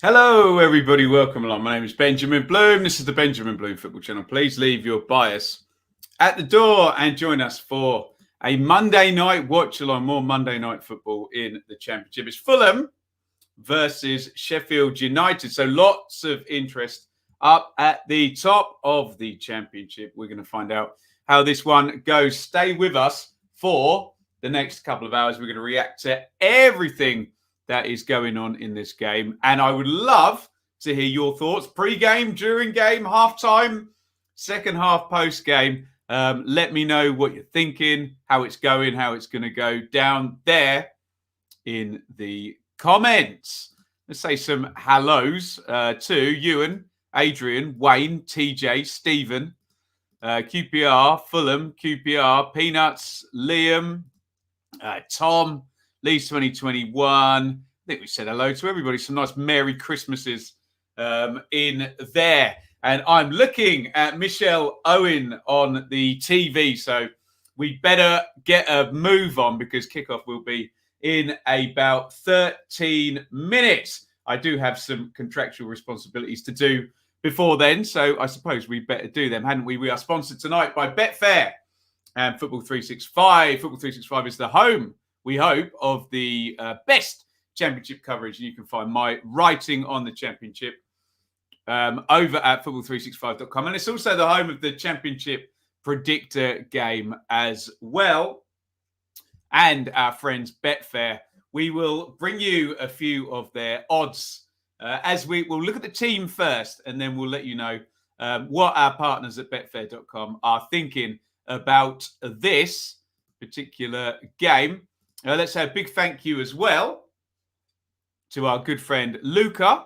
Hello, everybody. Welcome along. My name is Benjamin Bloom. This is the Benjamin Bloom Football Channel. Please leave your bias at the door and join us for a Monday night watch along. More Monday night football in the Championship. It's Fulham versus Sheffield United. So lots of interest up at the top of the Championship. We're going to find out how this one goes. Stay with us for the next couple of hours. We're going to react to everything that is going on in this game. And I would love to hear your thoughts pre-game, during game, half-time, second half, post-game. Let me know what you're thinking, how it's going, how it's going to go down there in the comments. Let's say some hellos to Ewan, Adrian, Wayne, TJ, Stephen, QPR, Fulham, QPR, Peanuts, Liam, Tom, Leeds 2021. I think we said hello to everybody. Some nice Merry Christmases in there. And I'm looking at Michelle Owen on the TV. So we better get a move on because kickoff will be in about 13 minutes. I do have some contractual responsibilities to do before then. So I suppose we better do them, hadn't we? We are sponsored tonight by Betfair and Football 365. Football 365 is the home, we hope, of the best Championship coverage. And you can find my writing on the Championship over at football365.com. And it's also the home of the Championship predictor game as well. And our friends Betfair. We will bring you a few of their odds as we'll look at the team first, and then we'll let you know what our partners at betfair.com are thinking about this particular game. Let's say a big thank you as well to our good friend Luca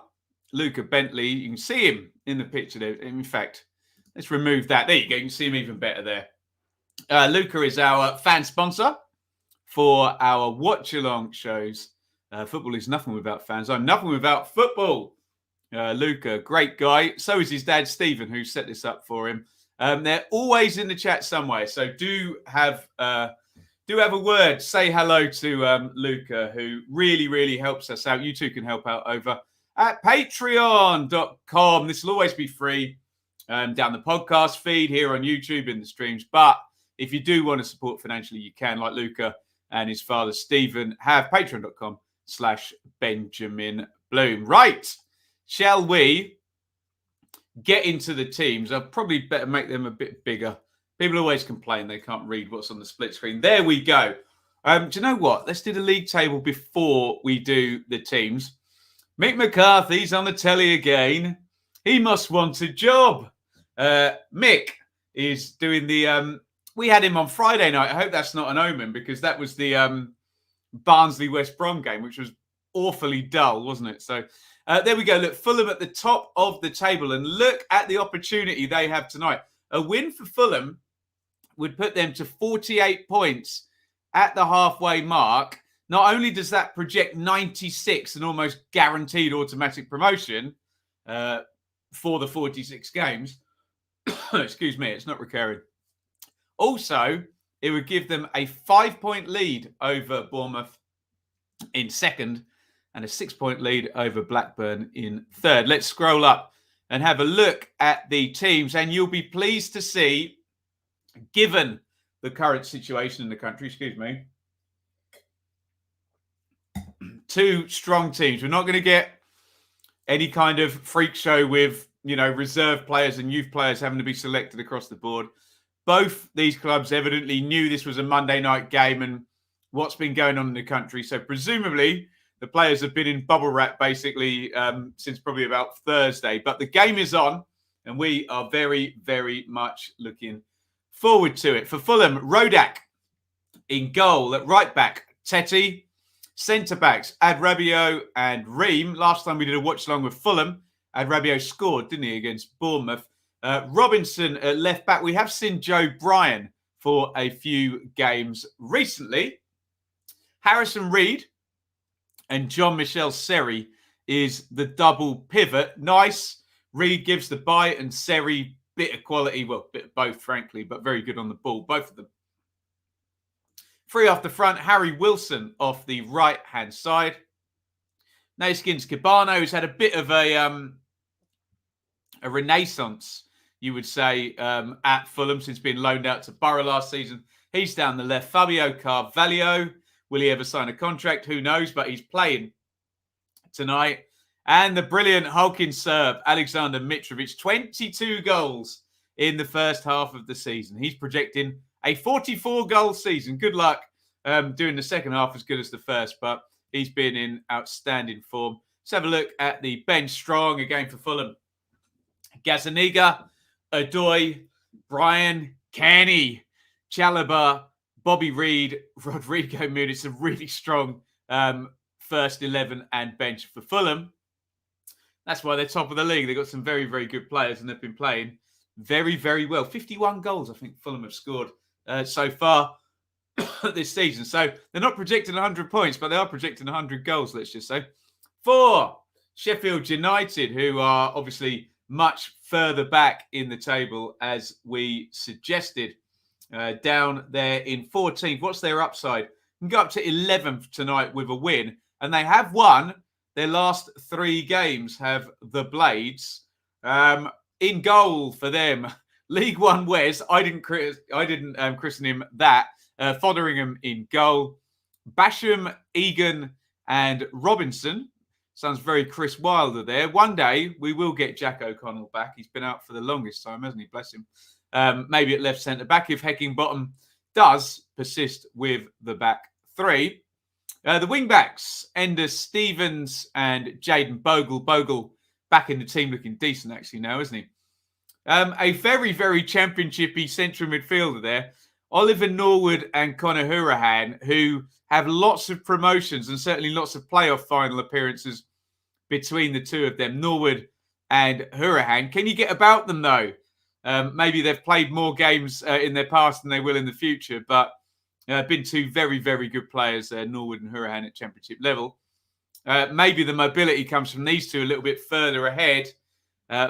Bentley. You can see him in the picture there. In fact, let's remove that. There you go. You can see him even better there. Luca is our fan sponsor for our watch-along shows. Football is nothing without fans. I'm nothing without football. Luca, great guy. So is his dad, Stephen, who set this up for him. They're always in the chat somewhere. So do have a word. Say hello to Luca, who really, really helps us out. You too can help out over at patreon.com. This will always be free down the podcast feed here on YouTube in the streams. But if you do want to support financially, you can, like Luca and his father, Stephen, have patreon.com/Benjamin Bloom. Right. Shall we get into the teams? I'll probably better make them a bit bigger. People always complain they can't read what's on the split screen. There we go. Do you know what? Let's do the league table before we do the teams. Mick McCarthy's on the telly again. He must want a job. Mick is doing the... we had him on Friday night. I hope that's not an omen because that was the Barnsley-West Brom game, which was awfully dull, wasn't it? So there we go. Look, Fulham at the top of the table, and look at the opportunity they have tonight. A win for Fulham would put them to 48 points at the halfway mark. Not only does that project 96, an almost guaranteed automatic promotion for the 46 games. Excuse me, it's not recurring. Also, it would give them a 5-point lead over Bournemouth in second and a 6-point lead over Blackburn in third. Let's scroll up and have a look at the teams. And you'll be pleased to see, given the current situation in the country, two strong teams. We're not going to get any kind of freak show with, reserve players and youth players having to be selected across the board. Both these clubs evidently knew this was a Monday night game and what's been going on in the country. So presumably the players have been in bubble wrap basically since probably about Thursday. But the game is on and we are very, very much looking forward to it. For Fulham, Ruddock in goal. At right back, Teti. Centre-backs, Adrabio and Ream. Last time we did a watch-along with Fulham, Adrabio scored, didn't he, against Bournemouth. Robinson at left-back. We have seen Joe Bryan for a few games recently. Harrison Reed and Jean-Michel Seri is the double pivot. Nice. Reed gives the bite and Seri, bit of quality. Well, bit of both, frankly, but very good on the ball, both of them. Three off the front, Harry Wilson off the right-hand side. No skins. Cabano's had a bit of a renaissance, you would say, at Fulham since being loaned out to Borough last season. He's down the left. Fabio Carvalho. Will he ever sign a contract? Who knows? But he's playing tonight. And the brilliant hulking Serb, Alexander Mitrovic, 22 goals in the first half of the season. He's projecting a 44-goal season. Good luck doing the second half as good as the first, but he's been in outstanding form. Let's have a look at the bench. Strong again for Fulham. Gazaniga, Adoy, Brian, Kenny, Chalobah, Bobby Reid, Rodrigo Muniz. It's a really strong first 11 and bench for Fulham. That's why they're top of the league. They've got some very, very good players, and they've been playing very, very well. 51 goals, I think Fulham have scored so far this season. So they're not projecting 100 points, but they are projecting 100 goals, let's just say. For Sheffield United, who are obviously much further back in the table, as we suggested, down there in 14th. What's their upside? Can go up to 11th tonight with a win, and they have won their last 3 games. Have the Blades in goal for them? League One Wes. I didn't christen him that. Fotheringham in goal. Basham, Egan, and Robinson. Sounds very Chris Wilder there. One day we will get Jack O'Connell back. He's been out for the longest time, hasn't he? Bless him. Maybe at left centre back if Heckingbottom does persist with the back 3. The wing backs, Ender Stevens and Jaden Bogle. Bogle back in the team, looking decent actually now, isn't he? A very, very championshipy central midfielder there. Oliver Norwood and Conor Hourihane, who have lots of promotions and certainly lots of playoff final appearances between the two of them, Norwood and Hourihane. Can you get about them though? Maybe they've played more games in their past than they will in the future, but been 2 very, very good players, Norwood and Hourihane at championship level. Maybe the mobility comes from these two a little bit further ahead.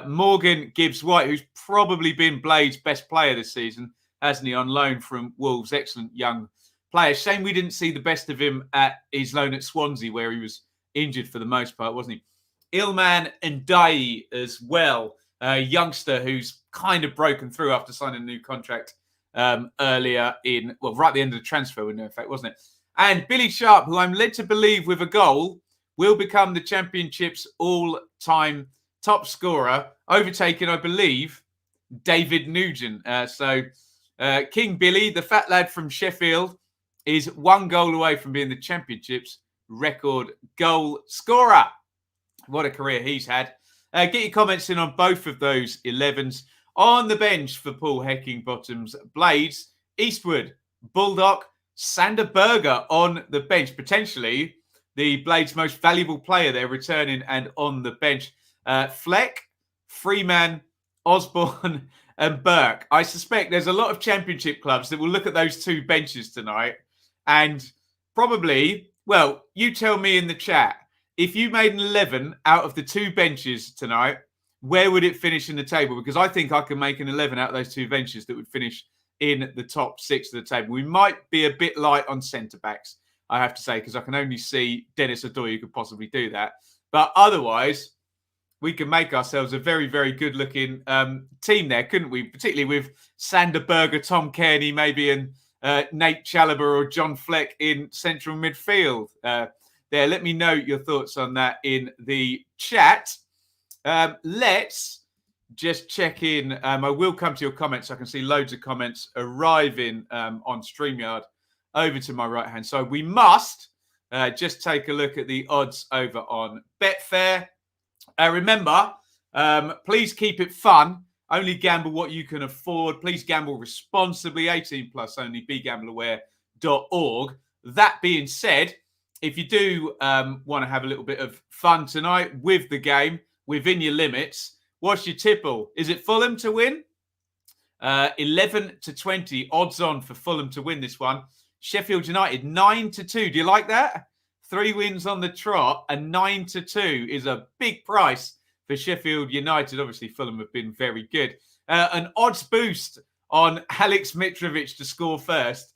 Morgan Gibbs-White, who's probably been Blade's best player this season, hasn't he, on loan from Wolves? Excellent young player. Shame we didn't see the best of him at his loan at Swansea, where he was injured for the most part, wasn't he? Ilman Ndiaye as well, a youngster who's kind of broken through after signing a new contract earlier in, well, right at the end of the transfer window, in fact, wasn't it? And Billy Sharp, who I'm led to believe with a goal will become the Championship's all-time top scorer, overtaking, I believe, David Nugent. King Billy, the fat lad from Sheffield, is 1 goal away from being the Championship's record goal scorer. What a career he's had. Get your comments in on both of those 11s. On the bench for Paul Heckingbottom's Blades, Eastwood, Bulldog, Sander Berger on the bench. Potentially the Blades' most valuable player there, returning and on the bench. Fleck, Freeman, Osborne and Burke. I suspect there's a lot of Championship clubs that will look at those 2 benches tonight and probably, well, you tell me in the chat, if you made an 11 out of the 2 benches tonight, where would it finish in the table? Because I think I can make an 11 out of those 2 benches that would finish in the top 6 of the table. We might be a bit light on centre-backs, I have to say, because I can only see Dennis Adoy who could possibly do that. But otherwise, we can make ourselves a very, very good-looking team there, couldn't we? Particularly with Sander Berger, Tom Kearney, maybe, and Nate Chalobah or John Fleck in central midfield. There, let me know your thoughts on that in the chat. Let's just check in. I will come to your comments. I can see loads of comments arriving on StreamYard over to my right-hand side. We must just take a look at the odds over on Betfair. Remember, please keep it fun. Only gamble what you can afford. Please gamble responsibly. 18 plus only. BeGambleAware.org. That being said, if you do want to have a little bit of fun tonight with the game, within your limits, what's your tipple? Is it Fulham to win? 11-20 odds on for Fulham to win this one. Sheffield United 9-2. Do you like that? 3 wins on the trot and 9-2 is a big price for Sheffield United. Obviously, Fulham have been very good. An odds boost on Alex Mitrovic to score first.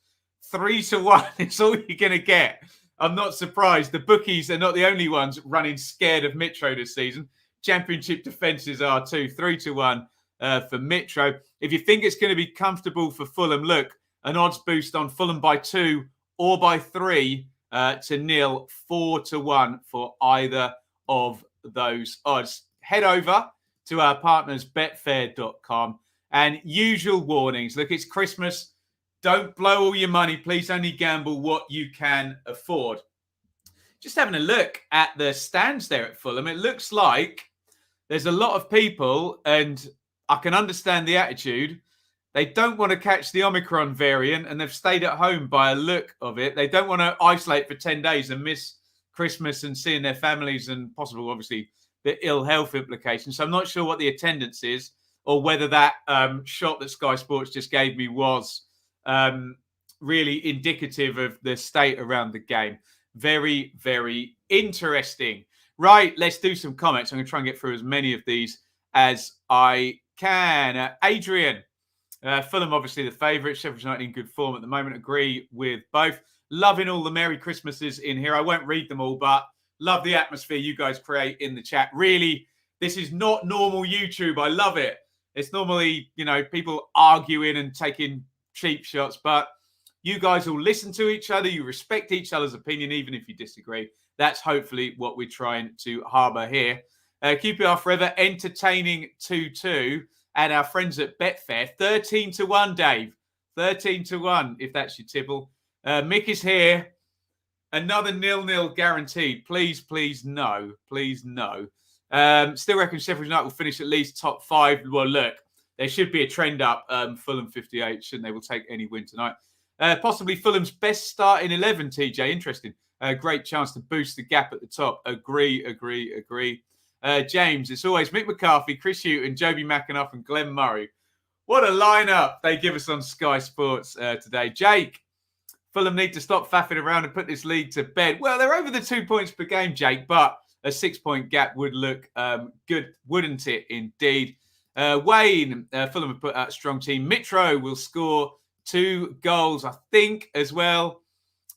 3-1 is all you're going to get I'm not surprised. The bookies are not the only ones running scared of Mitro this season. Championship defences are too. 3-1 for Mitro. If you think it's going to be comfortable for Fulham, look, an odds boost on Fulham by 2 or by 3 to nil, 4-1 for either of those odds. Head over to our partners, betfair.com. And usual warnings. Look, it's Christmas. Don't blow all your money. Please only gamble what you can afford. Just having a look at the stands there at Fulham, it looks like there's a lot of people, and I can understand the attitude. They don't want to catch the Omicron variant, and they've stayed at home by a look of it. They don't want to isolate for 10 days and miss Christmas and seeing their families and possible, obviously, the ill health implications. So I'm not sure what the attendance is or whether that shot that Sky Sports just gave me was really indicative of the state around the game. Very, very interesting. Right, let's do some comments. I'm going to try and get through as many of these as I can. Adrian, Fulham obviously the favourite. Sheffield United in good form at the moment. Agree with both. Loving all the Merry Christmases in here. I won't read them all, but love the atmosphere you guys create in the chat. Really, this is not normal YouTube. I love it. It's normally, people arguing and taking cheap shots, but you guys all listen to each other. You respect each other's opinion, even if you disagree. That's hopefully what we're trying to harbour here. QPR forever entertaining 2-2. And our friends at Betfair, 13-1, Dave. 13-1, if that's your tipple. Mick is here. Another 0-0 guaranteed. Please, please, no. Please, no. Still reckon Sheffield United will finish at least top 5. Well, look, there should be a trend up. Fulham 58, shouldn't they? Will take any win tonight. Possibly Fulham's best start in 11, TJ. Interesting. Great chance to boost the gap at the top. Agree. James, it's always Mick McCarthy, Chris Hughton, Joby McAnuff and Glenn Murray. What a lineup they give us on Sky Sports today. Jake, Fulham need to stop faffing around and put this league to bed. Well, they're over the 2 points per game, Jake, but a 6-point gap would look good, wouldn't it, indeed? Wayne, Fulham have put out a strong team. Mitro will score 2 goals, I think, as well.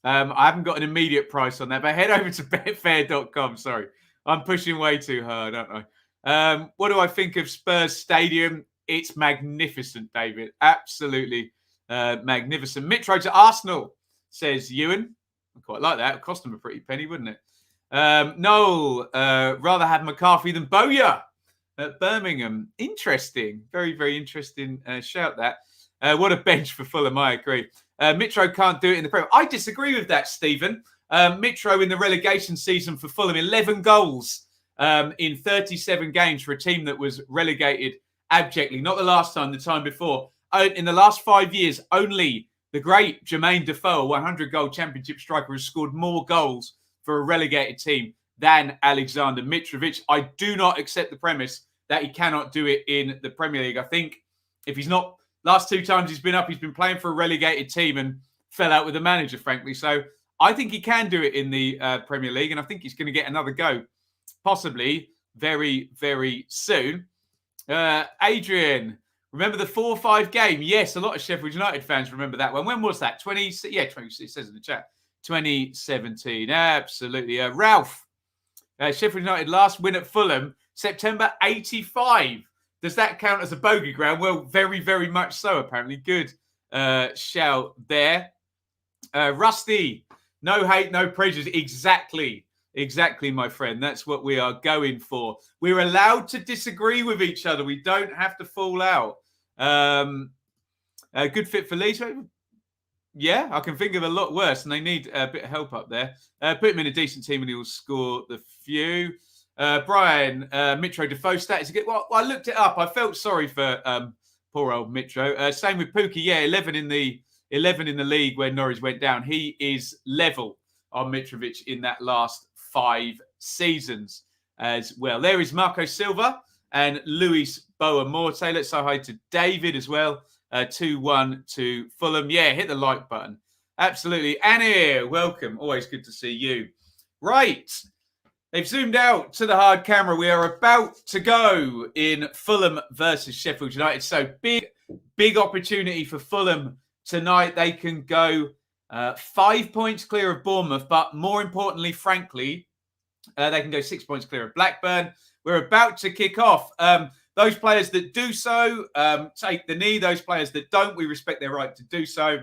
I haven't got an immediate price on that, but head over to betfair.com. Sorry, I'm pushing way too hard, aren't I? What do I think of Spurs Stadium? It's magnificent, David. Absolutely magnificent. Mitro to Arsenal, says Ewan. I quite like that. It cost them a pretty penny, wouldn't it? Noel, rather have McCarthy than Bowyer at Birmingham. Interesting. Very, very interesting shout that. What a bench for Fulham, I agree. Mitro can't do it in the Premier. I disagree with that, Stephen. Mitro in the relegation season for Fulham, 11 goals in 37 games for a team that was relegated abjectly. Not the last time, the time before. In the last 5 years, only the great Jermaine Defoe, a 100-goal championship striker, has scored more goals for a relegated team than Alexander Mitrovic. I do not accept the premise that he cannot do it in the Premier League. I think if he's not... Last 2 times he's been up, he's been playing for a relegated team and fell out with the manager, frankly. So I think he can do it in the Premier League, and I think he's going to get another go, possibly very, very soon. Adrian, remember the 4-5 game? Yes, a lot of Sheffield United fans remember that one. When was that? 20? Yeah, 20. It says in the chat. 2017. Absolutely. Ralph, Sheffield United last win at Fulham, September 85. Does that count as a bogey ground? Well, very, very much so, apparently. Good shout there. Rusty, no hate, no prejudice. Exactly, my friend. That's what we are going for. We're allowed to disagree with each other. We don't have to fall out. Good fit for Leeds. Yeah, I can think of a lot worse, and they need a bit of help up there. Put him in a decent team and he will score the few. Brian, Mitro Defoe status again. Well, I looked it up. I felt sorry for poor old Mitro. Same with Pookie. Yeah, 11 in the league where Norwich went down. He is level on Mitrovic in that last 5 seasons as well. There is Marco Silva and Luis Boa Morte. Let's say hi to David as well. 2-1 to Fulham. Yeah, hit the like button. Absolutely. Annie, welcome. Always good to see you. Right. They've zoomed out to the hard camera. We are about to go in Fulham versus Sheffield United. So big opportunity for Fulham tonight. They can go 5 points clear of Bournemouth, but more importantly, frankly, they can go 6 points clear of Blackburn. We're about to kick off. Those players that do so take the knee. Those players that don't, we respect their right to do so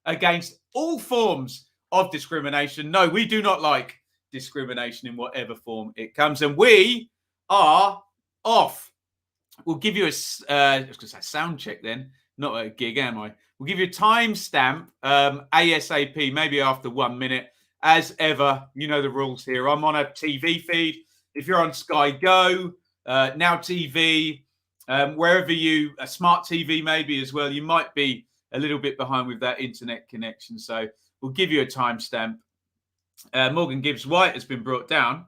against all forms of discrimination. No, we do not like discrimination in whatever form it comes. And we are off. We'll give you a sound check then, not a gig, am I? We'll give you a timestamp ASAP, maybe after 1 minute. As ever, you know the rules here. I'm on a TV feed. If you're on Sky Go, Now TV, wherever a smart TV maybe as well, you might be a little bit behind with that internet connection. So we'll give you a timestamp. Morgan Gibbs-White has been brought down.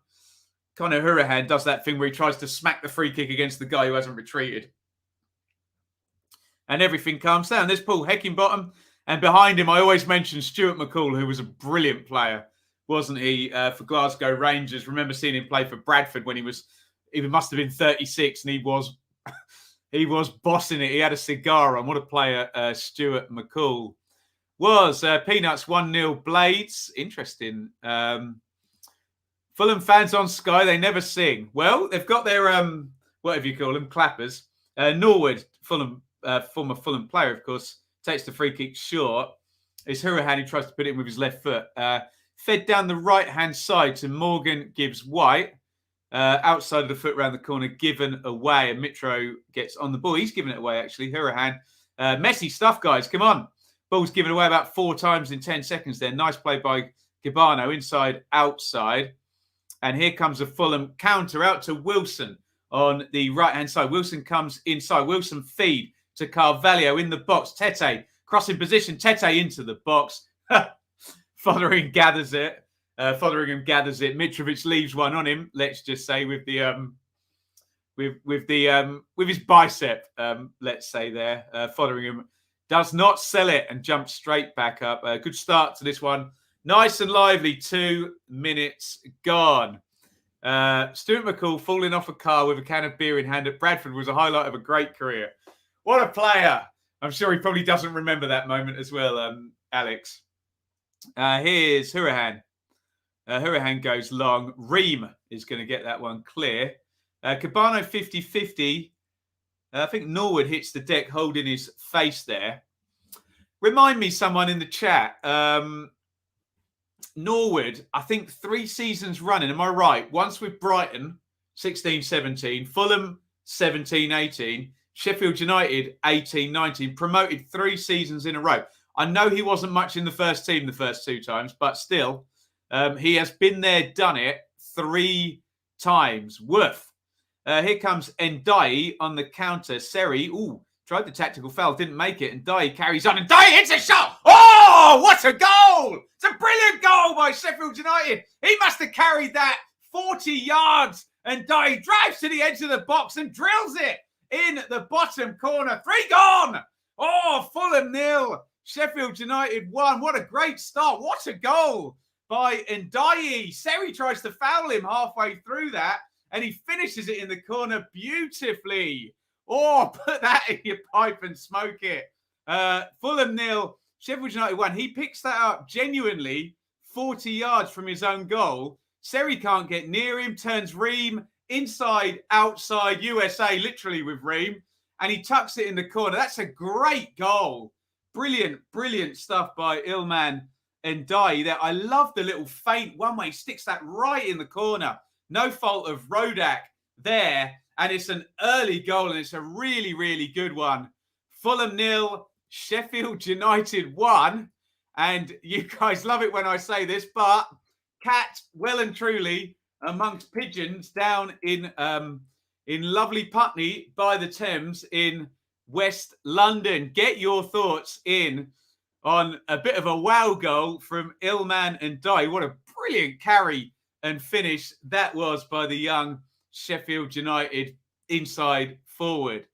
Conor Hourihane does that thing where he tries to smack the free kick against the guy who hasn't retreated. And everything calms down. There's Paul Heckingbottom. And behind him, I always mention Stuart McCall, who was a brilliant player, wasn't he, for Glasgow Rangers. Remember seeing him play for Bradford when he must have been 36, and he was bossing it. He had a cigar on. What a player Stuart McCall was. Peanuts 1-0 Blades. Interesting. Fulham fans on Sky, they never sing. Well, they've got their, whatever you call them, clappers. Norwood, Fulham, former Fulham player, of course, takes the free kick short. It's Hourihane who tries to put it in with his left foot. Fed down the right-hand side to Morgan Gibbs-White. Outside of the foot round the corner, given away. And Mitro gets on the ball. He's given it away, actually. Hourihane. Messy stuff, guys. Come on. Ball's given away about 4 times in 10 seconds there. Nice play by Gabano. Inside, outside. And here comes a Fulham counter out to Wilson on the right-hand side. Wilson comes inside. Wilson feed to Carvalho in the box. Tete, crossing position. Tete into the box. Fotheringham gathers it. Mitrovic leaves one on him. Let's just say with his bicep. Let's say there. Fotheringham does not sell it and jumps straight back up. Good start to this one. Nice and lively. 2 minutes gone. Stuart McCall falling off a car with a can of beer in hand at Bradford was a highlight of a great career. What a player. I'm sure he probably doesn't remember that moment as well, Alex. Here's Hourihane. Hourihane goes long. Ream is going to get that one clear. Cabano 50-50. I think Norwood hits the deck holding his face there. Remind me, someone in the chat. Norwood, I think 3 seasons running. Am I right? Once with Brighton, 16-17. Fulham, 17-18. Sheffield United, 18-19. Promoted 3 seasons in a row. I know he wasn't much in the first team the first 2 times, but still, he has been there, done it 3 times. Woof. Here comes Ndiaye on the counter. Seri, tried the tactical foul, didn't make it. Ndiaye carries on. Ndiaye hits a shot. Oh, what a goal! It's a brilliant goal by Sheffield United. He must have carried that 40 yards. Ndiaye drives to the edge of the box and drills it in the bottom corner. 3 gone. Oh, Fulham 0. Sheffield United 1. What a great start. What a goal by Ndiaye. Seri tries to foul him halfway through that, and he finishes it in the corner beautifully. Oh, put that in your pipe and smoke it. Fulham 0, Sheffield United 1. He picks that up genuinely 40 yards from his own goal. Seri can't get near him, turns Ream inside, outside, USA, literally with Ream, and he tucks it in the corner. That's a great goal. Brilliant, brilliant stuff by Ilman Ndiaye there. I love the little feint one way. He sticks that right in the corner. No fault of Ruddock there. And it's an early goal, and it's a really, really good one. Fulham 0, Sheffield United 1. And you guys love it when I say this, but Cat, well and truly, amongst pigeons down in lovely Putney by the Thames in West London. Get your thoughts in on a bit of a wow goal from Ilman Ndiaye. What a brilliant carry and finish that was by the young Sheffield United inside forward.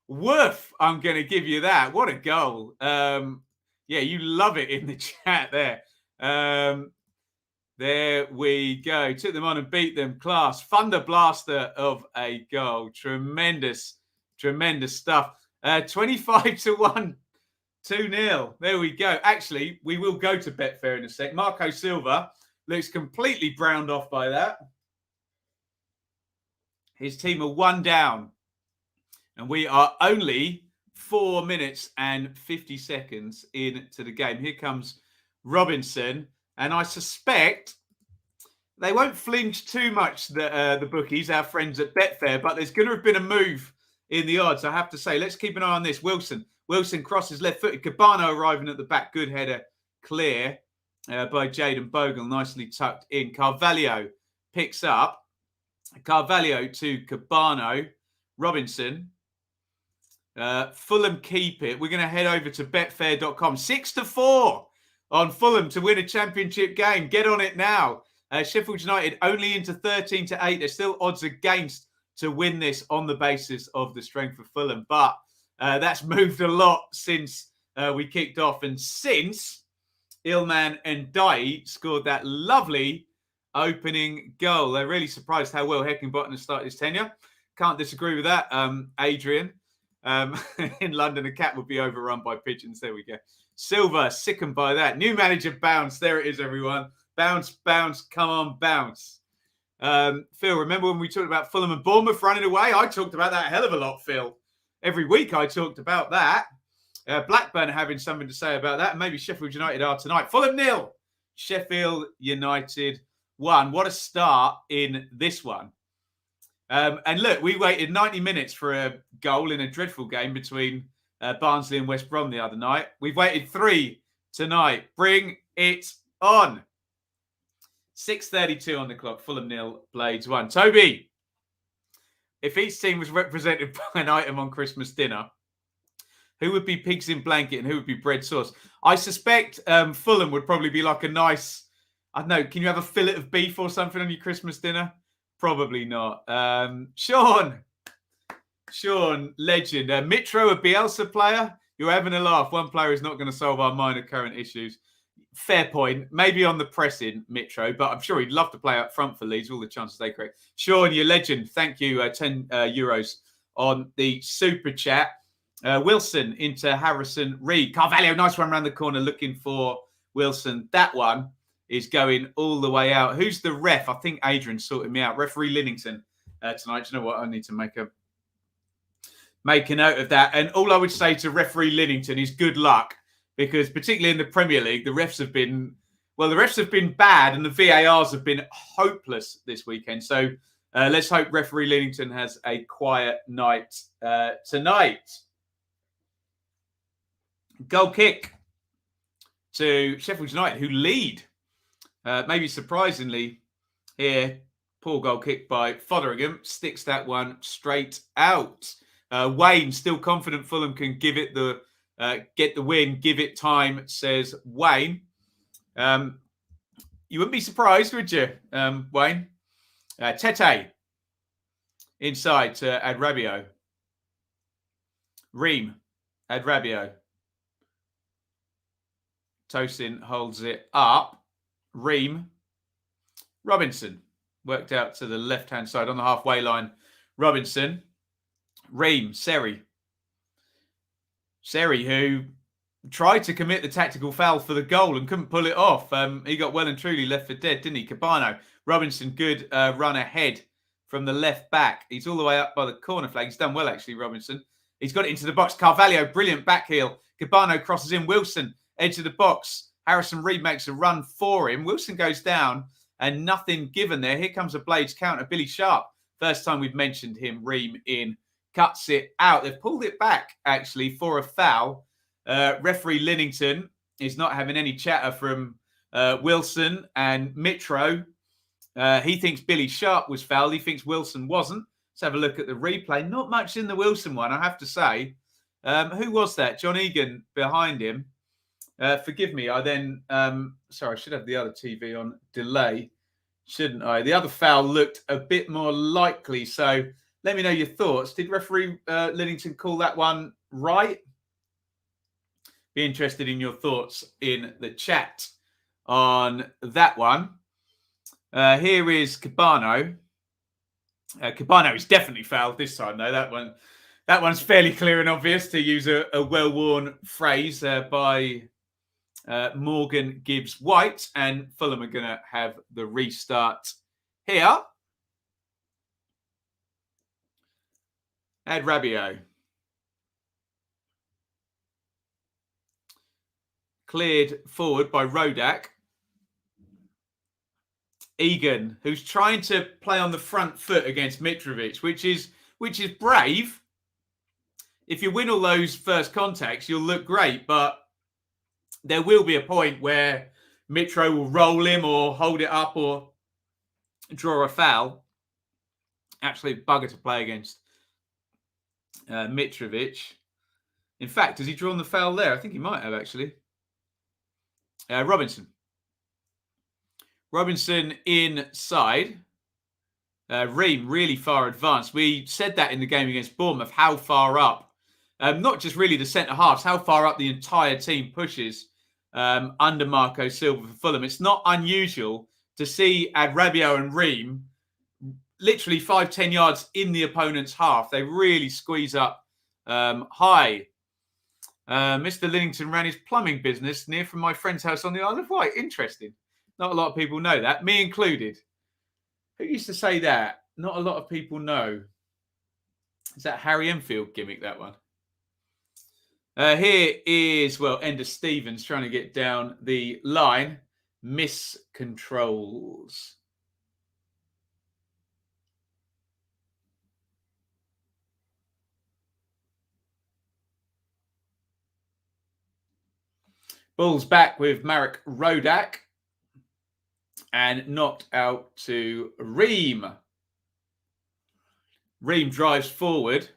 Woof, I'm going to give you that. What a goal. Yeah, you love it in the chat there. There we go. Took them on and beat them. Class. Thunder blaster of a goal. Tremendous, tremendous stuff. 25-1 2-0. There we go. Actually, we will go to Betfair in a sec. Marco Silva looks completely browned off by that. His team are 1 down. And we are only 4 minutes and 50 seconds into the game. Here comes Robinson. And I suspect they won't flinch too much, the bookies, our friends at Betfair, but there's going to have been a move in the odds, I have to say. Let's keep an eye on this. Wilson crosses left-footed. Cabano arriving at the back. Good header. Clear by Jaden Bogle. Nicely tucked in. Carvalho picks up. Carvalho to Cabano. Robinson. Fulham keep it. We're going to head over to betfair.com. 6-4 on Fulham to win a championship game. Get on it now. Sheffield United only into 13-8. There's still odds against to win this on the basis of the strength of Fulham. But that's moved a lot since we kicked off. And since Ilman and Dai scored that lovely opening goal. They're really surprised how well Heckingbottom has started his tenure. Can't disagree with that, Adrian. In London, a cat would be overrun by pigeons. There we go. Silva, sickened by that. New manager, bounce. There it is, everyone. Bounce, bounce. Come on, bounce. Phil, remember when we talked about Fulham and Bournemouth running away? I talked about that a hell of a lot, Phil. Every week I talked about that. Blackburn having something to say about that. And maybe Sheffield United are tonight. Fulham 0. Sheffield United 1. What a start in this one. And look, we waited 90 minutes for a goal in a dreadful game between Barnsley and West Brom the other night. We've waited 3 tonight. Bring it on. 6:32 on the clock. Fulham 0, Blades 1. Toby, if each team was represented by an item on Christmas dinner, who would be pigs in blanket and who would be bread sauce? I suspect Fulham would probably be like a nice, I don't know, can you have a fillet of beef or something on your Christmas dinner? Probably not. Sean, legend. Mitro, a Bielsa player? You're having a laugh. One player is not going to solve our minor current issues. Fair point. Maybe on the pressing, Mitro, but I'm sure he'd love to play up front for Leeds. All the chances they create. Sean, you're legend. Thank you. 10 euros on the super chat. Wilson into Harrison Reed. Carvalho, nice one around the corner looking for Wilson. That one is going all the way out. Who's the ref? I think Adrian sorted me out. Referee Linnington tonight. Do you know what? I need to make a note of that. And all I would say to referee Linnington is good luck, because particularly in the Premier League, the refs have been bad and the VARs have been hopeless this weekend. So let's hope referee Linnington has a quiet night tonight. Goal kick to Sheffield United, who lead. Maybe surprisingly here, poor goal kick by Fotheringham. Sticks that one straight out. Wayne, still confident Fulham can give it get the win, give it time, says Wayne. You wouldn't be surprised, would you, Wayne? Tete inside to Adrabio. Ream, Adrabio. Tosin holds it up. Ream. Robinson worked out to the left-hand side on the halfway line. Robinson. Ream. Seri, who tried to commit the tactical foul for the goal and couldn't pull it off. He got well and truly left for dead, didn't he? Cabano. Robinson, good run ahead from the left back. He's all the way up by the corner flag. He's done well, actually, Robinson. He's got it into the box. Carvalho, brilliant back heel. Cabano crosses in. Wilson, edge of the box. Harrison Reed makes a run for him. Wilson goes down and nothing given there. Here comes a Blades counter. Billy Sharp, first time we've mentioned him, Ream in, cuts it out. They've pulled it back, actually, for a foul. Referee Linnington is not having any chatter from Wilson and Mitro. He thinks Billy Sharp was fouled. He thinks Wilson wasn't. Let's have a look at the replay. Not much in the Wilson one, I have to say. Who was that? John Egan behind him. Forgive me. I then, sorry, I should have the other TV on delay, shouldn't I? The other foul looked a bit more likely. So let me know your thoughts. Did referee Linnington call that one right? Be interested in your thoughts in the chat on that one. Here is Cabano. Cabano is definitely fouled this time, though. That one That one's fairly clear and obvious, to use a well-worn phrase by Morgan Gibbs White. And Fulham are going to have the restart here. Ad Rabiot. Cleared forward by Ruddock. Egan, who's trying to play on the front foot against Mitrovic, which is brave. If you win all those first contacts, you'll look great, but there will be a point where Mitro will roll him or hold it up or draw a foul. Absolute bugger to play against Mitrovic. In fact, has he drawn the foul there? I think he might have, actually. Robinson inside. Ream really far advanced. We said that in the game against Bournemouth, how far up, not just really the centre-halves, how far up the entire team pushes under Marco Silva for Fulham. It's not unusual to see Rabiot and Ream literally 5-10 yards in the opponent's half. They really squeeze up high. Mr. Linnington ran his plumbing business near from my friend's house on the Isle of Wight. Interesting. Not a lot of people know that, me included. Who used to say that? Not a lot of people know. Is that Harry Enfield gimmick, that one? Here is, Ender Stevens trying to get down the line. Miscontrols. Ball's back with Marek Ruddock. And knocked out to Ream. Ream drives forward.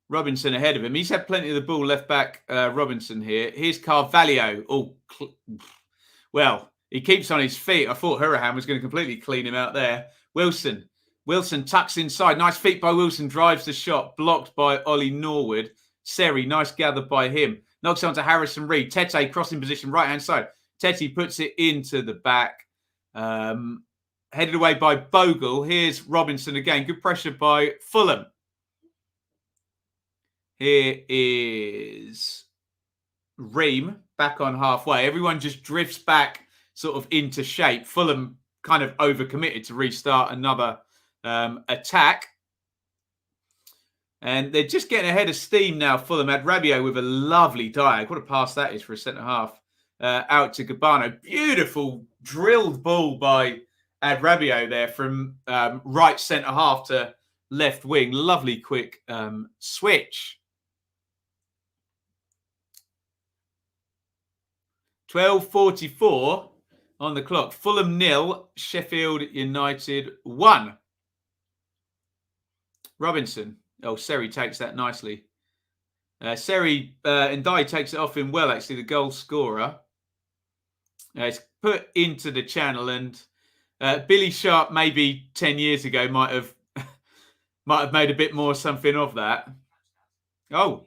Robinson ahead of him. He's had plenty of the ball, left back Robinson here. Here's Carvalho. He keeps on his feet. I thought Hurahan was going to completely clean him out there. Wilson tucks inside. Nice feet by Wilson. Drives the shot. Blocked by Ollie Norwood. Seri, nice gather by him. Knocks on to Harrison Reed. Tete crossing position, right-hand side. Tete puts it into the back. Headed away by Bogle. Here's Robinson again. Good pressure by Fulham. Here is Ream back on halfway. Everyone just drifts back sort of into shape. Fulham kind of overcommitted to restart another attack. And they're just getting ahead of steam now. Fulham had Rabiot with a lovely dive. What a pass that is for a centre-half. Out to Gabano. Beautiful drilled ball by Rabiot there from right centre-half to left wing. Lovely quick switch. 12:44 on the clock. Fulham 0, Sheffield United 1. Robinson. Seri takes that nicely. Seri Ndai takes it off him well, actually, the goal scorer. It's put into the channel, and Billy Sharp maybe 10 years ago might have made a bit more something of that. Oh.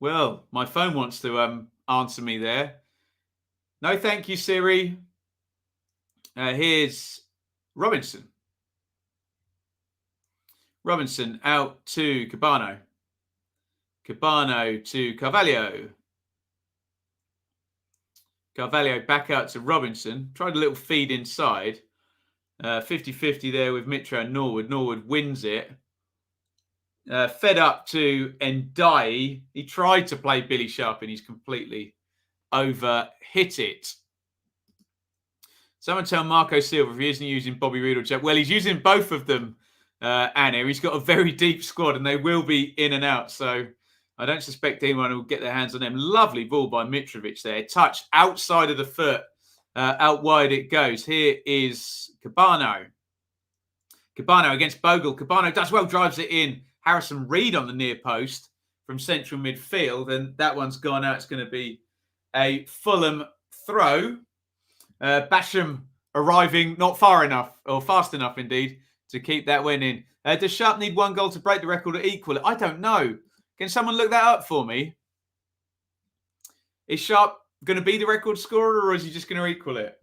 Well, my phone wants to answer me there. No, thank you, Siri. Here's Robinson. Robinson out to Cabano. Cabano to Carvalho. Carvalho back out to Robinson. Tried a little feed inside. 50-50 there with Mitro and Norwood. Norwood wins it. Fed up to Ndai. He tried to play Billy Sharp and he's completely over-hit it. Someone tell Marco Silva if he isn't using Bobby Reed or Jack. Well, he's using both of them, Anna. He's got a very deep squad and they will be in and out. So I don't suspect anyone will get their hands on them. Lovely ball by Mitrovic there. Touch outside of the foot. Out wide it goes. Here is Cabano. Cabano against Bogle. Cabano does well, drives it in. Harrison Reed on the near post from central midfield. And that one's gone out. It's going to be a Fulham throw. Basham arriving not far enough, or fast enough indeed, to keep that win in. Does Sharp need one goal to break the record or equal it? I don't know. Can someone look that up for me? Is Sharp going to be the record scorer or is he just going to equal it?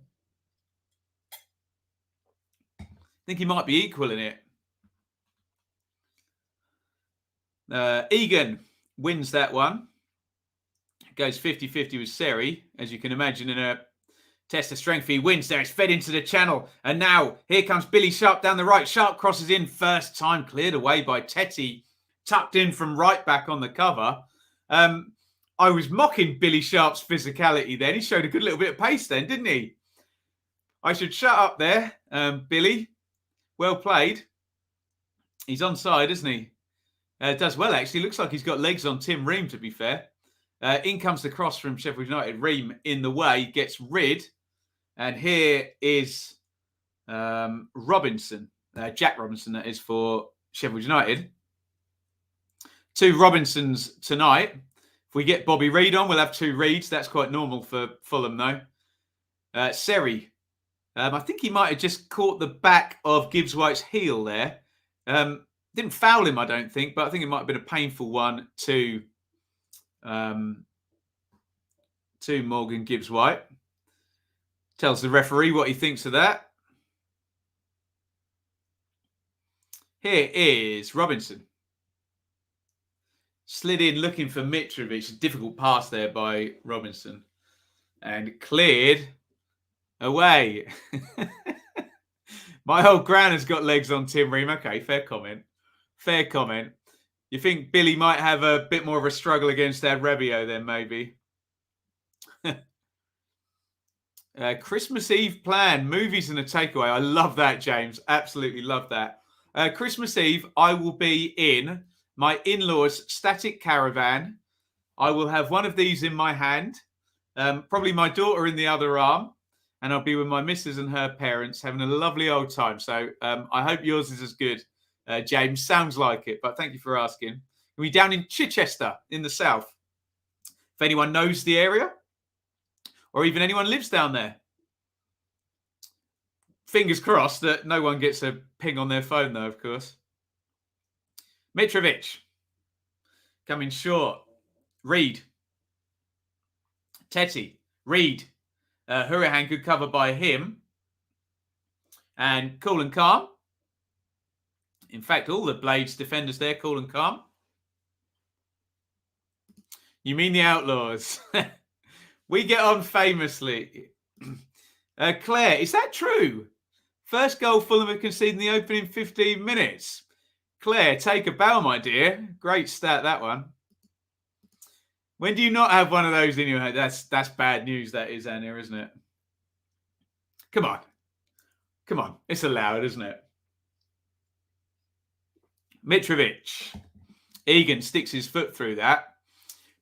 I think he might be equaling it. Egan wins that one. Goes 50-50 with Seri. As you can imagine, in a test of strength, he wins there. It's fed into the channel. And now here comes Billy Sharp down the right. Sharp crosses in first time, cleared away by Tetty, tucked in from right back on the cover. I was mocking Billy Sharp's physicality then. He showed a good little bit of pace then, didn't he? I should shut up there, Billy. Well played. He's onside, isn't he? Does well, actually. Looks like he's got legs on Tim Ream, to be fair. In comes the cross from Sheffield United. Ream in the way, gets rid. And here is Robinson. Jack Robinson, that is, for Sheffield United. 2 Robinsons tonight. If we get Bobby Reid on, we'll have 2 Reids. That's quite normal for Fulham, though. Seri. I think he might have just caught the back of Gibbs White's heel there. Didn't foul him, I don't think, but I think it might have been a painful one to Morgan Gibbs White. Tells the referee what he thinks of that. Here is Robinson. Slid in looking for Mitrovic. A difficult pass there by Robinson. And cleared away. My old gran has got legs on Tim Ream. Okay, fair comment. Fair comment. You think Billy might have a bit more of a struggle against Rebbio then, maybe? Christmas Eve plan, movies and a takeaway. I love that, James. Absolutely love that. Christmas Eve, I will be in my in-laws' static caravan. I will have one of these in my hand, probably my daughter in the other arm, and I'll be with my missus and her parents having a lovely old time. So I hope yours is as good, James. Sounds like it, but thank you for asking. We'll be down in Chichester in the south. If anyone knows the area, or even anyone lives down there. Fingers crossed that no one gets a ping on their phone, though, of course. Mitrovic. Coming short. Reid. Tetty. Reid. Hurahan, good cover by him. And cool and calm. In fact, all the Blades defenders there, cool and calm. You mean the Outlaws? We get on famously. Claire, is that true? First goal Fulham have conceded in the opening 15 minutes. Claire, take a bow, my dear. Great stat, that one. When do you not have one of those in your head? That's bad news, that is, Anna, isn't it? Come on. Come on. It's allowed, isn't it? Mitrovic. Egan sticks his foot through that.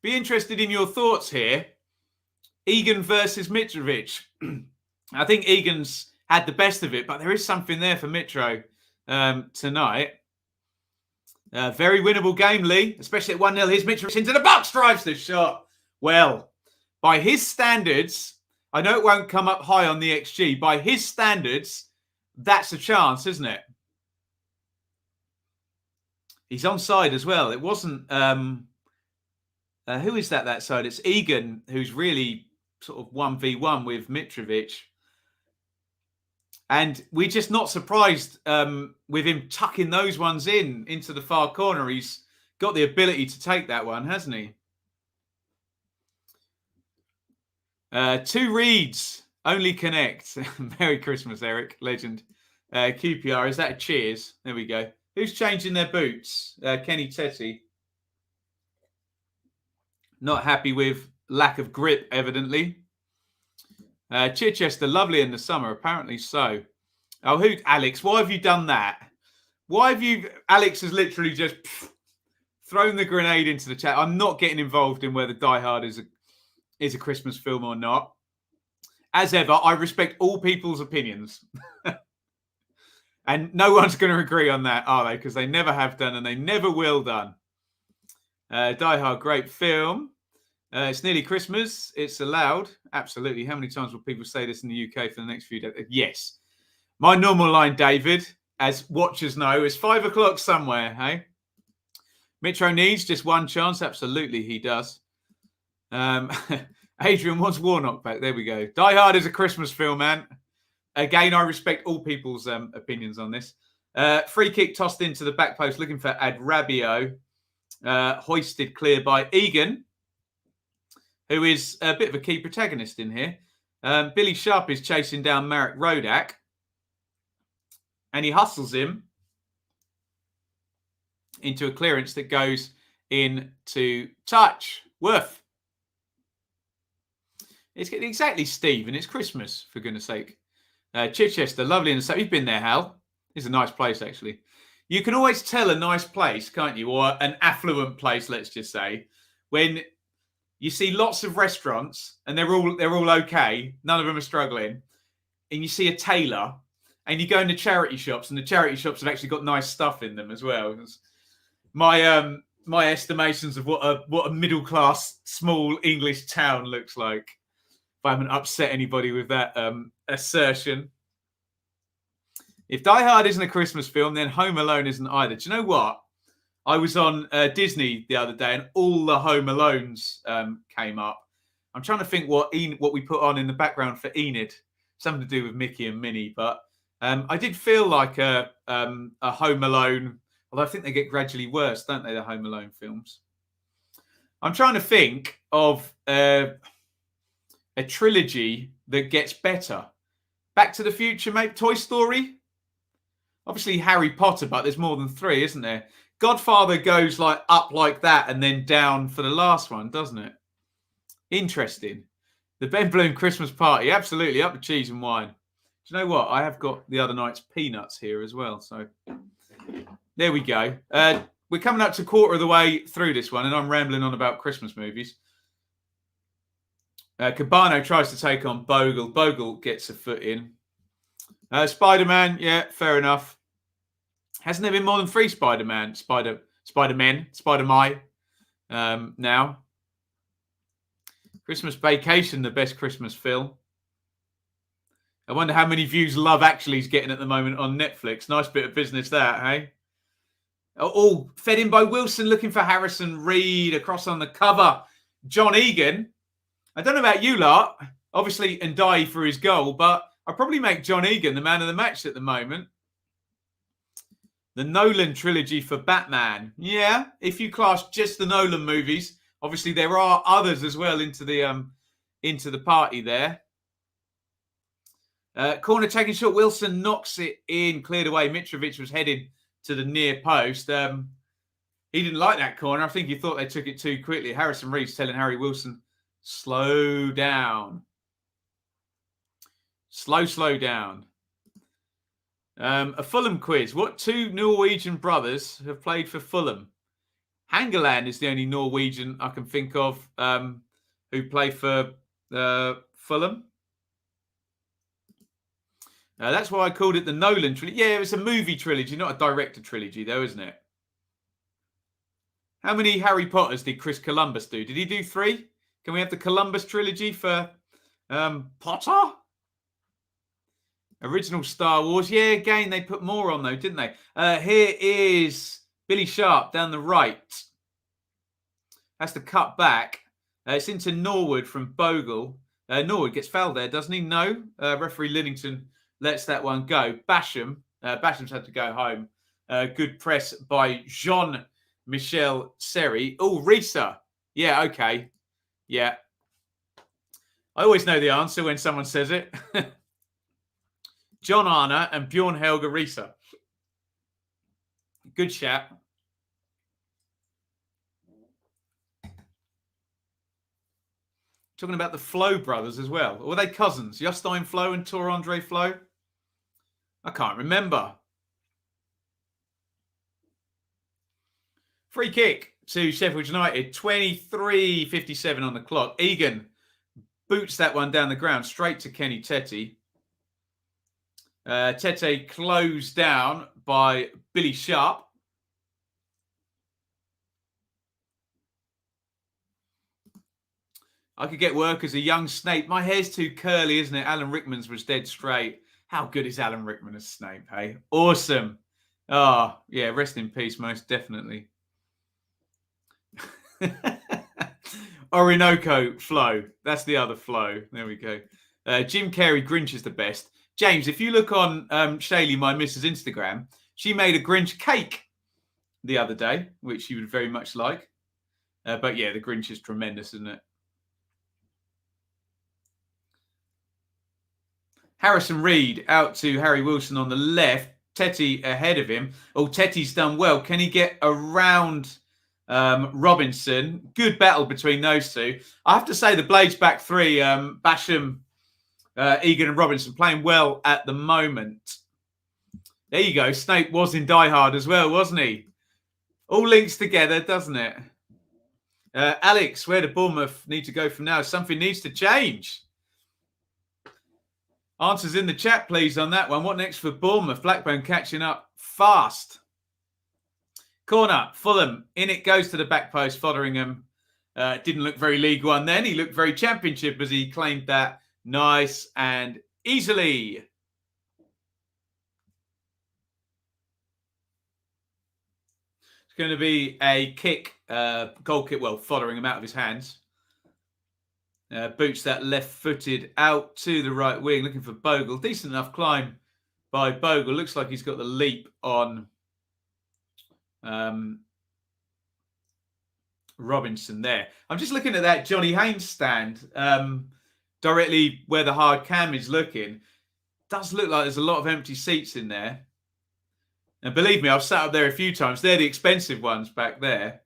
Be interested in your thoughts here. Egan versus Mitrovic. I think Egan's had the best of it, but there is something there for Mitro tonight. Very winnable game, Lee, especially at 1-0. Here's Mitrovic into the box, drives the shot. Well, by his standards, I know it won't come up high on the XG. By his standards, that's a chance, isn't it? He's onside as well. It wasn't... who is that side? It's Egan, who's really sort of 1v1 with Mitrovic. And we're just not surprised with him tucking those ones into the far corner. He's got the ability to take that one, hasn't he? 2 reads, only connect. Merry Christmas, Eric, legend. QPR, is that a cheers? There we go. Who's changing their boots? Kenny Tetty. Not happy with lack of grip, evidently. Chichester, lovely in the summer, apparently so. Oh, Alex, why have you done that? Why have you... Alex has literally just thrown the grenade into the chat. I'm not getting involved in whether Die Hard is a Christmas film or not. As ever, I respect all people's opinions. And no one's going to agree on that, are they? Because they never have done and they never will done. Die Hard, great film. It's nearly Christmas. It's allowed. Absolutely. How many times will people say this in the UK for the next few days? Yes. My normal line, David, as watchers know, is 5 o'clock somewhere, hey? Mitro needs just one chance. Absolutely, he does. Adrian wants Warnock back. There we go. Die Hard is a Christmas film, man. Again, I respect all people's opinions on this. Free kick tossed into the back post, looking for Adrabio. hoisted clear by Egan, who is a bit of a key protagonist in here. Billy Sharp is chasing down Ruddock, and he hustles him into a clearance that goes into touch. Worth. It's exactly Steve, and it's Christmas, for goodness sake. Chichester, lovely in the south. You've been there, Hal. It's a nice place, actually. You can always tell a nice place, can't you? Or an affluent place, let's just say, when you see lots of restaurants and they're all okay. None of them are struggling. And you see a tailor, and you go into charity shops, and the charity shops have actually got nice stuff in them as well. My estimations of what a middle class small English town looks like. If I haven't upset anybody with that assertion. If Die Hard isn't a Christmas film, then Home Alone isn't either. Do you know what? I was on Disney the other day, and all the Home Alones came up. I'm trying to think what we put on in the background for Enid. Something to do with Mickey and Minnie, but I did feel like a Home Alone. Although I think they get gradually worse, don't they? The Home Alone films. I'm trying to think of a trilogy that gets better. Back to the Future, mate. Toy Story. Obviously Harry Potter, but there's more than 3, isn't there? Godfather goes like up like that and then down for the last one, doesn't it? Interesting. The Ben Bloom Christmas party, absolutely up the cheese and wine. Do you know what? I have got the other night's peanuts here as well. So there we go. We're coming up to a quarter of the way through this one, and I'm rambling on about Christmas movies. Cabano tries to take on Bogle. Bogle gets a foot in. Spider-Man, yeah, fair enough. Hasn't there been more than 3 Spider-Men now? Christmas Vacation, the best Christmas film. I wonder how many views Love Actually is getting at the moment on Netflix. Nice bit of business that, hey? Oh, fed in by Wilson, looking for Harrison Reed across on the cover. John Egan. I don't know about you lot, obviously, and Ndiaye for his goal, but I'd probably make John Egan the man of the match at the moment. The Nolan trilogy for Batman. Yeah, if you class just the Nolan movies, obviously there are others as well into the party there. Corner taking shot. Wilson knocks it in, cleared away. Mitrovic was heading to the near post. He didn't like that corner. I think he thought they took it too quickly. Harrison Reed's telling Harry Wilson, slow down. Slow down. A Fulham quiz. What 2 Norwegian brothers have played for Fulham? Hangeland is the only Norwegian I can think of who played for Fulham. That's why I called it the Nolan trilogy. Yeah, it's a movie trilogy, not a director trilogy, though, isn't it? How many Harry Potters did Chris Columbus do? Did he do 3? Can we have the Columbus trilogy for Potter? Original Star Wars. Yeah, again, they put more on, though, didn't they? Here is Billy Sharp down the right. Has to cut back. It's into Norwood from Bogle. Norwood gets fouled there, doesn't he? No. Referee Liddington lets that one go. Basham's had to go home. Good press by Jean-Michel Seri. Oh, Risa. Yeah, okay. Yeah. I always know the answer when someone says it. John Arna and Bjorn Helge Risa. Good chat. Talking about the Flo brothers as well. Or were they cousins? Jostein Flo and Tor Andre Flo? I can't remember. Free kick to Sheffield United. 23:57 on the clock. Egan boots that one down the ground straight to Kenny Tete. Tete closed down by Billy Sharp. I could get work as a young Snape. My hair's too curly, isn't it? Alan Rickman's was dead straight. How good is Alan Rickman as Snape, hey? Awesome. Oh, yeah, rest in peace, most definitely. Orinoco Flo. That's the other Flo. There we go. Jim Carrey Grinch is the best. James, if you look on Shaylee, my missus' Instagram, she made a Grinch cake the other day, which you would very much like. But yeah, the Grinch is tremendous, isn't it? Harrison Reed out to Harry Wilson on the left. Tetty ahead of him. Oh, Tetty's done well. Can he get around Robinson? Good battle between those two. I have to say the Blades back three, Basham, Egan and Robinson playing well at the moment. There you go. Snape was in Die Hard as well, wasn't he? All links together, doesn't it? Alex, where do Bournemouth need to go from now? Something needs to change. Answers in the chat, please, on that one. What next for Bournemouth? Blackburn catching up fast. Corner, Fulham. In it goes to the back post. Fotheringham didn't look very League One then. He looked very Championship as he claimed that nice and easily. It's going to be a kick, goal kick, well, Fotheringham out of his hands. Boots that left-footed out to the right wing, looking for Bogle. Decent enough climb by Bogle. Looks like he's got the leap on Robinson there. I'm just looking at that Johnny Haynes stand directly where the hard cam is looking. Does look like there's a lot of empty seats in there. And believe me, I've sat up there a few times. They're the expensive ones back there.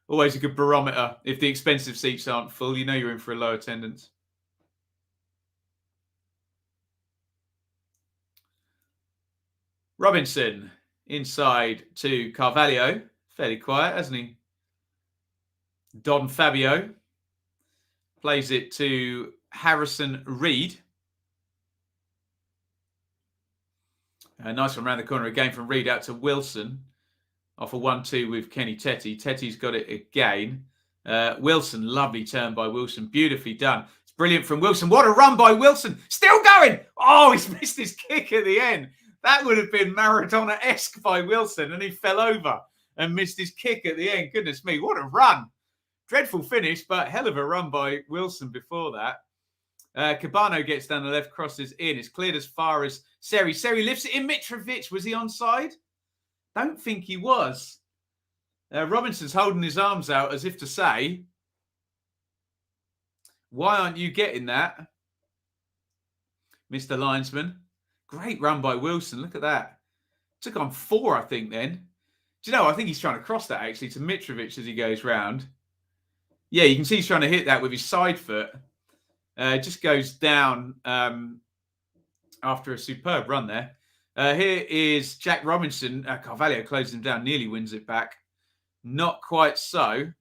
Always a good barometer. If the expensive seats aren't full, you know you're in for a low attendance. Robinson inside to Carvalho. Fairly quiet, hasn't he? Don Fabio plays it to Harrison Reed. A nice one around the corner again from Reed out to Wilson. Off a 1-2 with Kenny Tetty. Tetty's got it again. Wilson, lovely turn by Wilson. Beautifully done. It's brilliant from Wilson. What a run by Wilson. Still going. Oh, he's missed his kick at the end. That would have been Maradona-esque by Wilson. And he fell over and missed his kick at the end. Goodness me, what a run. Dreadful finish, but hell of a run by Wilson before that. Cabano gets down the left, crosses in. It's cleared as far as Seri. Seri lifts it in. Mitrovic, was he onside? Don't think he was. Robinson's holding his arms out as if to say, why aren't you getting that, Mr. Linesman? Great run by Wilson. Look at that. Took on 4, I think, then. Do you know, I think he's trying to cross that, actually, to Mitrovic as he goes round. Yeah, you can see he's trying to hit that with his side foot. Just goes down after a superb run there. Here is Jack Robinson. Carvalho closes him down, nearly wins it back. Not quite so.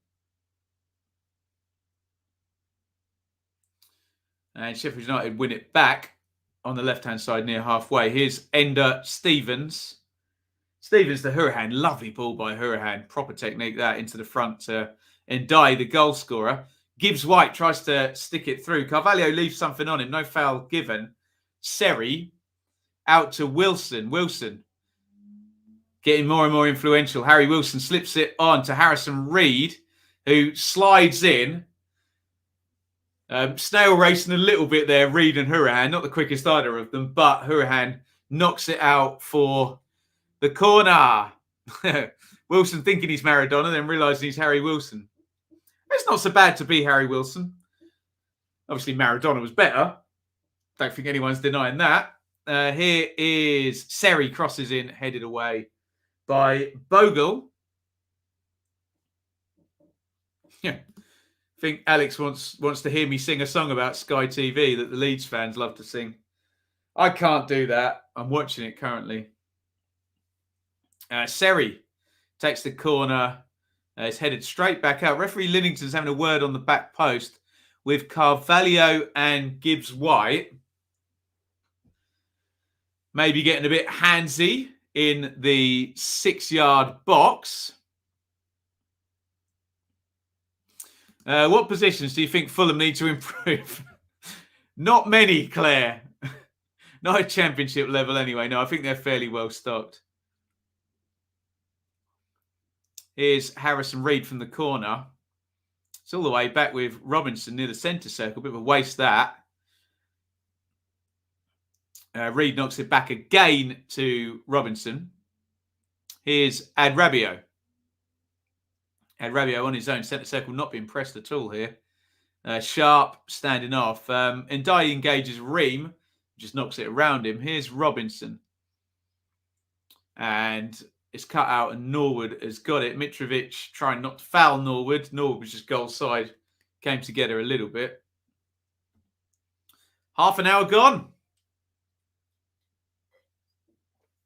And Sheffield United win it back on the left-hand side near halfway. Here's Ender Stevens. Stevens to Hurahan. Lovely ball by Hurahan. Proper technique that into the front to Ndai, the goal scorer. Gibbs White tries to stick it through. Carvalho leaves something on him. No foul given. Seri out to Wilson. Wilson getting more and more influential. Harry Wilson slips it on to Harrison Reed, who slides in. Snail racing a little bit there, Reed and Hurahan. Not the quickest either of them, but Hurahan knocks it out for the corner. Wilson thinking he's Maradona, then realising he's Harry Wilson. It's not so bad to be Harry Wilson. Obviously, Maradona was better. Don't think anyone's denying that. Here is Seri, crosses in, headed away by Bogle. Yeah. I think Alex wants to hear me sing a song about Sky TV that the Leeds fans love to sing. I can't do that. I'm watching it currently. Seri takes the corner. It's headed straight back out. Referee Linnington's having a word on the back post with Carvalho and Gibbs White. Maybe getting a bit handsy in the 6-yard box. What positions do you think Fulham need to improve? Not many, Claire. Not at Championship level anyway. No, I think they're fairly well stocked. Here's Harrison Reed from the corner. It's all the way back with Robinson near the centre circle. Bit of a waste that. Reed knocks it back again to Robinson. Here's Adrabio. Had Rabiot on his own, centre circle, not being pressed at all here. Sharp standing off. Ndiaye engages Ream, just knocks it around him. Here's Robinson. And it's cut out, and Norwood has got it. Mitrovic trying not to foul Norwood. Norwood was just goal side. Came together a little bit. Half an hour gone.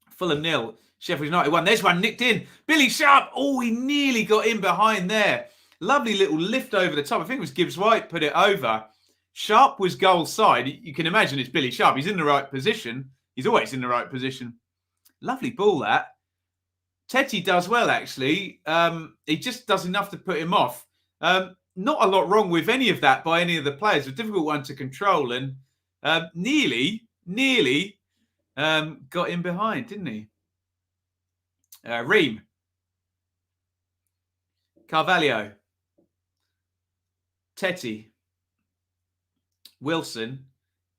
Fulham 0. Sheffield United 1. There's one nicked in. Billy Sharp. Oh, he nearly got in behind there. Lovely little lift over the top. I think it was Gibbs White put it over. Sharp was goal side. You can imagine it's Billy Sharp. He's in the right position. He's always in the right position. Lovely ball, that. Tetty does well, actually. He just does enough to put him off. Not a lot wrong with any of that by any of the players. A difficult one to control, and nearly got in behind, didn't he? Ream. Carvalho. Tetty. Wilson.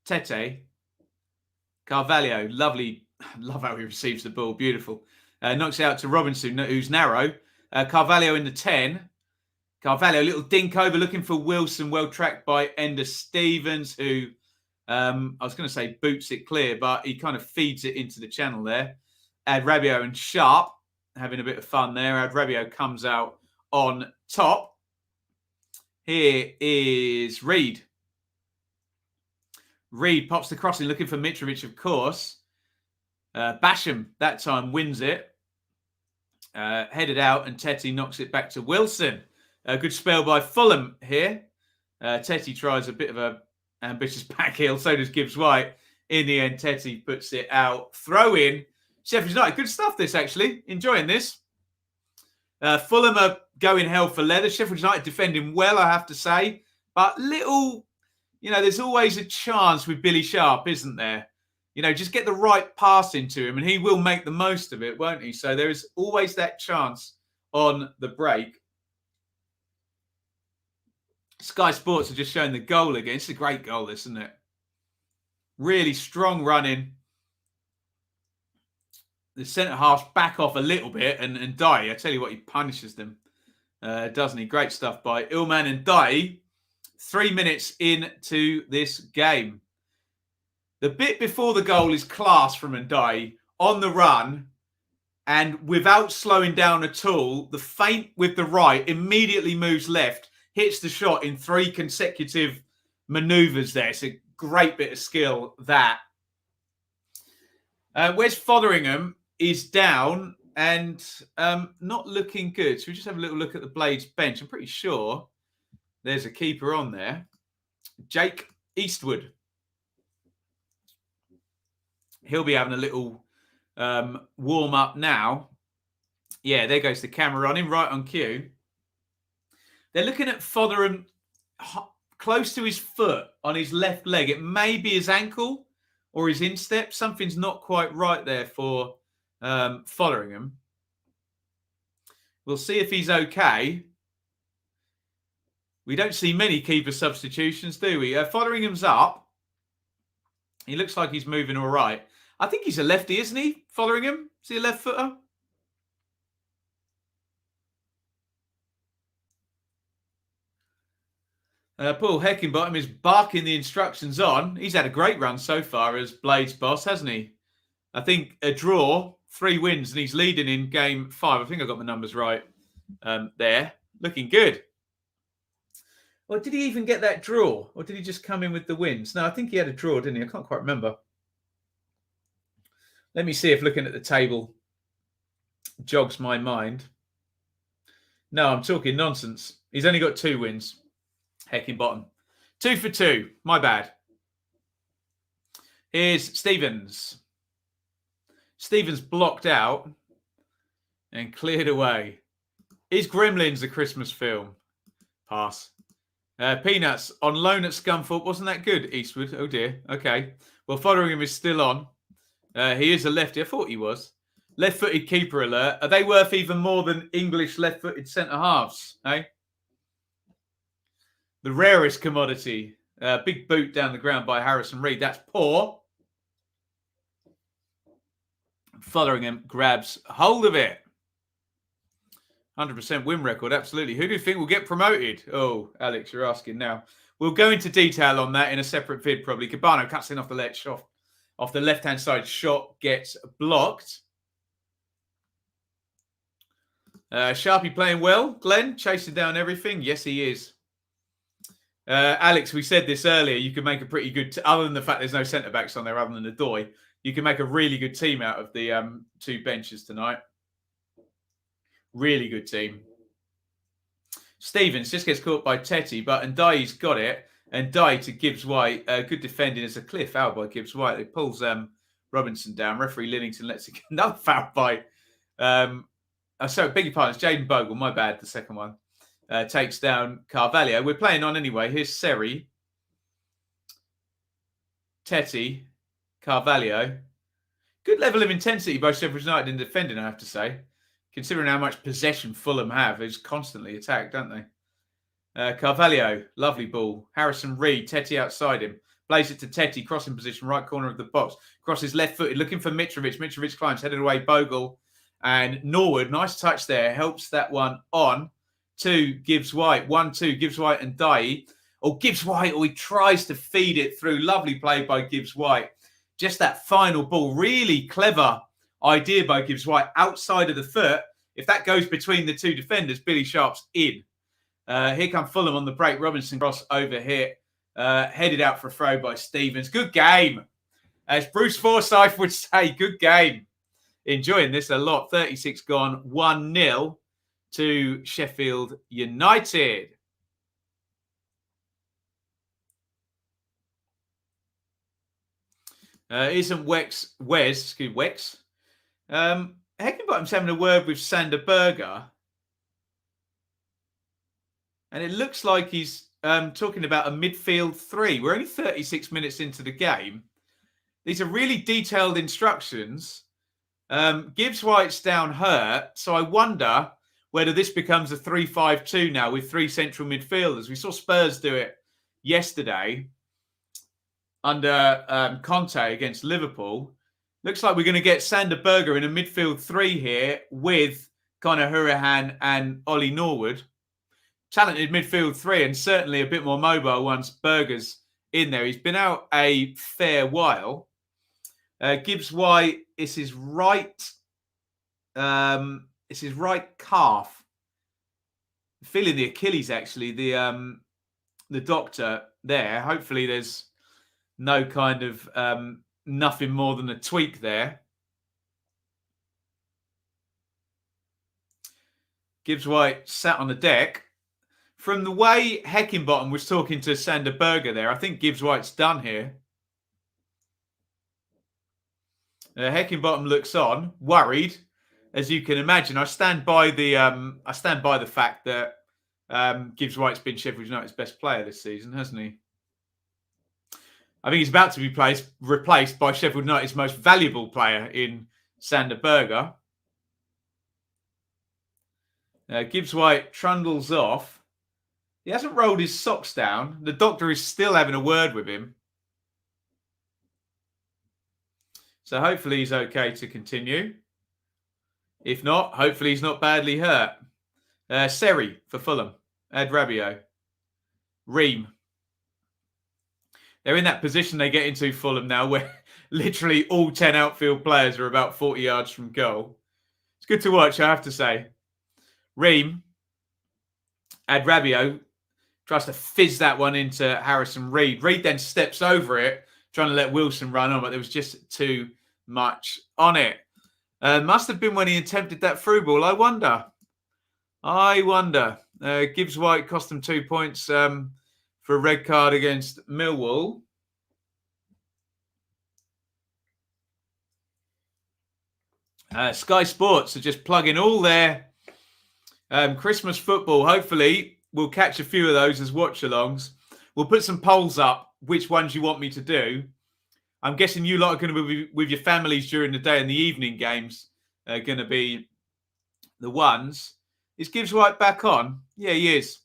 Tete. Carvalho. Lovely. Love how he receives the ball. Beautiful. Knocks it out to Robinson, who's narrow. Carvalho in the 10. Carvalho, a little dink over, looking for Wilson. Well tracked by Ender Stevens, who, I was going to say boots it clear, but he kind of feeds it into the channel there. Rabiot and Sharp having a bit of fun there. Rabiot comes out on top. Here is Reed. Reed pops the crossing, looking for Mitrovic, of course. Basham, that time, wins it. Headed out, and Tetty knocks it back to Wilson. A good spell by Fulham here. Tetty tries a bit of a ambitious back heel. So does Gibbs White. In the end, Tetty puts it out. Throw in. Sheffield United. Good stuff, this, actually. Enjoying this. Fulham are going hell for leather. Sheffield United defending well, I have to say. But little, there's always a chance with Billy Sharp, isn't there? Just get the right pass into him, and he will make the most of it, won't he? So there is always that chance on the break. Sky Sports are just showing the goal again. It's a great goal, this, isn't it? Really strong running. The centre-halves back off a little bit, and Ndiaye, I tell you what, he punishes them, doesn't he? Great stuff by Ilman and Ndiaye. 3 minutes into this game. The bit before the goal is class from Ndiaye, on the run, and without slowing down at all, the feint with the right immediately moves left, hits the shot in 3 consecutive manoeuvres there. It's a great bit of skill, that. Where's Fotheringham is down and not looking good. So we just have a little look at the Blades bench. I'm pretty sure there's a keeper on there. Jake Eastwood. He'll be having a little warm up now. Yeah, there goes the camera on him, right on cue. They're looking at Fotheringham close to his foot on his left leg. It may be his ankle or his instep. Something's not quite right there for Fotheringham. We'll see if he's okay. We don't see many keeper substitutions, do we? Fotheringham's up. He looks like he's moving all right. I think he's a lefty, isn't he, Fotheringham? Is he a left footer? Paul Heckingbottom is barking the instructions on. He's had a great run so far as Blades boss, hasn't he? I think a draw, 3 wins, and he's leading in game 5. I think I got my numbers right there. Looking good. Or did he even get that draw? Or did he just come in with the wins? No, I think he had a draw, didn't he? I can't quite remember. Let me see if looking at the table jogs my mind. No, I'm talking nonsense. He's only got 2 wins. Heckingbottom. 2 for 2. My bad. Here's Stevens. Stevens blocked out and cleared away. Is Gremlins a Christmas film? Pass. Peanuts on loan at Scunthorpe. Wasn't that good, Eastwood? Oh, dear. Okay. Well, Fotheringham is still on. He is a lefty. I thought he was. Left-footed keeper alert. Are they worth even more than English left-footed centre-halves? Eh? The rarest commodity. Big boot down the ground by Harrison Reed. That's poor. Fotheringham grabs hold of it. 100% win record, absolutely. Who do you think will get promoted? Oh, Alex, you're asking now. We'll go into detail on that in a separate vid, probably. Cabano cuts in off the left-hand side. Shot gets blocked. Sharpie playing well. Glenn, chasing down everything. Yes, he is. Alex, we said this earlier. You can make a pretty good... other than the fact there's no centre-backs on there other than the Doy, you can make a really good team out of the two benches tonight. Really good team. Stevens just gets caught by Tetty, but Ndai's got it. And Ndai to Gibbs White. Good defending as a cliff foul by Gibbs White. It pulls Robinson down. Referee Lillington lets it another foul by... sorry, beg your pardon. It's Jaden Bogle. My bad, the second one. Takes down Carvalho. We're playing on anyway. Here's Seri. Tetty. Carvalho. Good level of intensity by Sheffield United in defending, I have to say. Considering how much possession Fulham have, is constantly attacked, don't they? Carvalho, lovely ball. Harrison Reed, Tetty outside him. Plays it to Tetty, crossing position, right corner of the box. Crosses left-footed, looking for Mitrovic. Mitrovic climbs, headed away, Bogle. And Norwood, nice touch there, helps that one on to Gibbs White. 1-2, Gibbs White and Dai. Or Gibbs White, or he tries to feed it through. Lovely play by Gibbs White. Just that final ball, really clever idea by Gibbs White outside of the foot. If that goes between the two defenders, Billy Sharp's in. Here come Fulham on the break. Robinson cross over here. Headed out for a throw by Stevens. Good game. As Bruce Forsyth would say, good game. Enjoying this a lot. 36 gone. 1-0 to Sheffield United. Isn't Wes? Heckingbottom's having a word with Sander Berger. And it looks like he's talking about a midfield three. We're only 36 minutes into the game. These are really detailed instructions. Gibbs White's down hurt. So I wonder whether this becomes a 3-5-2 now with three central midfielders. We saw Spurs do it yesterday under Conte against Liverpool. Looks like we're going to get Sander Berger in a midfield three here with Conor Hourihane and Ollie Norwood. Talented midfield three and certainly a bit more mobile once Berger's in there. He's been out a fair while. Gibbs White is his right calf. Feeling the Achilles actually. The doctor there. Hopefully there's no kind of nothing more than a tweak there. Gibbs White sat on the deck. From the way Heckingbottom was talking to Sander Berger there, I think Gibbs White's done here. Heckingbottom looks on, worried, as you can imagine. I stand by the fact that Gibbs White's been Sheffield United's best player this season, hasn't he? I think he's about to be replaced by Sheffield United's most valuable player in Sander Berger. Gibbs White trundles off. He hasn't rolled his socks down. The doctor is still having a word with him. So hopefully he's okay to continue. If not, hopefully he's not badly hurt. Seri for Fulham. Adrabio. Ream. They're in that position they get into, Fulham, now, where literally all 10 outfield players are about 40 yards from goal. It's good to watch, I have to say. Ream. Adrabio tries to fizz that one into Harrison Reed. Reed then steps over it, trying to let Wilson run on, but there was just too much on it. Must have been when he attempted that through ball. I wonder. Gibbs White cost them 2 points for a red card against Millwall. Sky Sports are just plugging all their Christmas football. Hopefully, we'll catch a few of those as watch-alongs. We'll put some polls up, which ones you want me to do. I'm guessing you lot are going to be with your families during the day, and the evening games are going to be the ones. Is Gibbs White back on? Yeah, he is.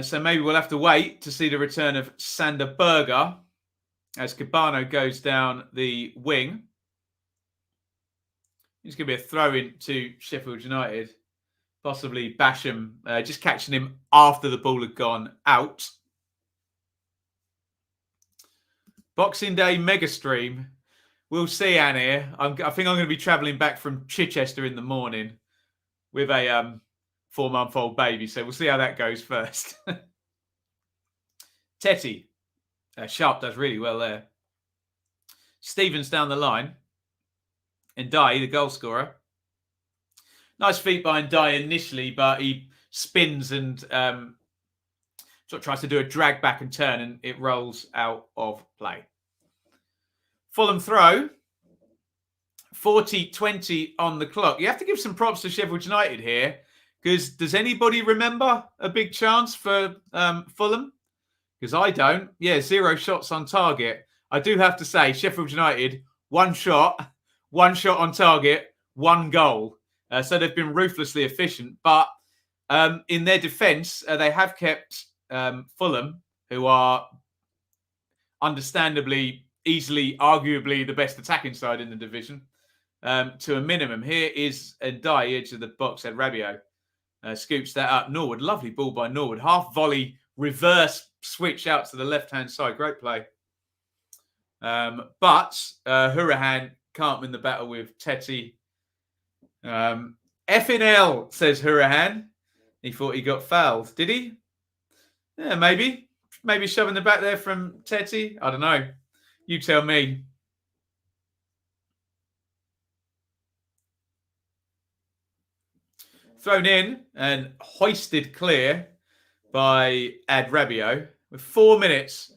So maybe we'll have to wait to see the return of Sander Berger as Cabano goes down the wing. It's going to be a throw-in to Sheffield United. Possibly Basham just catching him after the ball had gone out. Boxing Day mega stream. We'll see, Anne here. I think I'm going to be travelling back from Chichester in the morning with a 4-month-old baby. So we'll see how that goes first. Tetty. Sharp does really well there. Stevens down the line. And Dye, the goal scorer. Nice feet by Dye initially, but he spins and sort of tries to do a drag back and turn, and it rolls out of play. Fulham throw. 40-20 on the clock. You have to give some props to Sheffield United here, because does anybody remember a big chance for Fulham? Because I don't. Yeah, 0 shots on target. I do have to say, Sheffield United, 1 shot on target, 1 goal. So they've been ruthlessly efficient. But in their defence, they have kept Fulham, who are understandably, easily, arguably the best attacking side in the division, to a minimum. Here is Ndai, edge of the box, at Rabiot. Scoops that up. Norwood, lovely ball by Norwood. Half volley, reverse switch out to the left-hand side. Great play. But Hurahan can't win the battle with Tetty. FNL, says Hurahan. He thought he got fouled. Did he? Yeah, maybe. Maybe shoving the back there from Tetty. I don't know. You tell me. Thrown in and hoisted clear by Ad Rabiot with 4 minutes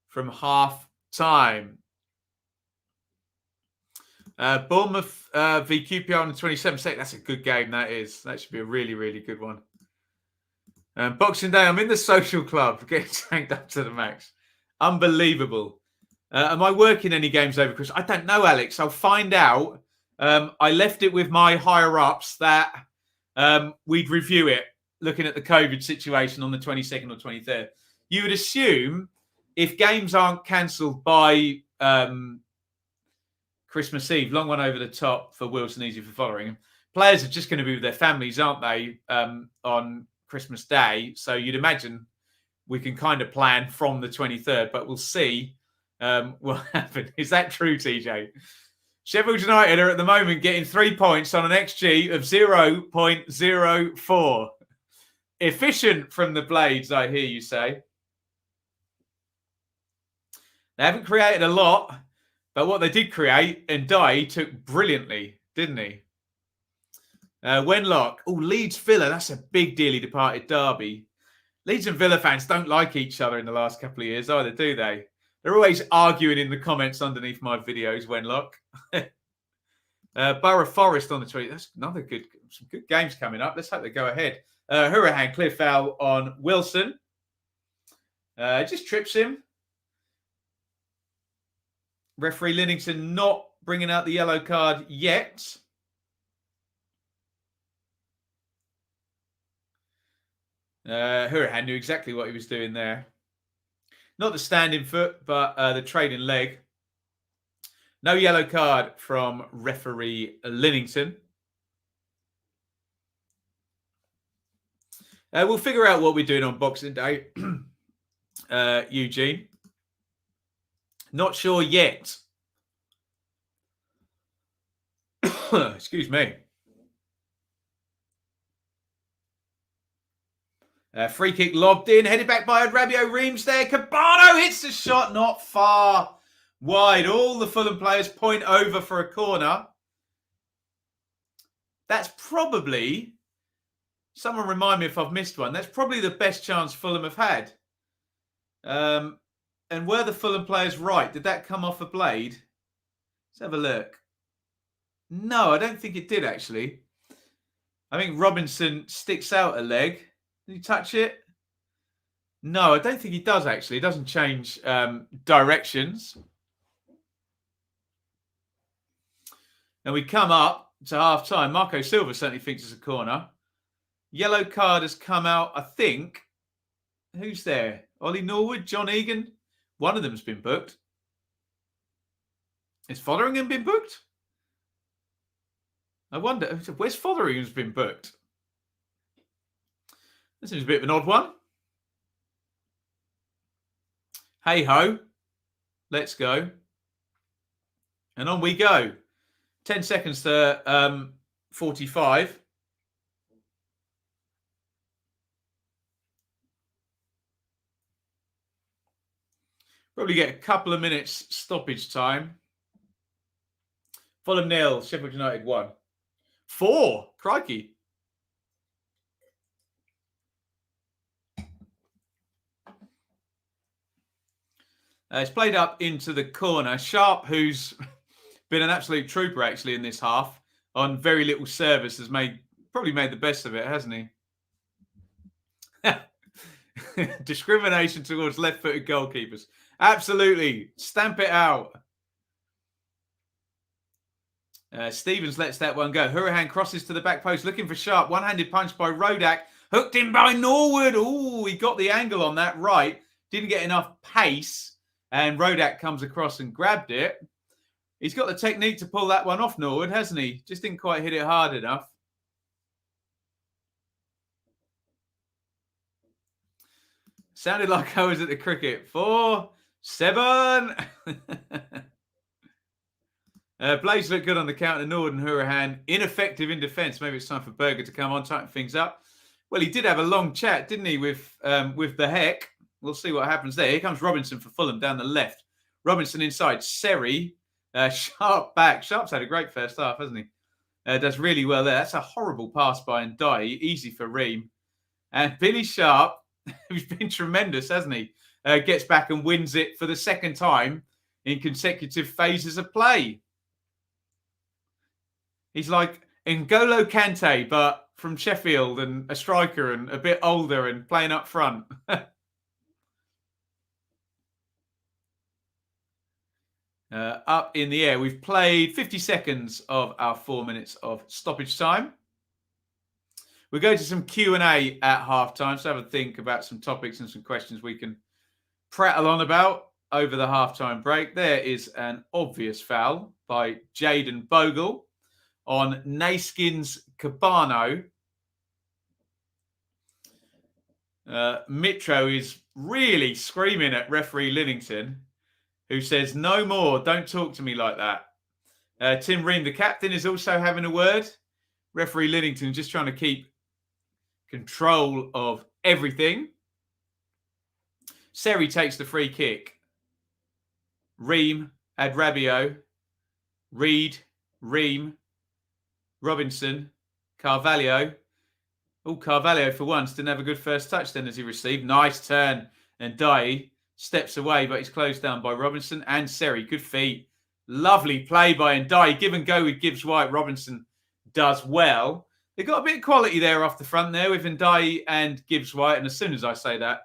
from half time. Bournemouth v QPR on the 27th. That's a good game, that is. That should be a really, really good one. Boxing Day, I'm in the social club, getting tanked up to the max. Unbelievable. Am I working any games over Christmas? I don't know, Alex. I'll find out. I left it with my higher-ups that we'd review it, looking at the COVID situation on the 22nd or 23rd. You would assume if games aren't cancelled by Christmas Eve, long one over the top for Wilson, easy for following. Players are just going to be with their families, aren't they, on Christmas Day? So you'd imagine we can kind of plan from the 23rd, but we'll see what happens. Is that true, TJ? Sheffield United are at the moment getting 3 points on an XG of 0.04. Efficient from the Blades, I hear you say. They haven't created a lot, but what they did create, and Dye took brilliantly, didn't he? Wenlock. Oh, Leeds Villa. That's a big deal. He departed Derby. Leeds and Villa fans don't like each other in the last couple of years either, do they? They're always arguing in the comments underneath my videos, Wenlock. Borough Forest on the 20th. That's another good, some good games coming up. Let's hope they go ahead. Hurahan, clear foul on Wilson. Just trips him. Referee Linnington not bringing out the yellow card yet. Hurahan knew exactly what he was doing there. Not the standing foot, but the trading leg. No yellow card from referee Linnington. We'll figure out what we're doing on Boxing Day, Eugene. Not sure yet. Excuse me. Free kick lobbed in, headed back by Rabiot. Reams there. Cabano hits the shot, not far wide. All the Fulham players point over for a corner. That's probably, someone remind me if I've missed one, that's probably the best chance Fulham have had. And were the Fulham players right? Did that come off a blade? Let's have a look. No, I don't think it did, actually. I think Robinson sticks out a leg. Did he touch it? No, I don't think he does, actually. It doesn't change directions. And we come up to half-time. Marco Silva certainly thinks it's a corner. Yellow card has come out, I think. Who's there? Ollie Norwood, John Egan. One of them's been booked. Is Fotheringham been booked? I wonder, where's Fotheringham's been booked? This is a bit of an odd one. Hey ho, let's go. And on we go. 10 seconds to 45. Probably get a couple of minutes stoppage time. Fulham 0, Sheffield United 1. 4, crikey. It's played up into the corner. Sharp, who's been an absolute trooper actually in this half, on very little service, has probably made the best of it, hasn't he? Discrimination towards left-footed goalkeepers. Absolutely. Stamp it out. Stevens lets that one go. Hourihane crosses to the back post, looking for Sharp. One-handed punch by Ruddock. Hooked in by Norwood. Oh, he got the angle on that right. Didn't get enough pace. And Ruddock comes across and grabbed it. He's got the technique to pull that one off, Norwood, hasn't he? Just didn't quite hit it hard enough. Sounded like I was at the cricket. 4, 7. Blaze looked good on the counter. Norwood and Hourihane ineffective in defence. Maybe it's time for Berger to come on, tighten things up. Well, he did have a long chat, didn't he, with the Heck. We'll see what happens there. Here comes Robinson for Fulham down the left. Robinson inside. Seri. Sharp back. Sharp's had a great first half, hasn't he? Does really well there. That's a horrible pass by Ndiaye. Easy for Ream. And Billy Sharp, who's been tremendous, hasn't he? Gets back and wins it for the second time in consecutive phases of play. He's like N'Golo Kante, but from Sheffield and a striker and a bit older and playing up front. Up in the air. We've played 50 seconds of our 4 minutes of stoppage time. We'll go to some Q&A at halftime, so have a think about some topics and some questions we can prattle on about over the halftime break. There is an obvious foul by Jaden Bogle on Naskins Cabano. Mitro is really screaming at referee Linnington, who says, no more, don't talk to me like that. Tim Ream, the captain, is also having a word. Referee Linnington just trying to keep control of everything. Seri takes the free kick. Ream, Adrabio, Reed, Ream, Robinson, Carvalho. Oh, Carvalho for once didn't have a good first touch then as he received. Nice turn. And Ndiaye steps away, but he's closed down by Robinson and Seri. Good feet. Lovely play by Ndiaye. Give and go with Gibbs White. Robinson does well. They've got a bit of quality there off the front there with Ndiaye and Gibbs White. And as soon as I say that,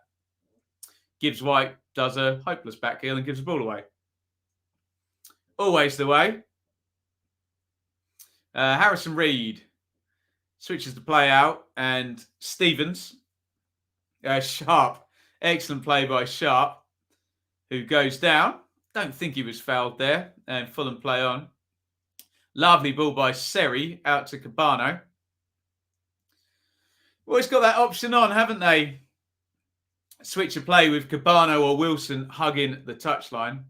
Gibbs White does a hopeless back heel and gives the ball away. Always the way. Harrison Reed switches the play out, and Stevens, Sharp, excellent play by Sharp, who goes down. Don't think he was fouled there, and Fulham play on. Lovely ball by Seri out to Cabano. Always got that option on, haven't they? Switch of play with Cabano or Wilson hugging the touchline.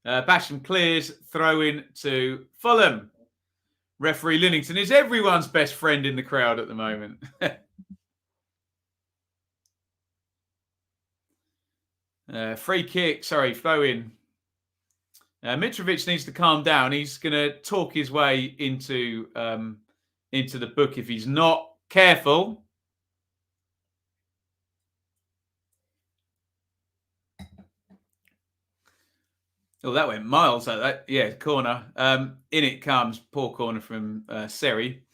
Basham clears, throw in to Fulham. Referee Linnington is everyone's best friend in the crowd at the moment. Free kick, throw in. Mitrovic needs to calm down. He's going to talk his way into the book if he's not careful. Oh, that went miles like that. Yeah, corner. In it comes. Poor corner from Seri.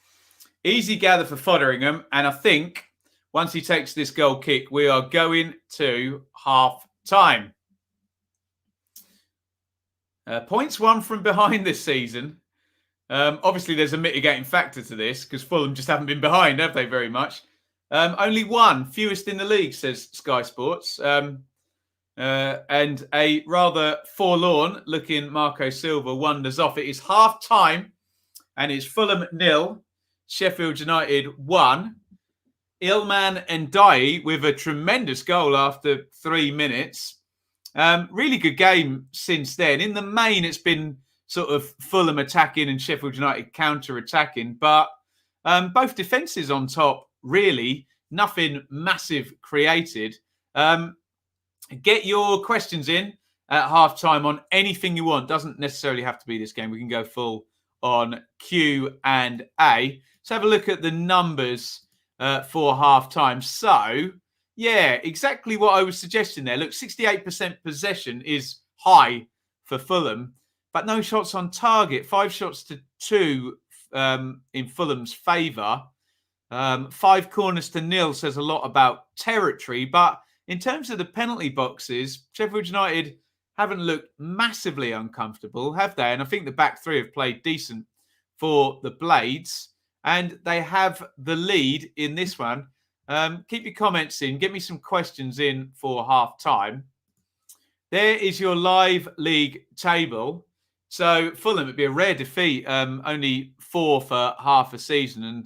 Easy gather for Fotheringham. And I think once he takes this goal kick, we are going to half time. Points won from behind this season. Obviously, there's a mitigating factor to this because Fulham just haven't been behind, have they, very much? Only one, fewest in the league, says Sky Sports. And a rather forlorn looking Marco Silva wanders off. It is half time And it's Fulham 0, Sheffield United 1. Ilman Ndiaye with a tremendous goal after 3 minutes. Really good game since then. In the main, it's been sort of Fulham attacking and Sheffield United counter-attacking. But both defences on top, really. Nothing massive created. Get your questions in at half-time on anything you want. Doesn't necessarily have to be this game. We can go full on Q&A. Let's have a look at the numbers for half-time. So, yeah, exactly what I was suggesting there. Look, 68% possession is high for Fulham, but no shots on target. 5 shots to 2 in Fulham's favour. 5 corners to 0 says a lot about territory. But in terms of the penalty boxes, Sheffield United haven't looked massively uncomfortable, have they? And I think the back three have played decent for the Blades. And they have the lead in this one. Keep your comments in. Get me some questions in for half-time. There is your live league table. So Fulham, it'd be a rare defeat. Only 4 for half a season.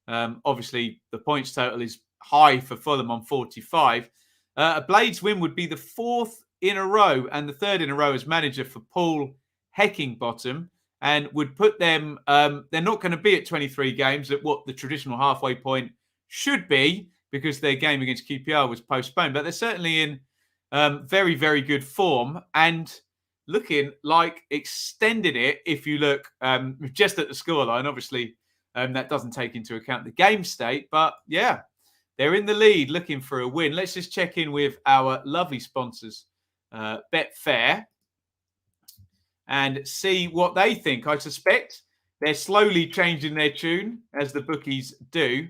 And obviously, the points total is high for Fulham on 45. A Blades win would be the 4th in a row and the 3rd in a row as manager for Paul Heckingbottom, and would put them, they're not going to be at 23 games at what the traditional halfway point should be because their game against QPR was postponed. But they're certainly in very, very good form and looking like extending it if you look just at the scoreline. Obviously, that doesn't take into account the game state. But yeah, they're in the lead looking for a win. Let's just check in with our lovely sponsors, Betfair, and see what they think. I suspect they're slowly changing their tune, as the bookies do.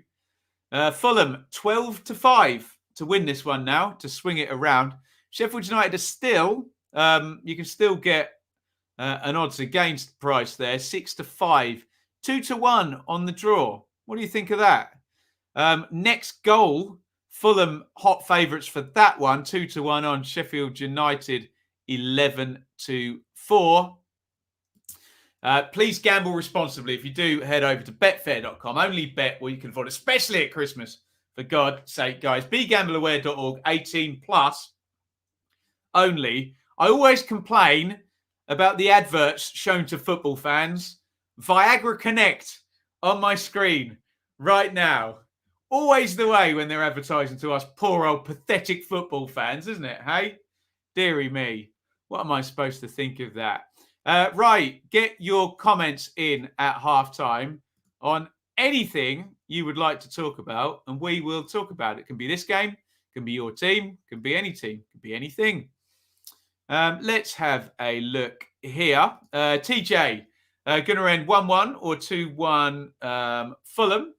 Fulham, 12-5 to win this one now, to swing it around. Sheffield United are still, you can still get an odds against price there, 6-5, 2-1 on the draw. What do you think of that? Next goal, Fulham hot favourites for that one, 2-1 on Sheffield United, 11-4. Please gamble responsibly. If you do, head over to betfair.com. Only bet where you can afford, especially at Christmas. For God's sake, guys. BeGambleAware.org, 18 plus only. I always complain about the adverts shown to football fans. Viagra Connect on my screen right now. Always the way when they're advertising to us poor old pathetic football fans, isn't it? Hey? Deary me. What am I supposed to think of that? Right. Get your comments in at halftime on anything you would like to talk about, and we will talk about it. It can be this game, it can be your team, it can be any team, it can be anything. Let's have a look here. TJ, going to end 1-1 or 2-1 Fulham.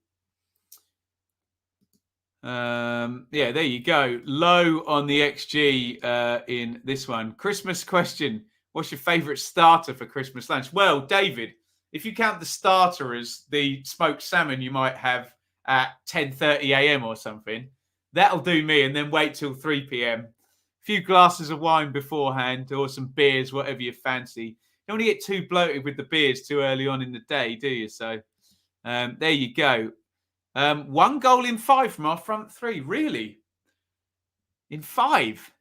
Yeah, there you go. Low on the XG in this one. Christmas question. What's your favourite starter for Christmas lunch? Well, David, if you count the starter as the smoked salmon you might have at 10:30 a.m. or something, that'll do me. And then wait till 3 p.m. A few glasses of wine beforehand or some beers, whatever you fancy. You don't want to get too bloated with the beers too early on in the day, do you? So there you go. 1 goal in 5 from our front three. Really? In 5?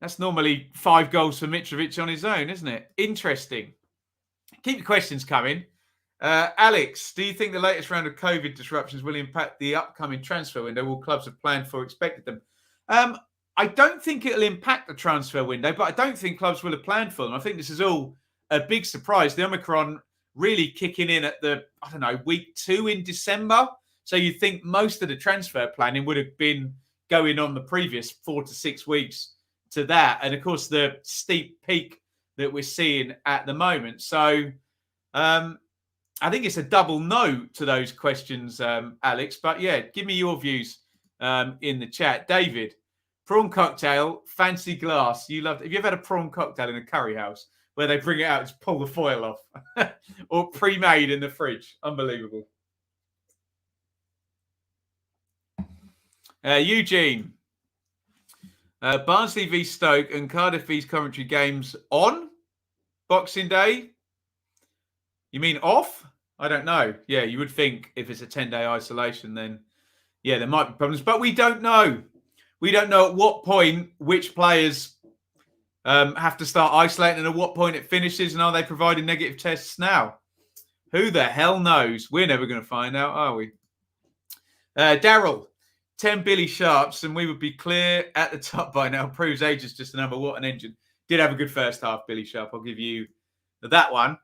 That's normally 5 goals for Mitrovic on his own, isn't it? Interesting. Keep your questions coming. Alex, do you think the latest round of COVID disruptions will impact the upcoming transfer window? All clubs have planned for, expected them. I don't think it'll impact the transfer window, but I don't think clubs will have planned for them. I think this is all a big surprise. The Omicron really kicking in at the, week 2 in December. So you'd think most of the transfer planning would have been going on the previous 4 to 6 weeks to that. And of course, the steep peak that we're seeing at the moment. So I think it's a double no to those questions, Alex. But yeah, give me your views in the chat. David, prawn cocktail, fancy glass. You loved. Have you ever had a prawn cocktail in a curry house where they bring it out and just pull the foil off? Or pre-made in the fridge? Unbelievable. Eugene, Barnsley v Stoke and Cardiff v Coventry games on Boxing Day? You mean off? I don't know. Yeah, you would think if it's a 10-day isolation, then yeah, there might be problems, but we don't know. We don't know at what point which players have to start isolating and at what point it finishes, and are they providing negative tests now? Who the hell knows? We're never going to find out, are we? Daryl, 10 Billy Sharps, and we would be clear at the top by now. Proves age is just a number. What an engine. Did have a good first half, Billy Sharp. I'll give you that one.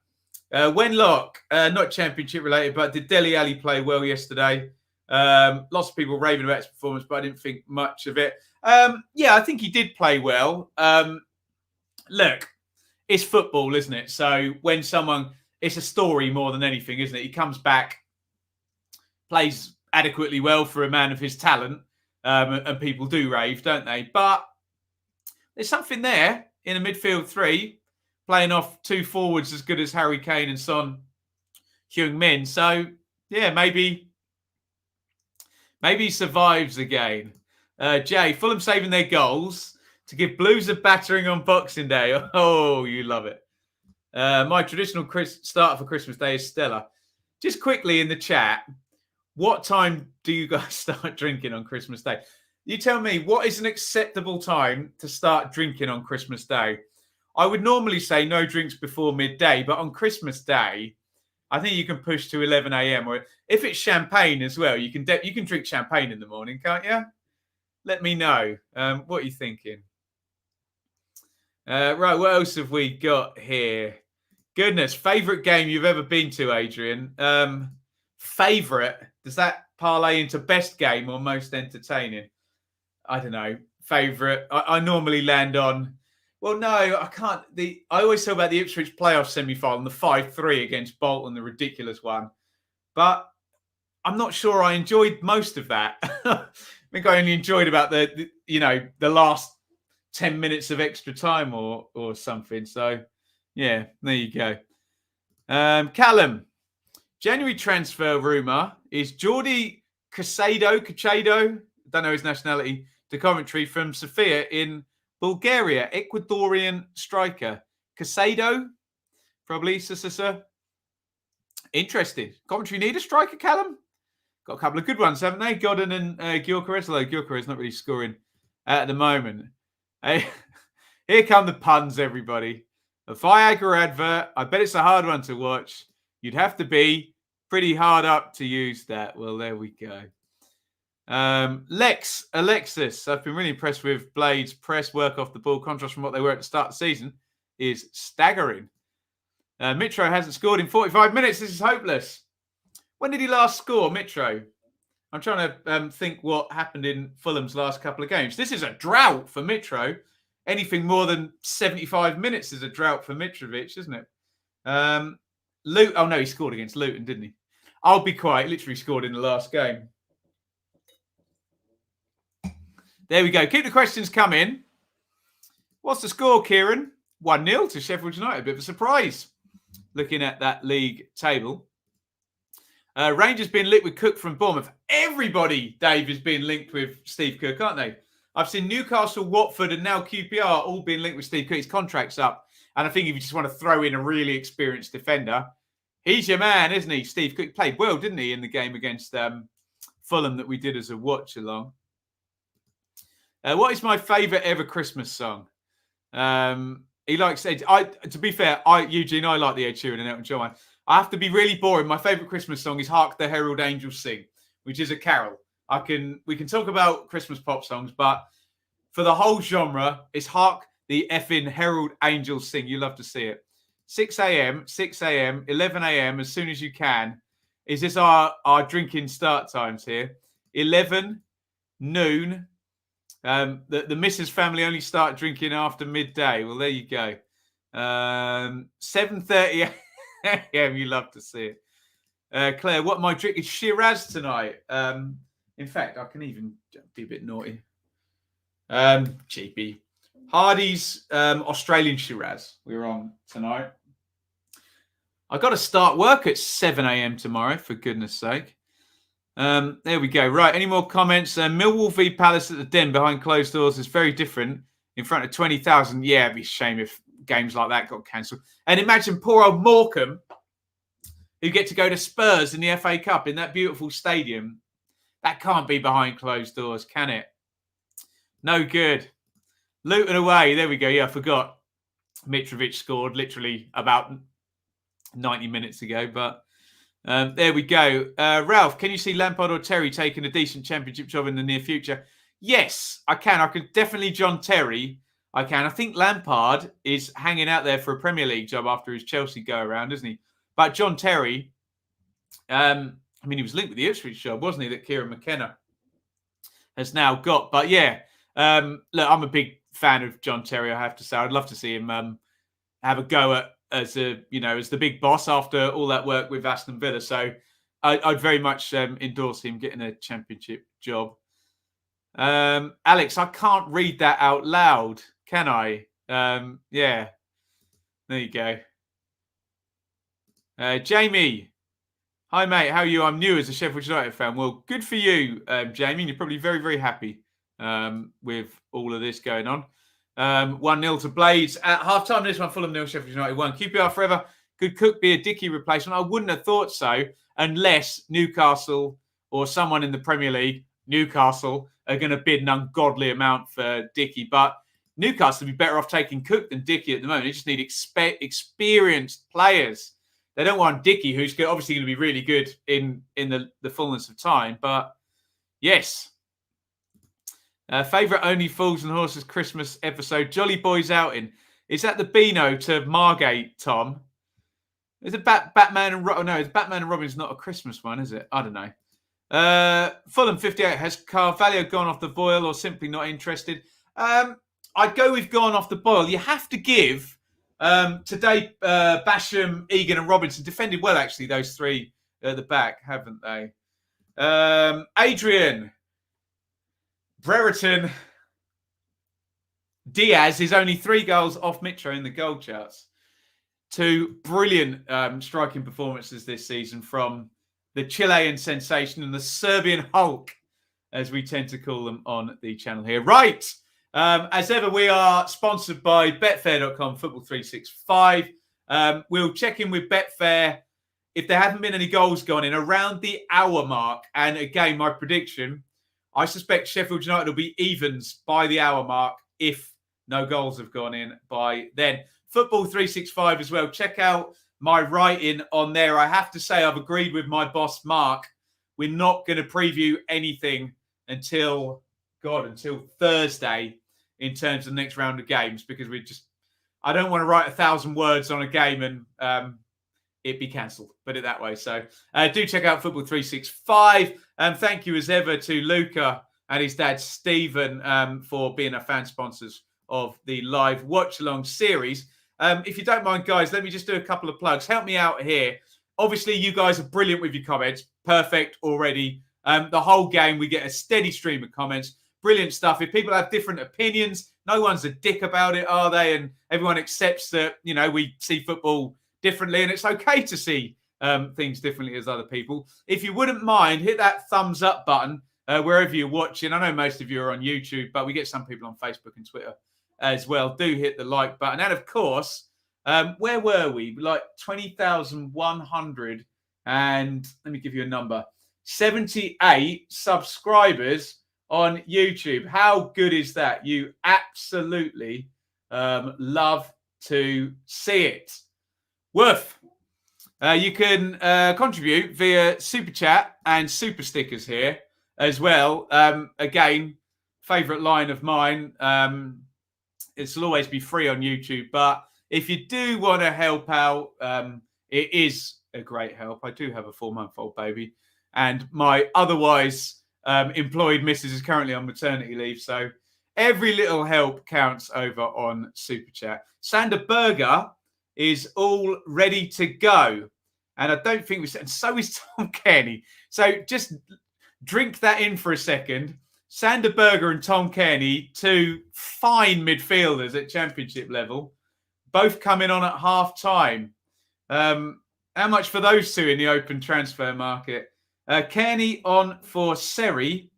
Wenlock, not championship related, but did Dele Alli play well yesterday? Lots of people raving about his performance, but I didn't think much of it. Yeah, I think he did play well. Look, it's football, isn't it? So when someone, it's a story more than anything, isn't it? He comes back, plays adequately well for a man of his talent, and people do rave, don't they? But there's something there in a midfield three, playing off two forwards as good as Harry Kane and Son Heung-min. So, yeah, maybe he survives again. Jay, Fulham saving their goals to give Blues a battering on Boxing Day. Oh, you love it. My traditional starter for Christmas Day is Stella. Just quickly in the chat, what time do you guys start drinking on Christmas Day? You tell me, what is an acceptable time to start drinking on Christmas Day? I would normally say no drinks before midday, but on Christmas Day, I think you can push to 11 a.m. Or if it's champagne as well, you can drink champagne in the morning, can't you? Let me know. What are you thinking? Right, what else have we got here? Goodness, favourite game you've ever been to, Adrian? Favourite? Does that parlay into best game or most entertaining? I don't know. Favourite? I normally land on... Well, no, I can't. I always talk about the Ipswich playoff semi-final, the 5-3 against Bolton, the ridiculous one. But I'm not sure I enjoyed most of that. I think I only enjoyed about the last 10 minutes of extra time or something. So, yeah, there you go. Callum, January transfer rumour is Jordi Caicedo, don't know his nationality, to Coventry from Sofia in Bulgaria, Ecuadorian striker. Caicedo, probably, sir. Interesting. Coventry need a striker, Callum? Got a couple of good ones, haven't they? Godden and Gyökeres, although Gyökeres not really scoring at the moment. Hey, here come the puns, everybody. A Viagra advert. I bet it's a hard one to watch. You'd have to be pretty hard up to use that. Well, there we go. Alexis, I've been really impressed with Blade's press work off the ball. Contrast from what they were at the start of the season is staggering. Mitro hasn't scored in 45 minutes. This is hopeless. When did he last score, Mitro? I'm trying to think what happened in Fulham's last couple of games. This is a drought for Mitro. Anything more than 75 minutes is a drought for Mitrovic, isn't it? Oh, no, he scored against Luton, didn't he? I'll be quiet. Literally scored in the last game. There we go. Keep the questions coming. What's the score, Kieran? 1-0 to Sheffield United. A bit of a surprise looking at that league table. Rangers being linked with Cook from Bournemouth. Everybody, Dave, is being linked with Steve Cook, aren't they? I've seen Newcastle, Watford, and now QPR all being linked with Steve Cook. His contract's up. And I think if you just want to throw in a really experienced defender, he's your man, isn't he? Steve Cook played well, didn't he, in the game against Fulham that we did as a watch-along. What is my favourite ever Christmas song? He likes Ed. To be fair, Eugene, I like the Ed Sheeran and Elton John one. I have to be really boring. My favourite Christmas song is "Hark the Herald Angels Sing," which is a carol. We can talk about Christmas pop songs, but for the whole genre, it's "Hark the effing Herald Angels Sing." You love to see it. 6 a.m., 11 a.m. as soon as you can. Is this our drinking start times here? 11 noon. The Mrs. family only start drinking after midday. Well, there you go. 7:30 a.m. You love to see it. Claire, what my drink is Shiraz tonight. In fact, I can even be a bit naughty. Cheapy. Hardy's Australian Shiraz we're on tonight. I got to start work at 7 a.m. tomorrow, for goodness sake. There we go. Right, any more comments? Millwall v Palace at the Den behind closed doors is very different in front of 20,000. Yeah, it'd be a shame if games like that got cancelled. And imagine poor old Morecambe, who get to go to Spurs in the FA Cup in that beautiful stadium. That can't be behind closed doors, can it? No good. Luton away. There we go. Yeah, I forgot. Mitrovic scored literally about 90 minutes ago, but there we go. Ralph, can you see Lampard or Terry taking a decent championship job in the near future? Yes, I can. I could definitely John Terry. I can. I think Lampard is hanging out there for a Premier League job after his Chelsea go-around, isn't he? But John Terry, I mean, he was linked with the Ipswich job, wasn't he, that Kieran McKenna has now got. But yeah, look, I'm a big fan of John Terry, I have to say. I'd love to see him have a go at as the big boss after all that work with Aston Villa. So I'd very much endorse him getting a championship job. Alex, I can't read that out loud, can I? Yeah, there you go. Jamie, hi mate, how are you? I'm new as a Sheffield United fan. Well, good for you, Jamie. You're probably very, very happy with all of this going on. 1-0 to Blades at half-time. This one, Fulham 0, Sheffield United 1. QPR forever. Could Cook be a Dickey replacement? I wouldn't have thought so unless Newcastle or someone in the Premier League, Newcastle, are going to bid an ungodly amount for Dickey. But Newcastle would be better off taking Cook than Dickey at the moment. They just need experienced players. They don't want Dickey, who's obviously going to be really good in the fullness of time. But yes. Favourite Only Fools and Horses Christmas episode, Jolly Boys Outing. Is that the Beano to Margate, Tom? Is it Batman and Robin? No, it's Batman and Robin's not a Christmas one, is it? I don't know. Fulham 58. Has Carvalho gone off the boil or simply not interested? I'd go with gone off the boil. You have to give today Basham, Egan and Robinson defended well, actually, those three at the back, haven't they? Adrian, Brereton, Diaz is only 3 goals off Mitro in the goal charts. 2 brilliant striking performances this season from the Chilean sensation and the Serbian Hulk, as we tend to call them on the channel here. Right. As ever, we are sponsored by Betfair.com, Football 365. We'll check in with Betfair if there haven't been any goals gone in around the hour mark. And again, my prediction, I suspect Sheffield United will be evens by the hour mark if no goals have gone in by then. Football 365 as well. Check out my writing on there. I have to say I've agreed with my boss, Mark. We're not going to preview anything until Thursday in terms of the next round of games, because I don't want to write 1,000 words on a game and it be cancelled, put it that way. So do check out Football 365. Thank you as ever to Luca and his dad, Stephen, for being our fan sponsors of the live watch-along series. If you don't mind, guys, let me just do a couple of plugs. Help me out here. Obviously, you guys are brilliant with your comments. Perfect already. The whole game, we get a steady stream of comments. Brilliant stuff. If people have different opinions, no one's a dick about it, are they? And everyone accepts that, we see football differently, and it's okay to see things differently as other people. If you wouldn't mind, hit that thumbs up button wherever you're watching. I know most of you are on YouTube, but we get some people on Facebook and Twitter as well. Do hit the like button. And of course, where were we? Like 20,100 and let me give you a number. 78 subscribers on YouTube. How good is that? You absolutely love to see it. Worth. You can contribute via Super Chat and Super Stickers here as well. Again, favourite line of mine. It'll always be free on YouTube, but if you do want to help out, it is a great help. I do have a 4-month-old baby, and my otherwise employed missus is currently on maternity leave, so every little help counts over on Super Chat. Sander Burger is all ready to go, and I don't think we said, and so is Tom Kearney. So just drink that in for a second. Sander Burger and Tom Kearney, 2 fine midfielders at championship level, both coming on at half time. How much for those 2 in the open transfer market? Kearney on for Seri.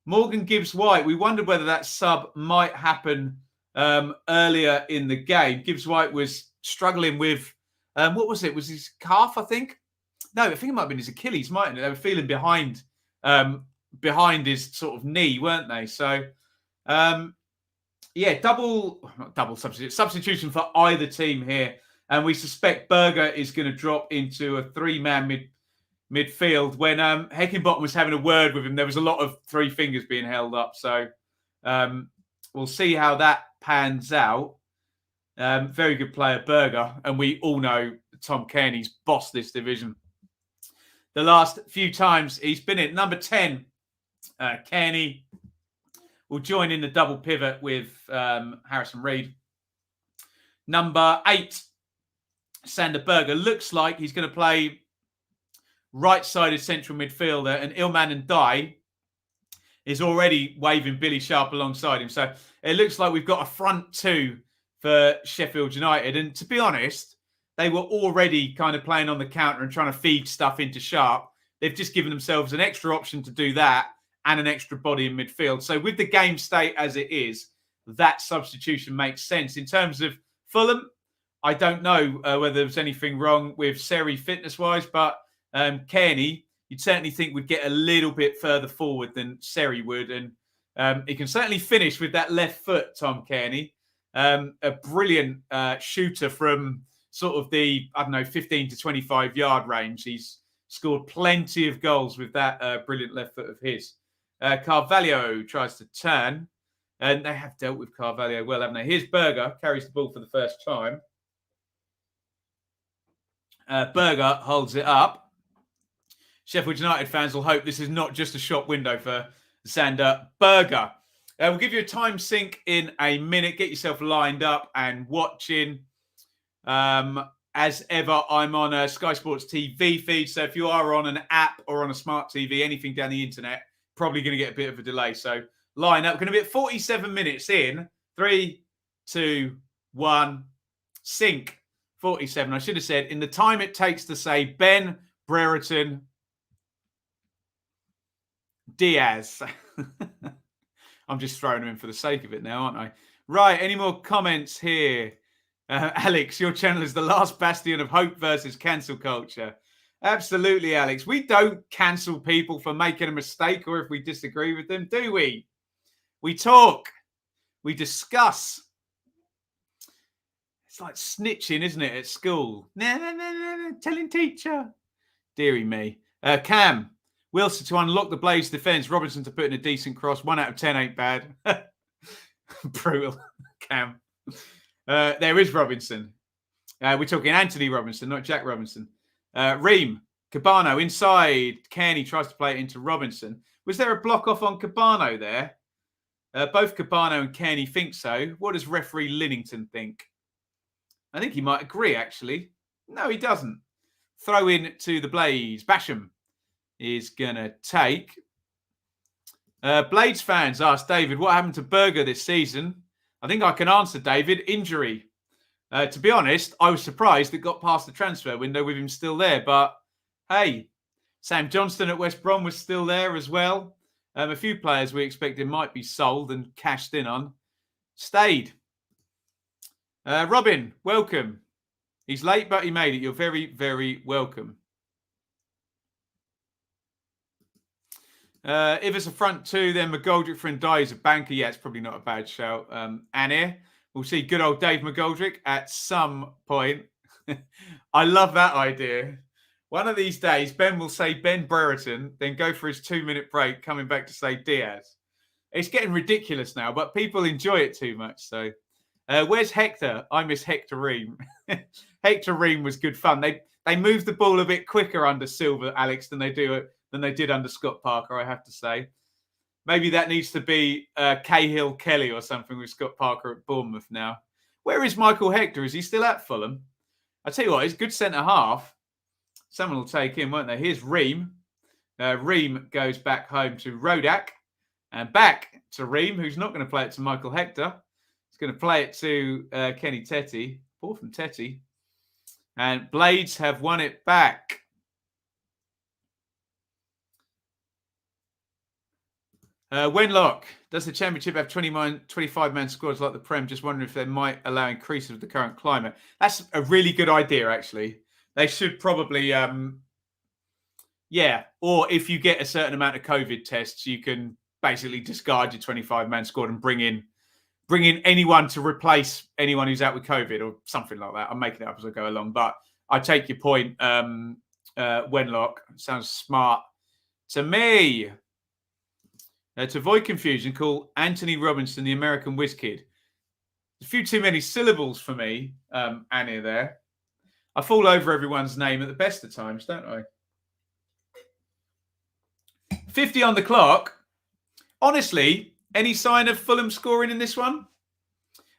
Morgan Gibbs-White. We wondered whether that sub might happen earlier in the game. Gibbs-White was struggling with, what was it? Was his calf, I think? No, I think it might have been his Achilles, mightn't it? They were feeling behind his sort of knee, weren't they? So, yeah, not double substitution for either team here. And we suspect Berger is going to drop into a 3-man midfield. When Heckingbottom was having a word with him, there was a lot of 3 fingers being held up. So we'll see how that pans out. Very good player, Berger. And we all know Tom Kearney's bossed this division. The last few times he's been in. Number 10, Kearney will join in the double pivot with Harrison Reid. Number 8, Sander Berger. Looks like he's going to play right-sided central midfielder, and Ilman and Dye is already waving Billy Sharp alongside him. So it looks like we've got a front 2 for Sheffield United. And to be honest, they were already kind of playing on the counter and trying to feed stuff into Sharp. They've just given themselves an extra option to do that and an extra body in midfield. So with the game state as it is, that substitution makes sense. In terms of Fulham, I don't know whether there's anything wrong with Seri fitness-wise, but Kearney, you'd certainly think would get a little bit further forward than Seri would. And he can certainly finish with that left foot, Tom Kearney. A brilliant shooter from sort of the, 15 to 25 yard range. He's scored plenty of goals with that brilliant left foot of his. Carvalho tries to turn, and they have dealt with Carvalho well, haven't they? Here's Berger, carries the ball for the first time. Berger holds it up. Sheffield United fans will hope this is not just a shop window for Sander Berger. We'll give you a time sync in a minute. Get yourself lined up and watching. As ever, I'm on a Sky Sports TV feed. So if you are on an app or on a smart TV, anything down the internet, probably going to get a bit of a delay. So line up. We're going to be at 47 minutes in. 3, 2, 1, sync. 47. I should have said, in the time it takes to say Ben Brereton Diaz. I'm just throwing them in for the sake of it now, aren't I? Right, any more comments here? Alex, your channel is the last bastion of hope versus cancel culture. Absolutely, Alex. We don't cancel people for making a mistake or if we disagree with them, do we? We talk. We discuss. It's like snitching, isn't it, at school? No, telling teacher. Deary me. Cam, Wilson to unlock the Blaze defence. Robinson to put in a decent cross. 1 out of 10 ain't bad. Brutal, Cam. There is Robinson. We're talking Anthony Robinson, not Jack Robinson. Ream, Cabano inside. Kearney tries to play it into Robinson. Was there a block off on Cabano there? Both Cabano and Kearney think so. What does referee Linnington think? I think he might agree, actually. No, he doesn't. Throw in to the Blaze. Basham is going to take. Blades fans ask David, what happened to Berger this season? I think I can answer, David. Injury. To be honest, I was surprised it got past the transfer window with him still there. But, hey, Sam Johnston at West Brom was still there as well. A few players we expected might be sold and cashed in on. Stayed. Robin, welcome. He's late, but he made it. You're very, very welcome. If it's a front 2, then McGoldrick for Ndai is a banker. Yeah, it's probably not a bad shout. Anir, we'll see good old Dave McGoldrick at some point. I love that idea. One of these days, Ben will say Ben Brereton, then go for his 2-minute break, coming back to say Diaz. It's getting ridiculous now, but people enjoy it too much. So, where's Hector? I miss Hector Ream. Hector Ream was good fun. They moved the ball a bit quicker under Silver, Alex, than they did under Scott Parker, I have to say. Maybe that needs to be Cahill Kelly or something with Scott Parker at Bournemouth now. Where is Michael Hector? Is he still at Fulham? I tell you what, he's good centre half. Someone will take him, won't they? Here's Ream. Ream goes back home to Ruddock and back to Ream, who's not going to play it to Michael Hector. He's going to play it to Kenny Tetty. Ball from Tetty. And Blades have won it back. Wenlock, does the Championship have 25-man squads like the Prem? Just wondering if they might allow increases with the current climate. That's a really good idea, actually. They should probably Yeah, or if you get a certain amount of COVID tests, you can basically discard your 25-man squad and bring in anyone to replace anyone who's out with COVID or something like that. I'm making it up as I go along, but I take your point. Wenlock sounds smart to me. To avoid confusion, call Anthony Robinson the American Whiz Kid. A few too many syllables for me, Annie, there. I fall over everyone's name at the best of times, don't I? 50 on the clock. Honestly, any sign of Fulham scoring in this one?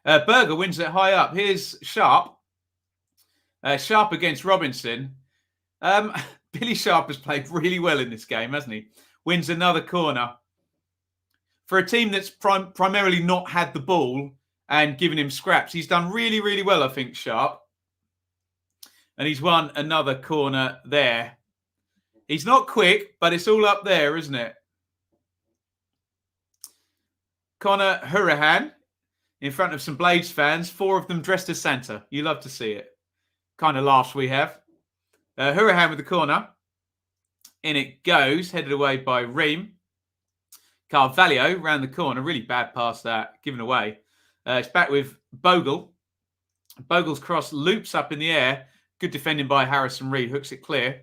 Berger wins it high up. Here's Sharp. Sharp against Robinson. Billy Sharp has played really well in this game, hasn't he? Wins another corner. For a team that's primarily not had the ball and given him scraps, he's done really, really well, I think, Sharp. And he's won another corner there. He's not quick, but it's all up there, isn't it? Connor Hurahan in front of some Blades fans, 4 of them dressed as Santa. You love to see it. Kind of laughs we have. Hurahan with the corner. In it goes, headed away by Ream. Carvalho round the corner. Really bad pass that, given away. It's back with Bogle. Bogle's cross loops up in the air. Good defending by Harrison Reed. Hooks it clear.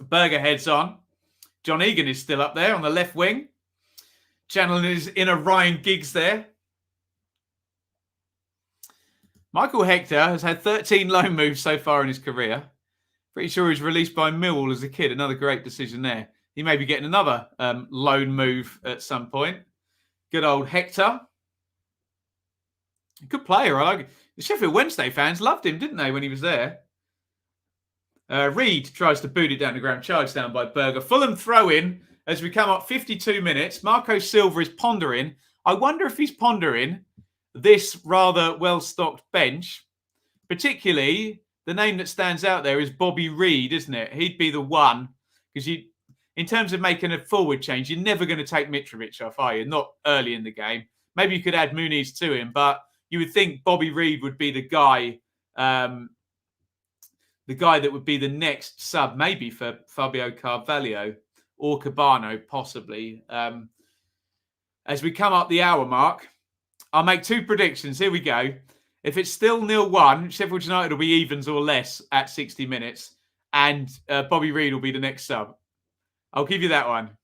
Berger heads on. John Egan is still up there on the left wing. Channeling his inner Ryan Giggs there. Michael Hector has had 13 loan moves so far in his career. Pretty sure he was released by Millwall as a kid. Another great decision there. He may be getting another loan move at some point. Good old Hector. Good player. I like it. The Sheffield Wednesday fans loved him, didn't they, when he was there? Reed tries to boot it down the ground. Charged down by Berger. Fulham throw in as we come up 52 minutes. Marco Silva is pondering. I wonder if he's pondering this rather well-stocked bench. Particularly, the name that stands out there is Bobby Reed, isn't it? He'd be the one. Because in terms of making a forward change, you're never going to take Mitrovic off, are you? Not early in the game. Maybe you could add Muniz to him, but you would think Bobby Reed would be the guy that would be the next sub, maybe for Fabio Carvalho or Cabano, possibly. As we come up the hour mark, I'll make 2 predictions. Here we go. If it's still 0-1, Sheffield United will be evens or less at 60 minutes, and Bobby Reed will be the next sub. I'll give you that one.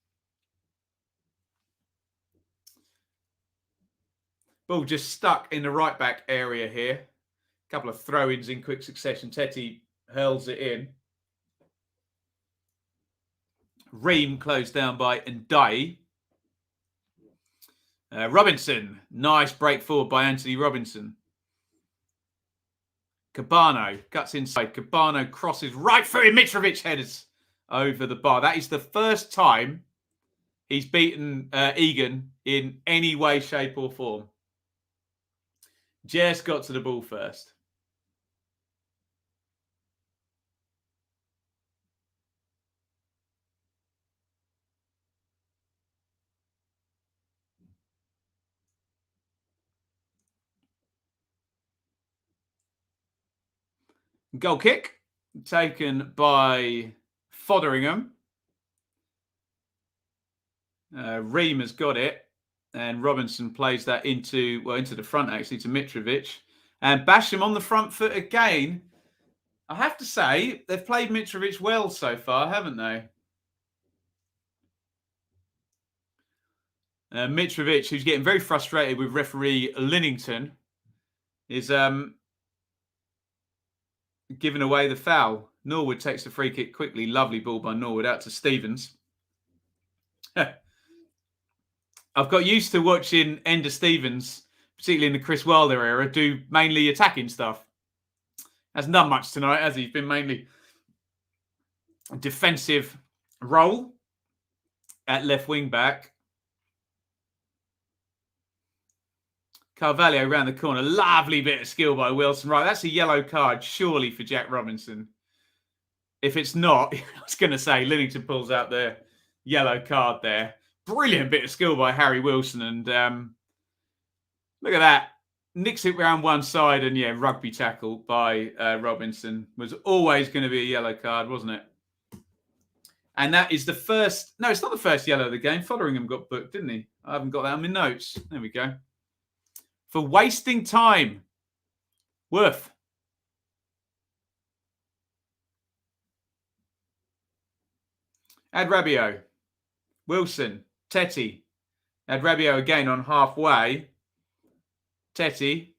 Ball just stuck in the right-back area here. A couple of throw-ins in quick succession. Tetty hurls it in. Ream closed down by Ndai. Robinson. Nice break forward by Anthony Robinson. Cabano cuts inside. Cabano crosses right through him. Mitrovic headers over the bar. That is the first time he's beaten Egan in any way, shape or form. Jess got to the ball first. Goal kick taken by Fotheringham. Ream has got it. And Robinson plays that into the front, actually, to Mitrovic. And Basham on the front foot again. I have to say, they've played Mitrovic well so far, haven't they? Mitrovic, who's getting very frustrated with referee Linnington, is giving away the foul. Norwood takes the free kick quickly. Lovely ball by Norwood out to Stevens. I've got used to watching Ender Stevens, particularly in the Chris Wilder era, do mainly attacking stuff. Hasn't done much tonight, has he? He's been mainly a defensive role at left wing back. Carvalho around the corner. Lovely bit of skill by Wilson. Right, that's a yellow card, surely, for Jack Robinson. If it's not, I was going to say, Linnington pulls out the yellow card there. Brilliant bit of skill by Harry Wilson. And look at that. Nicks it round one side and, yeah, rugby tackle by Robinson. Was always going to be a yellow card, wasn't it? And that is the first... No, it's not the first yellow of the game. Fotheringham got booked, didn't he? I haven't got that on my notes. There we go. For wasting time. Worth. Adrabio. Wilson. Tetty. Adrabio again on halfway. Tetty.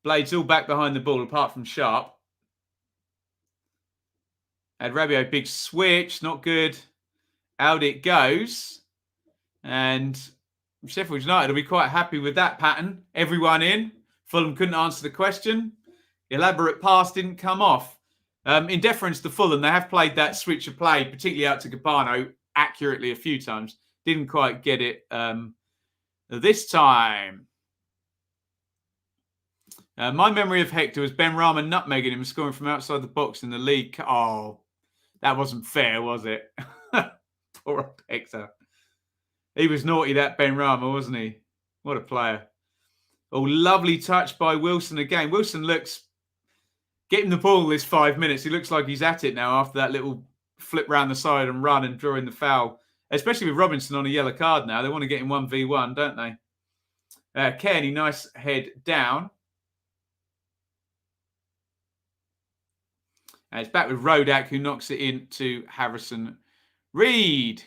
Blades all back behind the ball apart from Sharp. Adrabio, big switch. Not good. Out it goes. And Sheffield United will be quite happy with that pattern. Everyone in. Fulham couldn't answer the question. Elaborate pass didn't come off. In deference to Fulham, they have played that switch of play, particularly out to Gabano, accurately a few times. Didn't quite get it this time. My memory of Hector was Ben Rahman nutmegging him, scoring from outside the box in the league. Oh, that wasn't fair, was it? Poor old Hector. He was naughty, that Ben Rahman, wasn't he? What a player. Oh, lovely touch by Wilson again. Wilson looks... Get him the ball this 5 minutes. He looks like he's at it now after that little flip round the side and run and drawing the foul. Especially with Robinson on a yellow card now. They want to get him 1v1, don't they? Kearney, nice head down. And it's back with Ruddock, who knocks it in to Harrison Reed.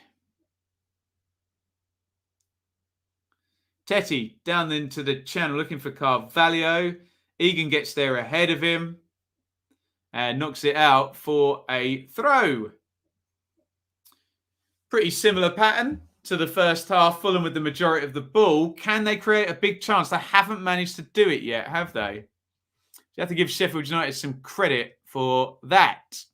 Tetty down into the channel looking for Carvalho. Egan gets there ahead of him and knocks it out for a throw. Pretty similar pattern to the first half. Fulham with the majority of the ball. Can they create a big chance? They haven't managed to do it yet, have they? You have to give Sheffield United some credit for that.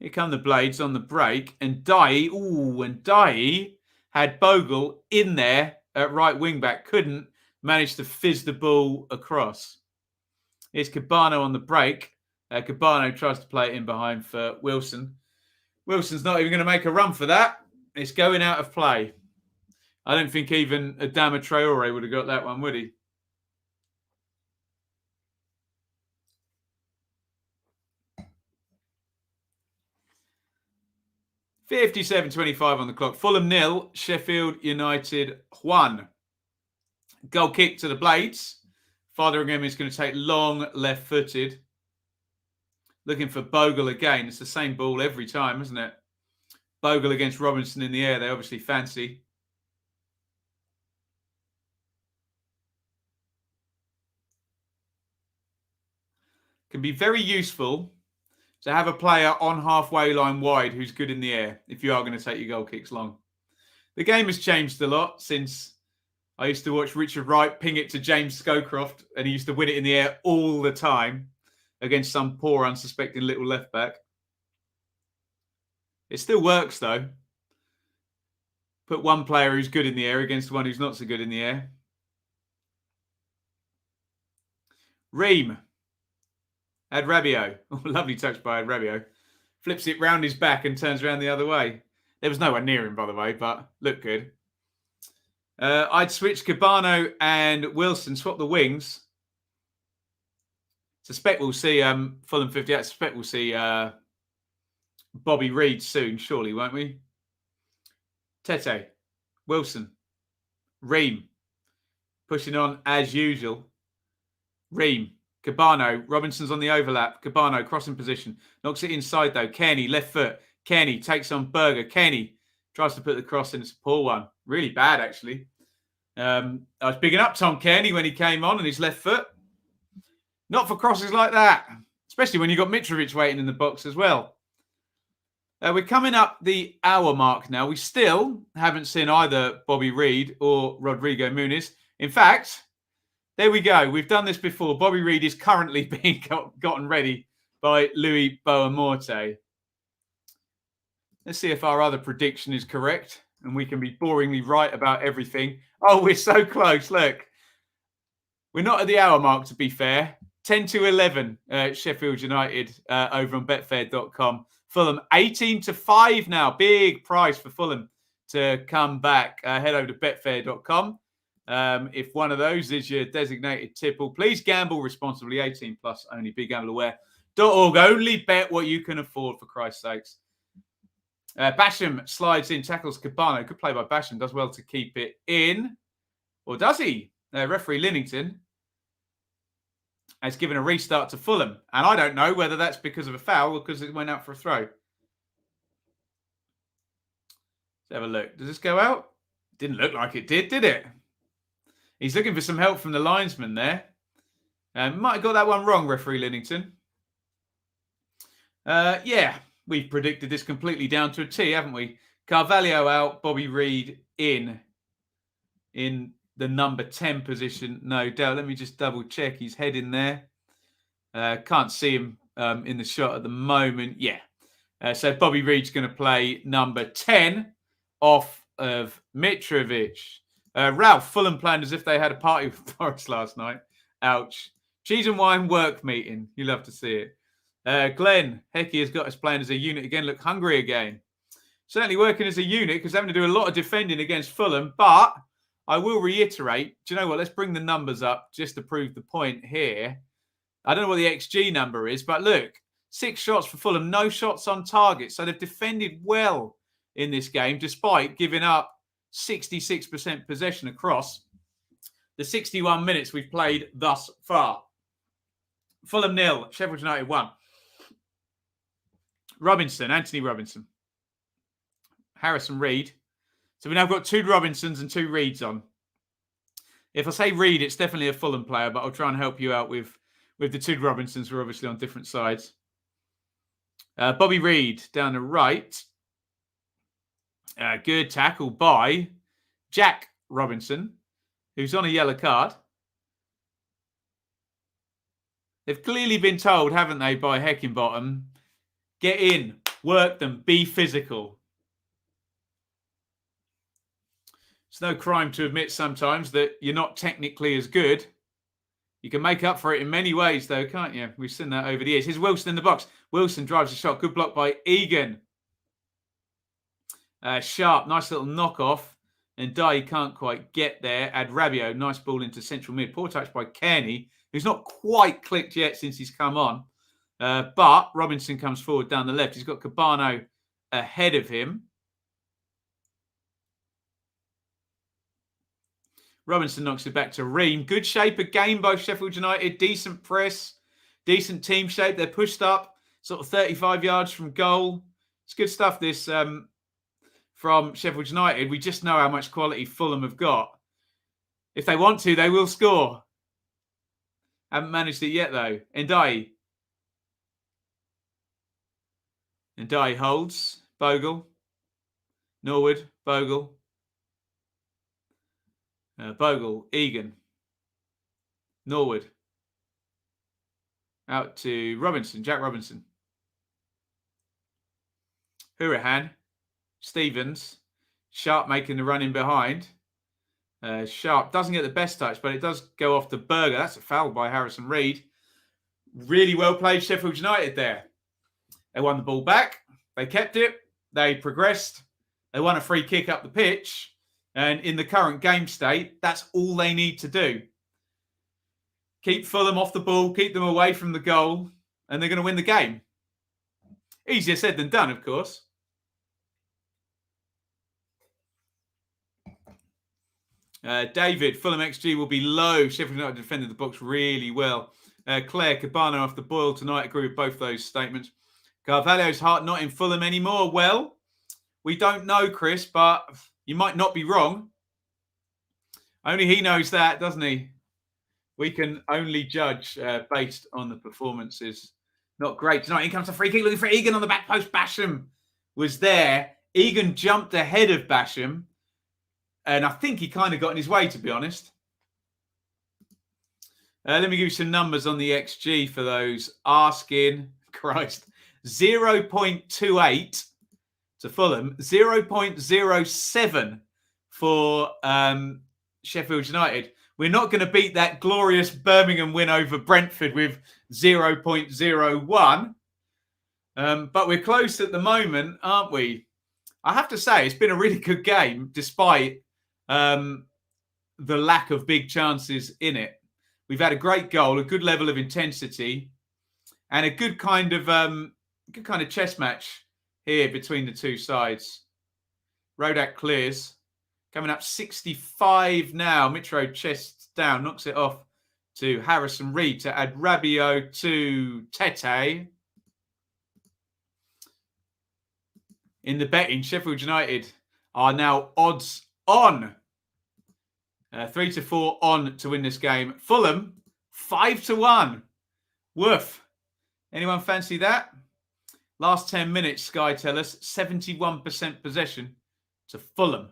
Here come the Blades on the break. And Dye had Bogle in there at right wing back. Couldn't manage to fizz the ball across. Here's Cabano on the break. Cabano tries to play it in behind for Wilson. Wilson's not even going to make a run for that. It's going out of play. I don't think even Adama Traore would have got that one, would he? $57.25 on the clock. Fulham 0, Sheffield United 1. Goal kick to the Blades. Fotheringham is going to take long left-footed. Looking for Bogle again. It's the same ball every time, isn't it? Bogle against Robinson in the air. They obviously fancy. Can be very useful to have a player on halfway line wide who's good in the air if you are going to take your goal kicks long. The game has changed a lot since I used to watch Richard Wright ping it to James Scowcroft and he used to win it in the air all the time against some poor, unsuspecting little left back. It still works, though. Put one player who's good in the air against one who's not so good in the air. Ream. Adrabio. Oh, lovely touch by Adrabio. Flips it round his back and turns around the other way. There was no one near him, by the way, but looked good. I'd switch Cabano and Wilson, swap the wings. Suspect we'll see Fulham 58. Suspect we'll see Bobby Reid soon, surely, won't we? Tete. Wilson. Ream. Pushing on as usual. Ream. Cabano. Robinson's on the overlap. Cabano crossing position. Knocks it inside though. Kearney, left foot. Kearney takes on Berger. Kearney tries to put the cross in. It's a poor one. Really bad, actually. I was bigging up Tom Kearney when he came on and his left foot. Not for crosses like that. Especially when you've got Mitrovic waiting in the box as well. We're coming up the hour mark now. We still haven't seen either Bobby Reid or Rodrigo Muniz. In fact, there we go. We've done this before. Bobby Reid is currently being gotten ready by Louis Boamorte. Let's see if our other prediction is correct and we can be boringly right about everything. Oh, we're so close. Look. We're not at the hour mark, to be fair. 10-11, Sheffield United over on betfair.com. Fulham 18-5 now. Big price for Fulham to come back. Head over to betfair.com. If one of those is your designated tipple, please gamble responsibly. 18 plus only. Big gamble aware. FULHAM.org. Only bet what you can afford, for Christ's sakes. Basham slides in, tackles Cabano. Good play by Basham. Does well to keep it in. Or does he? Referee Linnington has given a restart to Fulham. And I don't know whether that's because of a foul or because it went out for a throw. Let's have a look. Does this go out? Didn't look like it did it? He's looking for some help from the linesman there. Might have got that one wrong, referee Linnington. Yeah, we've predicted this completely down to a T, haven't we? Carvalho out, Bobby Reid in the number 10 position. No doubt. Let me just double check. He's head in there. Can't see him in the shot at the moment. Yeah. So Bobby Reid's going to play number 10 off of Mitrovic. Ralph, Fulham planned as if they had a party with Forest last night. Ouch. Cheese and wine work meeting. You love to see it. Glenn, Hecky has got us playing as a unit again. Look hungry again. Certainly working as a unit because having to do a lot of defending against Fulham. But I will reiterate, do you know what? Let's bring the numbers up just to prove the point here. I don't know what the XG number is, but look, 6 shots for Fulham, no shots on target. So they've defended well in this game, despite giving up 66% possession across the 61 minutes we've played thus far. Fulham 0, Sheffield United 1. Robinson, Anthony Robinson. Harrison Reid. So we've now got 2 Robinsons and 2 Reeds on. If I say Reid, it's definitely a Fulham player, but I'll try and help you out with the 2 Robinsons. We're obviously on different sides. Bobby Reid down the right. Good tackle by Jack Robinson, who's on a yellow card. They've clearly been told, haven't they, by Heckingbottom, get in, work them, be physical. It's no crime to admit sometimes that you're not technically as good. You can make up for it in many ways, though, can't you? We've seen that over the years. Here's Wilson in the box. Wilson drives a shot. Good block by Egan. Sharp, nice little knock-off. And Dye can't quite get there. Adrabio, nice ball into central mid. Poor touch by Kearney, who's not quite clicked yet since he's come on. But Robinson comes forward down the left. He's got Cabano ahead of him. Robinson knocks it back to Ream. Good shape again by Sheffield United. Decent press. Decent team shape. They're pushed up sort of 35 yards from goal. It's good stuff, this, from Sheffield United. We just know how much quality Fulham have got. If they want to, they will score. Haven't managed it yet, though. Ndiaye. Ndiaye holds. Bogle. Norwood. Bogle. Bogle, Egan, Norwood, out to Robinson, Jack Robinson, Hurahan, Stevens, Sharp making the run in behind. Sharp doesn't get the best touch, but it does go off to Berger. That's a foul by Harrison Reid. Really well played Sheffield United there. They won the ball back. They kept it. They progressed. They won a free kick up the pitch. And in the current game state, that's all they need to do. Keep Fulham off the ball, keep them away from the goal, and they're going to win the game. Easier said than done, of course. David, Fulham XG will be low. Sheffield United defended the box really well. Claire, Cabano off the boil tonight. Agree with both those statements. Carvalho's heart not in Fulham anymore. Well, we don't know, Chris, but you might not be wrong. Only he knows that, doesn't he? We can only judge based on the performances. Not great tonight. In comes a free kick. Looking for Egan on the back post. Basham was there. Egan jumped ahead of Basham. And I think he kind of got in his way, to be honest. Let me give you some numbers on the XG for those asking. Christ. 0.28 to Fulham. 0.07 for Sheffield United. We're not going to beat that glorious Birmingham win over Brentford with 0.01. But we're close at the moment, aren't we? I have to say, it's been a really good game, despite the lack of big chances in it. We've had a great goal, a good level of intensity. And a good kind of chess match here between the two sides. Ruddock clears. Coming up 65 now. Mitro chests down, knocks it off to Harrison Reed to add Rabiot to Tete. In the betting, Sheffield United are now odds on. 3-4 on to win this game. Fulham, 5-1. Woof. Anyone fancy that? Last 10 minutes, Sky tell us, 71% possession to Fulham.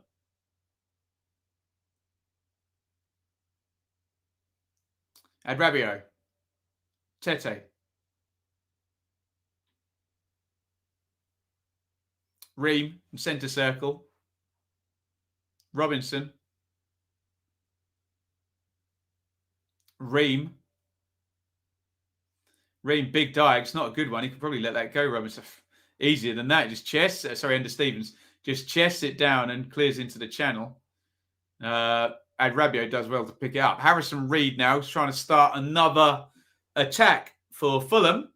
Add Rabiot. Tete. Ream in centre circle. Robinson. Ream, big diags, not a good one. He could probably let that go, Robinson. Easier than that. Just chest. Ender Stevens. Just chests it down and clears into the channel. Rabiot does well to pick it up. Harrison Reed now is trying to start another attack for Fulham.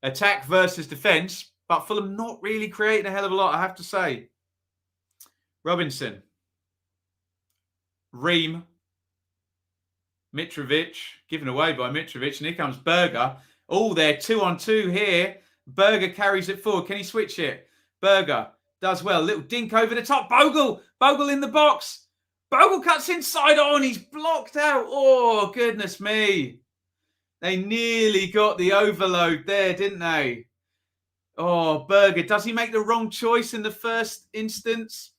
Attack versus defence. But Fulham not really creating a hell of a lot, I have to say. Robinson. Ream. Mitrovic, given away by Mitrovic. And here comes Berger. Oh, they're 2-on-2 here. Berger carries it forward. Can he switch it? Berger does well. Little dink over the top. Bogle in the box. Bogle cuts inside on. He's blocked out. Oh, goodness me. They nearly got the overload there, didn't they? Oh, Berger. Does he make the wrong choice in the first instance?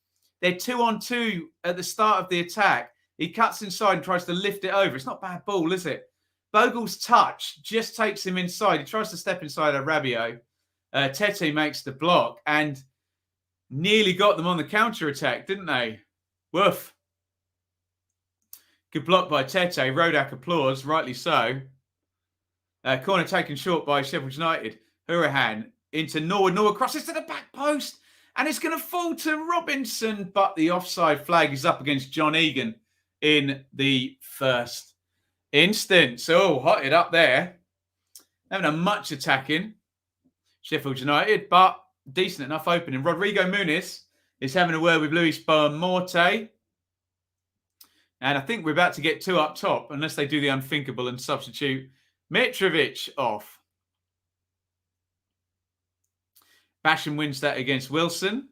They're 2-on-2 at the start of the attack. He cuts inside and tries to lift it over. It's not bad ball, is it? Bogle's touch just takes him inside. He tries to step inside a Rabiot. Tete makes the block and nearly got them on the counter-attack, didn't they? Woof. Good block by Tete. Ruddock applause, rightly so. Corner taken short by Sheffield United. Hurahan into Norwood. Norwood crosses to the back post. And it's going to fall to Robinson. But the offside flag is up against John Egan in the first instance. Oh, hotted up there. Haven't done much attacking, Sheffield United, but decent enough opening. Rodrigo Muniz is having a word with Luis Morte. And I think we're about to get two up top, unless they do the unthinkable and substitute Mitrovic off. Basham wins that against Wilson.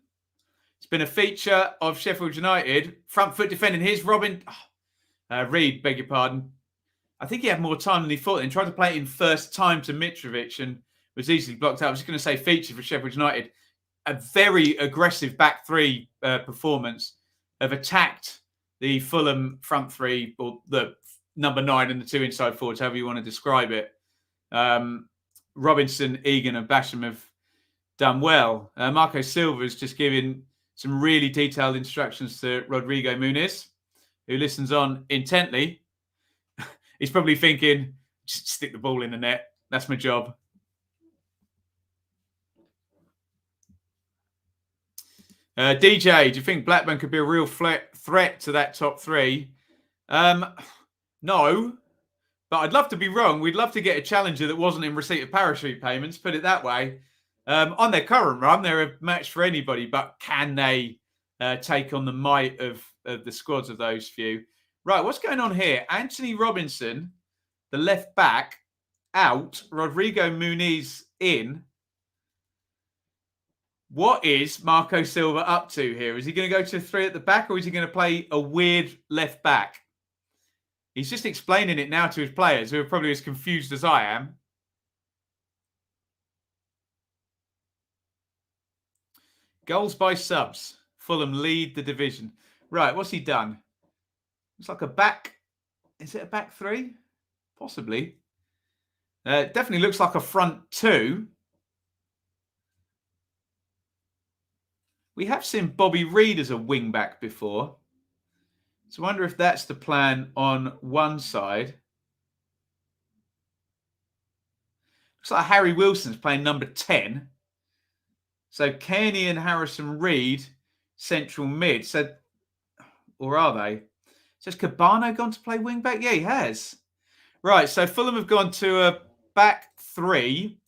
It's been a feature of Sheffield United. Front foot defending. Here's Reed, beg your pardon. I think he had more time than he thought and tried to play it in first time to Mitrovic and was easily blocked out. I was just going to say feature for Sheffield United. A very aggressive back three performance. Have attacked the Fulham front three, or the number 9 and the 2 inside forwards, however you want to describe it. Robinson, Egan and Basham have done well. Marco Silva is just giving some really detailed instructions to Rodrigo Muniz, who listens on intently. He's probably thinking, just stick the ball in the net. That's my job. DJ, do you think Blackburn could be a real threat to that top 3? No, but I'd love to be wrong. We'd love to get a challenger that wasn't in receipt of parachute payments, put it that way. On their current run, they're a match for anybody, but can they take on the might of the squads of those few? Right, what's going on here? Anthony Robinson, the left back, out. Rodrigo Muniz in. What is Marco Silva up to here? Is he going to go to 3 at the back, or is he going to play a weird left back? He's just explaining it now to his players, who are probably as confused as I am. Goals by subs. Fulham lead the division. Right, what's he done? It's like a back. Is it a back 3? Possibly. Definitely looks like a front 2. We have seen Bobby Reed as a wing back before. So I wonder if that's the plan on one side. Looks like Harry Wilson's playing number 10. So Kearney and Harrison Reed, central mid. So, or are they? So has Cabano gone to play wing back? Yeah, he has. Right, so Fulham have gone to a back three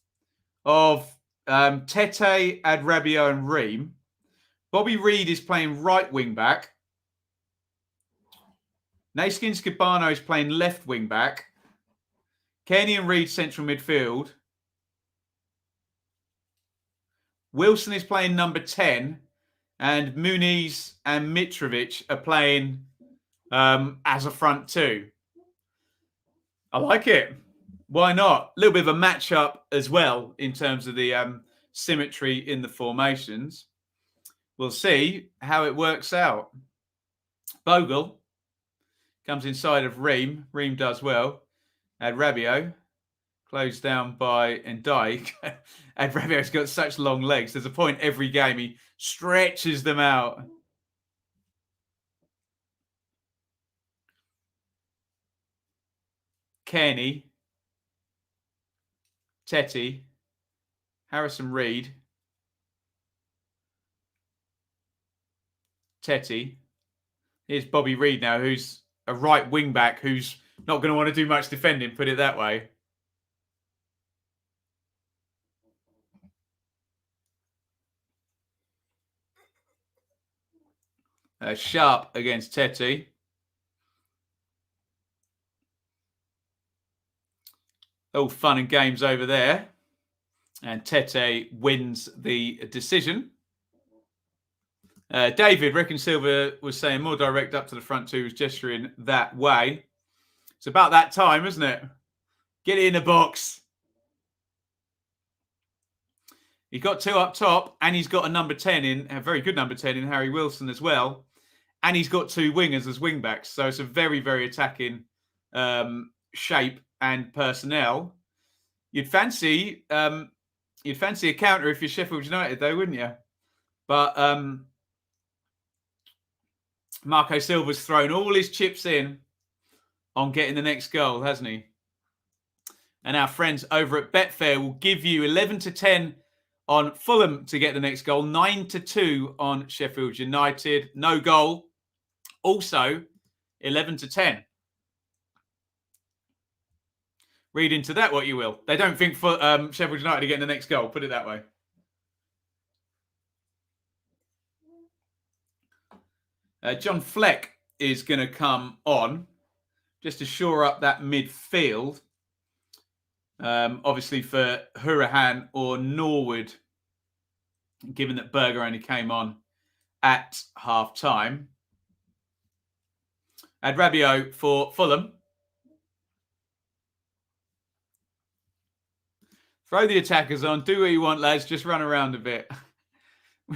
of Tete, Adrabio and Ream. Bobby Reid is playing right wing back. Naskins Cabano is playing left wing back. Kenny and Reid central midfield. Wilson is playing number 10. And Muniz and Mitrovic are playing as a front two. I like it. Why not? A little bit of a match-up as well in terms of the symmetry in the formations. We'll see how it works out. Bogle comes inside of Ream. Ream does well. Adrabio closed down by Ndai. Adrabio's got such long legs. There's a point every game he stretches them out. Kenny, Tete, Harrison Reid, Tete. Here's Bobby Reid now, who's a right wing back who's not going to want to do much defending, put it that way. Sharp against Tete. All fun and games over there. And Tete wins the decision. David, Rick and Silver was saying more direct up to the front two, was gesturing that way. It's about that time, isn't it? Get it in the box. He's got two up top, and he's got a number 10 in, a very good number 10 in Harry Wilson as well. And he's got two wingers as wing backs. So it's a very, very attacking shape and personnel. You'd fancy a counter if you're Sheffield United, though, wouldn't you? But Marco Silva's thrown all his chips in on getting the next goal, hasn't he? And our friends over at Betfair will give you 11-10 on Fulham to get the next goal, 9-2 on Sheffield United. No goal. Also, 11-10. Read into that what you will. They don't think for Sheffield United are getting the next goal. Put it that way. John Fleck is going to come on just to shore up that midfield. Obviously for Hurahan or Norwood, given that Berger only came on at half-time. Adrabio for Fulham. Throw the attackers on. Do what you want, lads. Just run around a bit.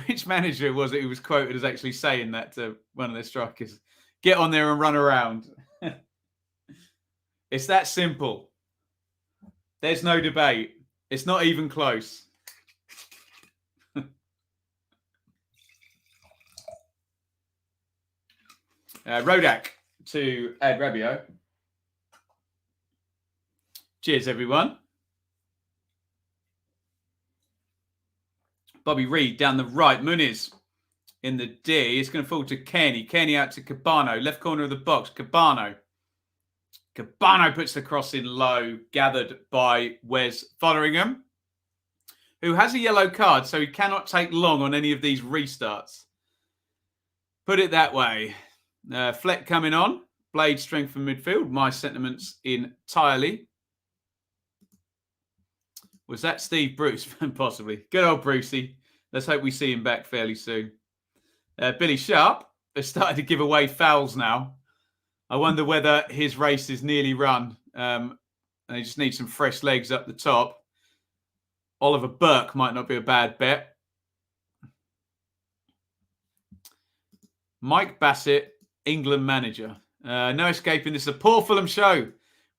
Which manager was it who was quoted as actually saying that to one of their strikers? Get on there and run around. It's that simple. There's no debate. It's not even close. Ruddock to Adrabio. Cheers, everyone. Bobby Reid down the right. Muniz in the D. It's going to fall to Kenny. Kenny out to Cabano. Left corner of the box. Cabano. Cabano puts the cross in low. Gathered by Wes Fotheringham, who has a yellow card, so he cannot take long on any of these restarts. Put it that way. Fleck coming on. Blade strength from midfield. My sentiments entirely. Was that Steve Bruce? Possibly. Good old Brucey. Let's hope we see him back fairly soon. Billy Sharp has started to give away fouls now. I wonder whether his race is nearly run. And he just needs some fresh legs up the top. Oliver Burke might not be a bad bet. Mike Bassett, England manager. No escaping this. Is a poor Fulham show.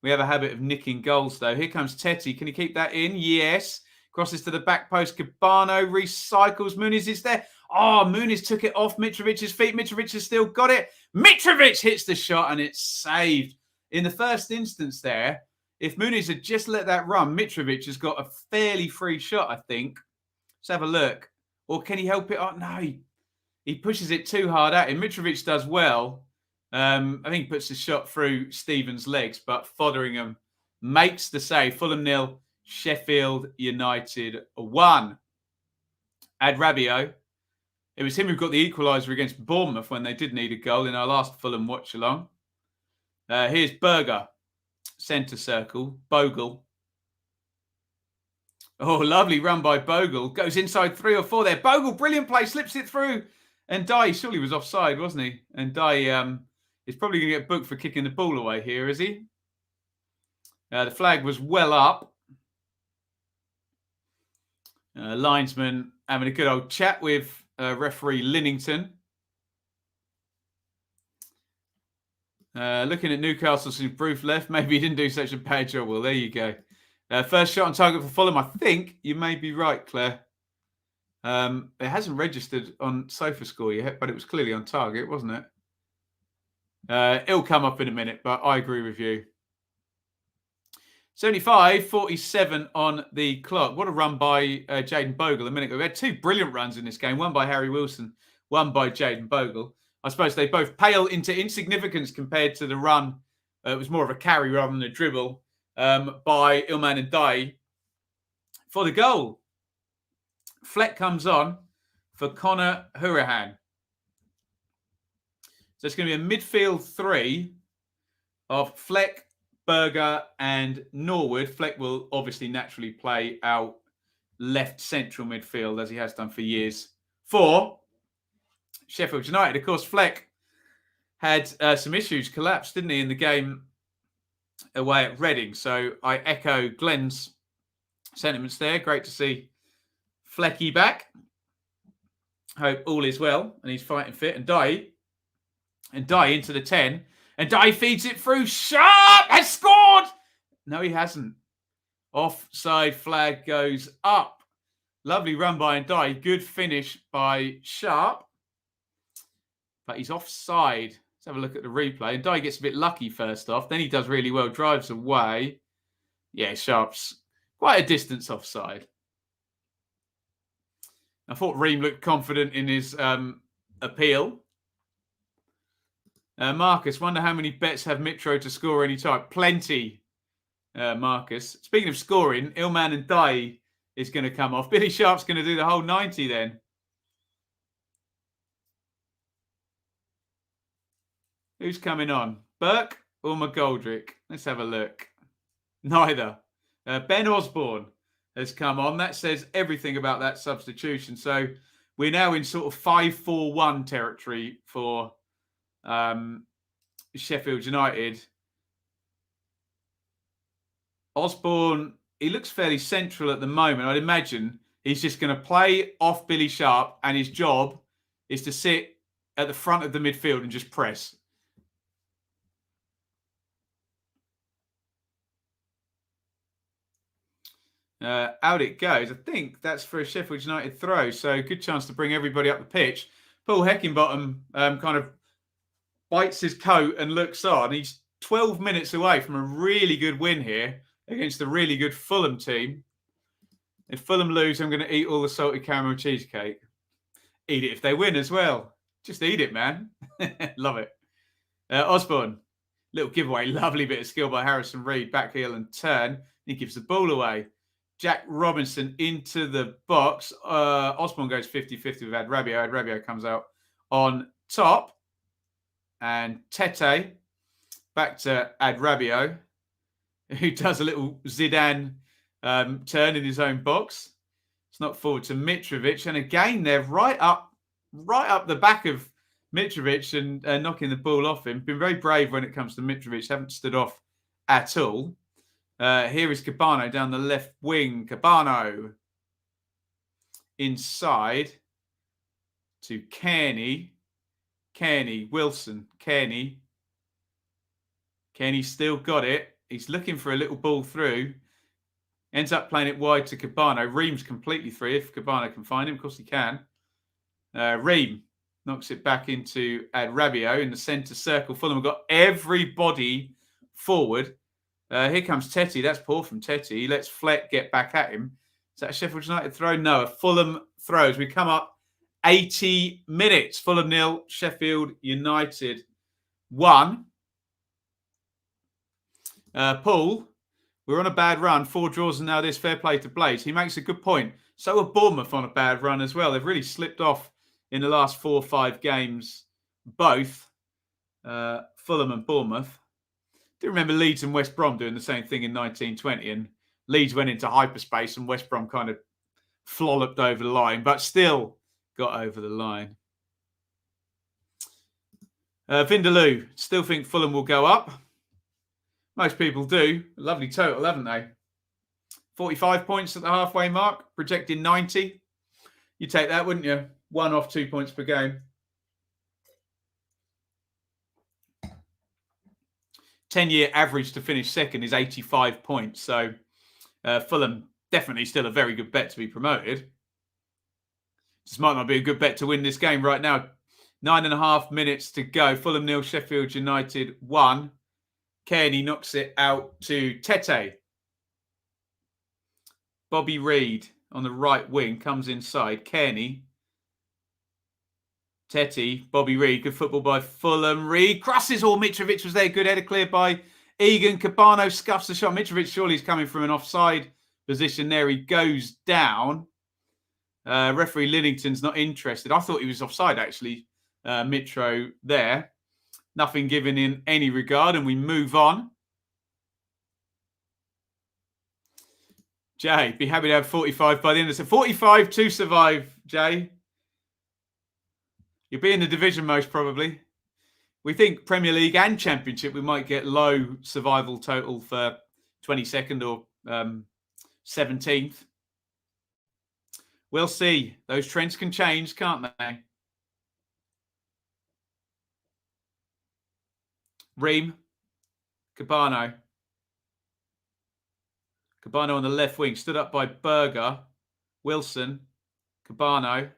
We have a habit of nicking goals, though. Here comes Tete. Can he keep that in? Yes. Crosses to the back post. Cabano recycles. Muniz is there. Oh, Muniz took it off Mitrovic's feet. Mitrovic has still got it. Mitrovic hits the shot and it's saved. In the first instance there, if Muniz had just let that run, Mitrovic has got a fairly free shot, I think. Let's have a look. Or can he help it? Oh, no. He pushes it too hard at him. Mitrovic does well. I think he puts the shot through Stevens' legs, but Fotheringham makes the save. Fulham 0, Sheffield United 1. Adrabio. It was him who got the equaliser against Bournemouth when they did need a goal in our last Fulham watch-along. Here's Berger. Centre circle. Bogle. Oh, lovely run by Bogle. Goes inside 3 or 4 there. Bogle, brilliant play. Slips it through. And Dye surely was offside, wasn't he? And Dye is probably going to get booked for kicking the ball away here, is he? The flag was well up. Linesman having a good old chat with referee Linnington. Looking at Newcastle's improved left. Maybe he didn't do such a bad job. Well, there you go. First shot on target for Fulham. I think you may be right, Claire. It hasn't registered on SofaScore yet, but it was clearly on target, wasn't it? It'll come up in a minute, but I agree with you. 75-47 on the clock. What a run by Jayden Bogle a minute ago. We had 2 brilliant runs in this game. One by Harry Wilson, one by Jayden Bogle. I suppose they both pale into insignificance compared to the run. It was more of a carry rather than a dribble by Ilman Ndiaye for the goal. Fleck comes on for Conor Hourihane. So it's going to be a midfield 3 of Fleck, Berger and Norwood. Fleck will obviously naturally play out left central midfield as he has done for years for Sheffield United. Of course, Fleck had some issues, collapsed, didn't he, in the game away at Reading. So I echo Glenn's sentiments there. Great to see Flecky back. Hope all is well and he's fighting fit. And Ndiaye into the 10. And Ndiaye feeds it through. Sharp has scored. No, he hasn't. Offside flag goes up. Lovely run by Ndiaye. Good finish by Sharp. But he's offside. Let's have a look at the replay. Ndiaye gets a bit lucky first off. Then he does really well. Drives away. Yeah, Sharp's quite a distance offside. I thought Ream looked confident in his appeal. Marcus, wonder how many bets have Mitro to score any time. Plenty, Marcus. Speaking of scoring, Ilman Ndiaye is going to come off. Billy Sharp's going to do the whole 90 then. Who's coming on? Burke or McGoldrick? Let's have a look. Neither. Ben Osborne has come on. That says everything about that substitution. So we're now in sort of 5-4-1 territory for Sheffield United. Osborne, he looks fairly central at the moment. I'd imagine he's just going to play off Billy Sharp and his job is to sit at the front of the midfield and just press. Out it goes. I think that's for a Sheffield United throw. So good chance to bring everybody up the pitch. Paul Heckingbottom kind of bites his coat and looks on. He's 12 minutes away from a really good win here against a really good Fulham team. If Fulham lose, I'm going to eat all the salted caramel cheesecake. Eat it if they win as well. Just eat it, man. Love it. Osborne, little giveaway. Lovely bit of skill by Harrison Reed. Back heel and turn. He gives the ball away. Jack Robinson into the box. Osborne goes 50-50 with Adrabio. Adrabio comes out on top. And Tete back to Adrabio, who does a little Zidane turn in his own box. It's not forward to Mitrovic. And again, they're right up the back of Mitrovic and knocking the ball off him. Been very brave when it comes to Mitrovic. Haven't stood off at all. Here is Cabano down the left wing. Cabano inside to Kearney. Wilson. Kearney still got it. He's looking for a little ball through. Ends up playing it wide to Cabano. Ream's completely free if Cabano can find him. Of course he can. Ream knocks it back into Adrabio in the centre circle. Fulham have got everybody forward. Here comes Tete. That's poor from Tete. He lets Fleck get back at him. Is that a Sheffield United throw? No, a Fulham throw as we come up 80 minutes. Fulham 0, Sheffield United 1. Paul We're on a bad run. 4 draws and now this. Fair play to Blaze. He makes a good point. So are Bournemouth on a bad run as well. They've really slipped off in the last 4 or 5 games, both Fulham and Bournemouth. Do you remember Leeds and West Brom doing the same thing in 1920? And Leeds went into hyperspace and West Brom kind of flolloped over the line, but still got over the line. Vindaloo, still think Fulham will go up. Most people do. A lovely total, haven't they? 45 points at the halfway mark, projecting 90. You take that, wouldn't you? 1 off 2 points per game. 10-year average to finish second is 85 points. So Fulham definitely still a very good bet to be promoted. This might not be a good bet to win this game right now. 9.5 minutes to go. Fulham 0, Sheffield United 1. Kearney knocks it out to Tete. Bobby Reid on the right wing comes inside. Kearney. Tete. Bobby Reid. Good football by Fulham. Reid crosses all. Mitrovic was there. Good header cleared by Egan. Cabano scuffs the shot. Mitrovic surely is coming from an offside position there. He goes down. Referee Lillington's not interested. I thought he was offside, actually. Mitro there. Nothing given in any regard, and we move on. Jay, be happy to have 45 by the end of the 45 to survive, Jay. You'll be in the division most probably. We think Premier League and Championship, we might get low survival total for 22nd or 17th. We'll see. Those trends can change, can't they? Ream. Cabano. Cabano on the left wing. Stood up by Berger. Wilson. Cabano.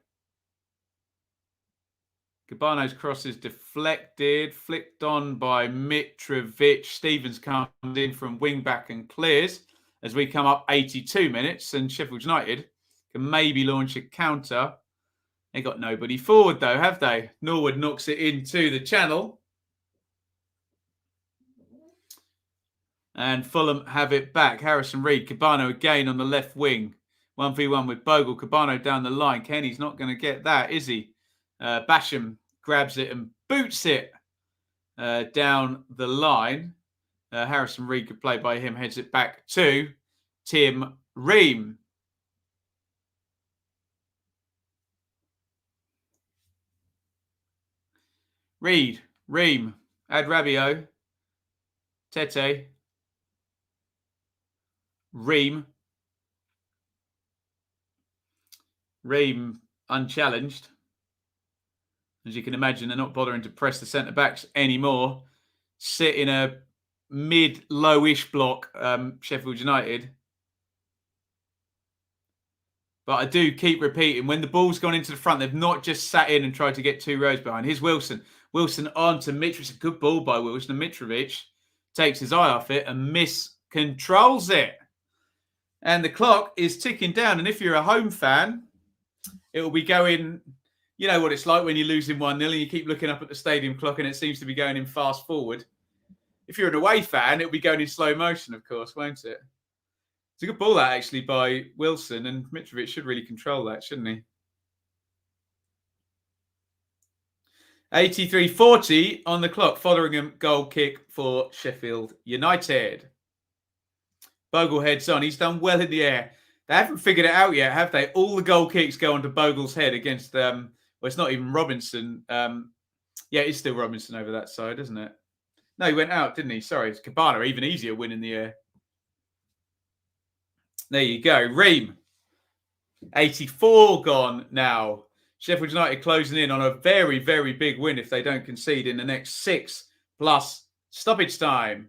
Cabano's cross is deflected. Flicked on by Mitrovic. Stevens comes in from wing back and clears as we come up 82 minutes. And Sheffield United can maybe launch a counter. They got nobody forward though, have they? Norwood knocks it into the channel. And Fulham have it back. Harrison Reid, Cabano again on the left wing. 1v1 with Bogle. Cabano down the line. Kenny's not going to get that, is he? Basham grabs it and boots it down the line. Harrison Reid could play by him. Heads it back to Tim Ream. Reid, Ream, Adrabio, Tete, Ream, unchallenged. As you can imagine, they're not bothering to press the centre-backs anymore. Sit in a mid-lowish block, Sheffield United. But I do keep repeating, when the ball's gone into the front, they've not just sat in and tried to get 2 rows behind. Here's Wilson. Wilson on to Mitrovic. A good ball by Wilson. And Mitrovic takes his eye off it and miscontrols it. And the clock is ticking down. And if you're a home fan, it will be going, you know what it's like when you're losing 1-0 and you keep looking up at the stadium clock and it seems to be going in fast forward. If you're an away fan, it'll be going in slow motion, of course, won't it? It's a good ball, that, actually, by Wilson. And Mitrovic should really control that, shouldn't he? 83-40 on the clock. Fotheringham goal kick for Sheffield United. Bogle heads on. He's done well in the air. They haven't figured it out yet, have they? All the goal kicks go onto Bogle's head against, well, it's not even Robinson. Yeah, it's still Robinson over that side, isn't it? No, he went out, didn't he? Sorry, it's Cabana. Even easier win in the air. There you go. Ream. 84 gone now. Sheffield United closing in on a very, very big win if they don't concede in the next 6 plus stoppage time.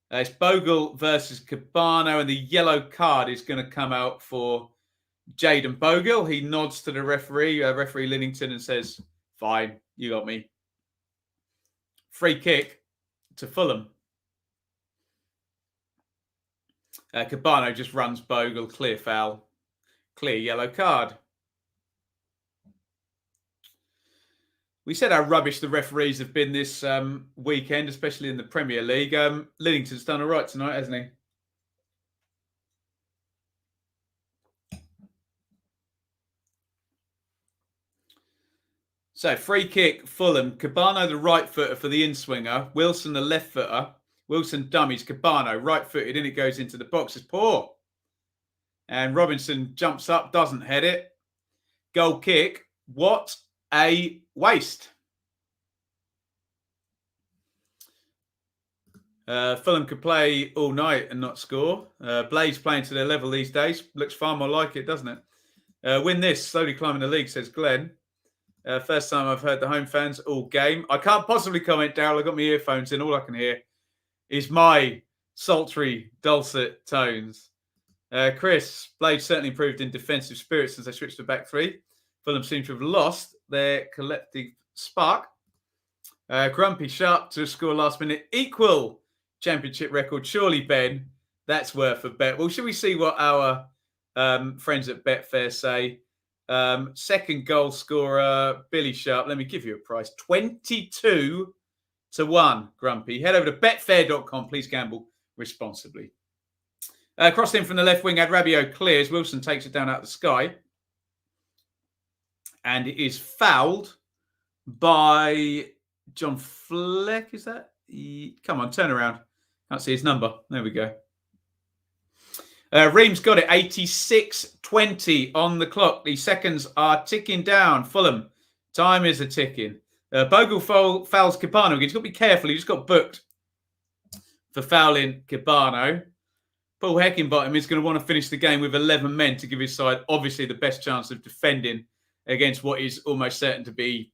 It's Bogle versus Cabano, and the yellow card is going to come out for Jayden Bogle. He nods to the referee, referee Lillington, and says, "Fine, you got me." Free kick to Fulham. Cabano just runs Bogle, clear foul, clear yellow card. We said how rubbish the referees have been this weekend, especially in the Premier League. Lillington's done all right tonight, hasn't he? So, free kick, Fulham. Cabano, the right footer for the in-swinger. Wilson, the left footer. Wilson dummies. Cabano, right-footed. In it goes into the box. It's poor. And Robinson jumps up, doesn't head it. Goal kick. What a waste. Fulham could play all night and not score. Blade's playing to their level these days. Looks far more like it, doesn't it? Win this. Slowly climbing the league, says Glenn. First time I've heard the home fans all game. I can't possibly comment, Daryl. I've got my earphones in. All I can hear is my sultry, dulcet tones. Chris, Blade certainly improved in defensive spirit since they switched to back three. Fulham seem to have lost their collective spark. Grumpy Sharp to score last minute. Equal championship record. Surely, Ben, that's worth a bet. Well, should we see what our friends at Betfair say? Second goal scorer, Billy Sharp. Let me give you a price. 22 to 1, Grumpy. Head over to betfair.com. Please gamble responsibly. Crossed in from the left wing, Adrabio clears. Wilson takes it down out of the sky. And it is fouled by John Fleck, is that? Come on, turn around. Can't see his number. There we go. Ream's got it. 86-20 on the clock. The seconds are ticking down. Fulham, time is a ticking. Bogle fouls Cabano. He's got to be careful. He just got booked for fouling Cabano. Paul Heckingbottom is going to want to finish the game with 11 men to give his side, obviously, the best chance of defending against what is almost certain to be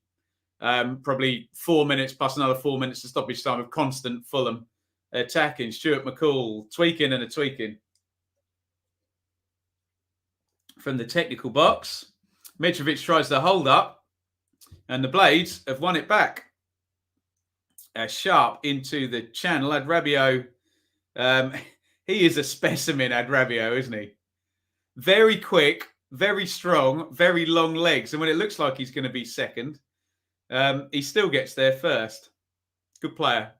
probably 4 minutes plus another 4 minutes to stoppage time of constant Fulham attacking. Stuart McCall tweaking and a tweaking. From the technical box, Mitrovic tries to hold up, and the Blades have won it back. Sharp into the channel. Adrabio, he is a specimen, Adrabio, isn't he? Very quick, very strong, very long legs. And when it looks like he's going to be second, he still gets there first. Good player.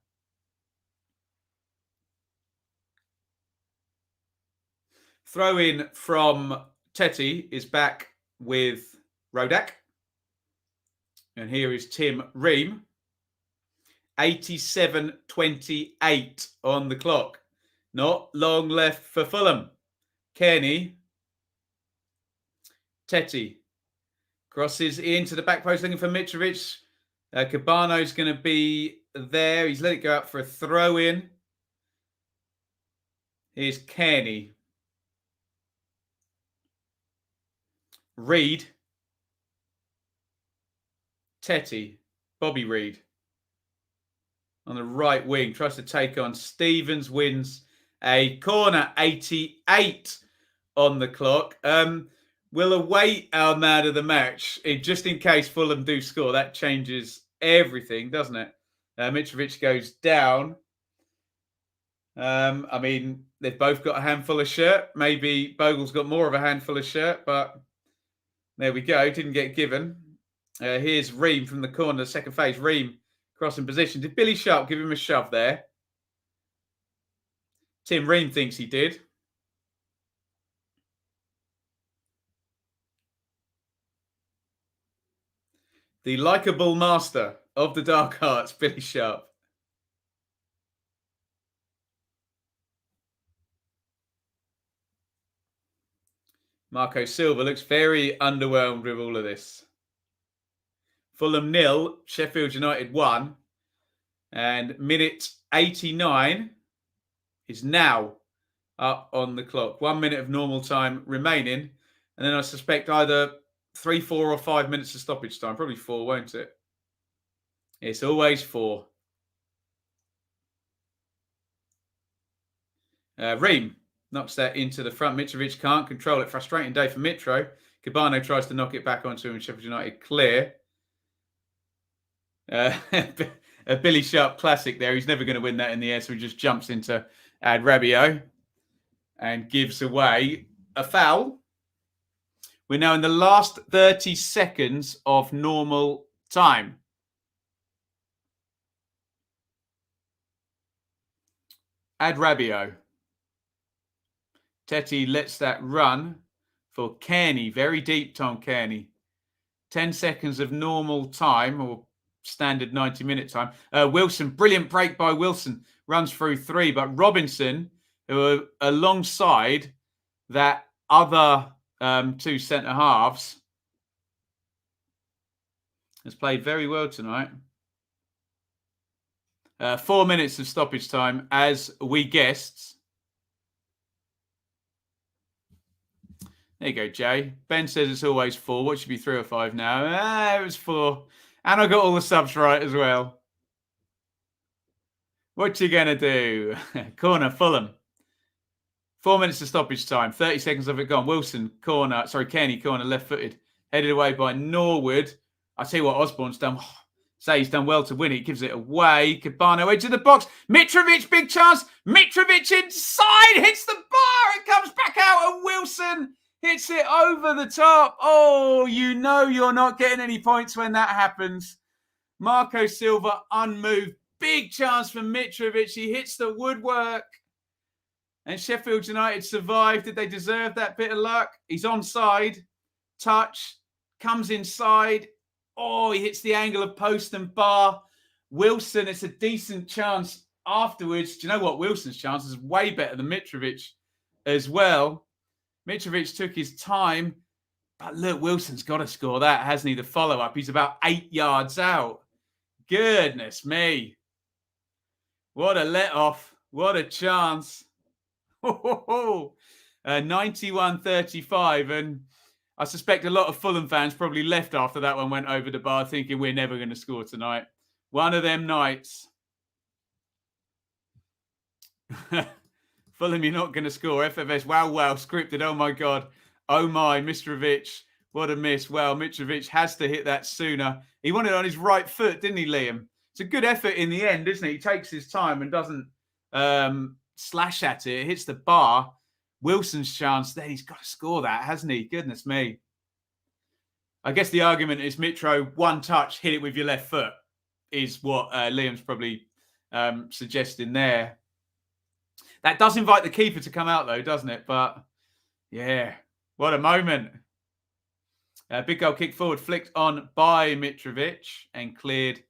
Throw in from Tetty is back with Ruddock. And here is Tim Ream. 87-28 on the clock. Not long left for Fulham. Kearney. Tetty. Crosses into the back post looking for Mitrovic. Cabano's going to be there. He's let it go out for a throw in. Here's Kearney. Reed. Tetty. Bobby Reed. On the right wing. Tries to take on Stevens. Wins a corner. 88 on the clock. We'll await our man of the match. Just in case Fulham do score. That changes everything, doesn't it? Mitrovic goes down. I mean, they've both got a handful of shirt. Maybe Bogle's got more of a handful of shirt, but there we go. Didn't get given. Here's Ream from the corner, second phase. Ream crossing position. Did Billy Sharp give him a shove there? Tim Ream thinks he did. The likeable master of the dark arts, Billy Sharp. Marco Silva looks very underwhelmed with all of this. Fulham 0, Sheffield United 1. And minute 89 is now up on the clock. 1 minute of normal time remaining. And then I suspect either 3, 4 or 5 minutes of stoppage time. Probably 4, won't it? It's always 4. Ream knocks that into the front. Mitrovic can't control it. Frustrating day for Mitro. Cabano tries to knock it back onto him. Sheffield United clear. A Billy Sharp classic there. He's never going to win that in the air, so he just jumps into Adrabio and gives away a foul. We're now in the last 30 seconds of normal time. Adrabio. Tetty lets that run for Kearney. Very deep, Tom Kearney. 10 seconds of normal time or standard 90-minute time. Wilson, brilliant break by Wilson, runs through 3. But Robinson, who are alongside that other 2 centre-halves, has played very well tonight. 4 minutes of stoppage time, as we guessed. There you go, Jay. Ben says it's always 4. What should be 3 or 5 now? It was 4. And I got all the subs right as well. What you going to do? Corner, Fulham. 4 minutes of stoppage time. 30 seconds of it gone. Wilson, corner. Sorry, Kenny, corner, left-footed. Headed away by Norwood. I tell you what, Osborne's done. Say he's done well to win it. He gives it away. Cabano edge of the box. Mitrovic, big chance. Mitrovic inside. Hits the bar. It comes back out. And Wilson hits it over the top. Oh, you know you're not getting any points when that happens. Marco Silva unmoved. Big chance for Mitrovic. He hits the woodwork. And Sheffield United survived. Did they deserve that bit of luck? He's onside. Touch. Comes inside. Oh, he hits the angle of post and bar. Wilson, it's a decent chance afterwards. Do you know what? Wilson's chance is way better than Mitrovic as well. Mitrovic took his time. But look, Wilson's got to score that, hasn't he? The follow-up. He's about 8 yards out. Goodness me. What a let-off. What a chance. 91-35. And I suspect a lot of Fulham fans probably left after that one went over the bar thinking we're never going to score tonight. One of them nights. Fulham, you're not going to score. FFS, wow, scripted. Oh, my God. Oh, my, Mitrovic. What a miss. Well, Mitrovic has to hit that sooner. He wanted it on his right foot, didn't he, Liam? It's a good effort in the end, isn't it? He takes his time and doesn't slash at it. It hits the bar. Wilson's chance there. He's got to score that, hasn't he? Goodness me. I guess the argument is Mitro, one touch, hit it with your left foot, is what Liam's probably suggesting there. That does invite the keeper to come out, though, doesn't it? But, yeah, what a moment. Big goal kick forward, flicked on by Mitrovic and cleared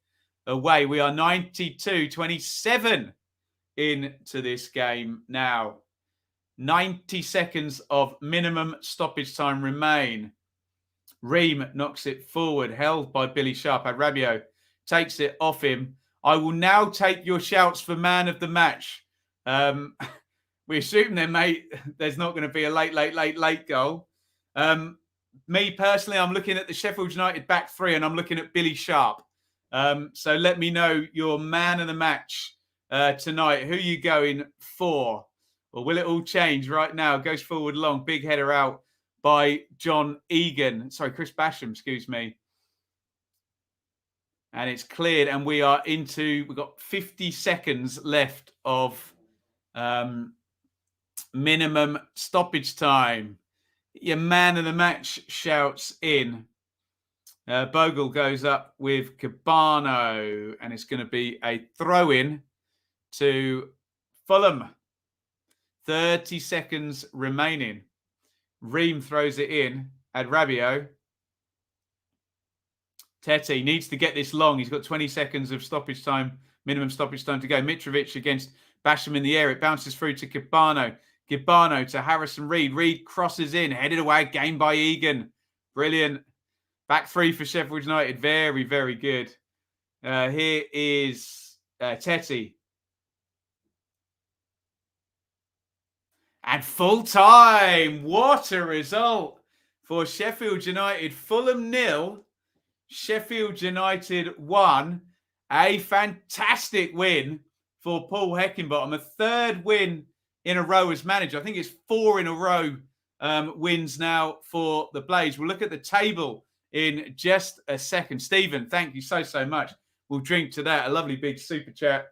away. We are 92-27 into this game now. 90 seconds of minimum stoppage time remain. Ream knocks it forward, held by Billy Sharp. Rabiot takes it off him. I will now take your shouts for man of the match. We assume then, mate, there's not going to be a late goal. Me personally, I'm looking at the Sheffield United back 3 and I'm looking at Billy Sharp. So let me know your man of the match tonight. Who are you going for? Or will it all change right now? Goes forward long. Big header out by John Egan. Sorry, Chris Basham, excuse me. And it's cleared. And we are we've got 50 seconds left of minimum stoppage time. Your man of the match shouts in. Bogle goes up with Cabano. And it's going to be a throw-in to Fulham. 30 seconds remaining. Ream throws it in. Rabiot. Tete needs to get this long. He's got 20 seconds of stoppage time, minimum stoppage time to go. Mitrovic against Basham in the air. It bounces through to Cabano. Cabano to Harrison Reed. Reed crosses in, headed away. Game by Egan. Brilliant. Back 3 for Sheffield United. Very, very good. Here is Tete. And full time. What a result for Sheffield United. Fulham 0. Sheffield United 1. A fantastic win for Paul Heckingbottom. A 3rd win in a row as manager. I think it's 4 in a row wins now for the Blades. We'll look at the table in just a second. Stephen, thank you so much. We'll drink to that. A lovely big super chat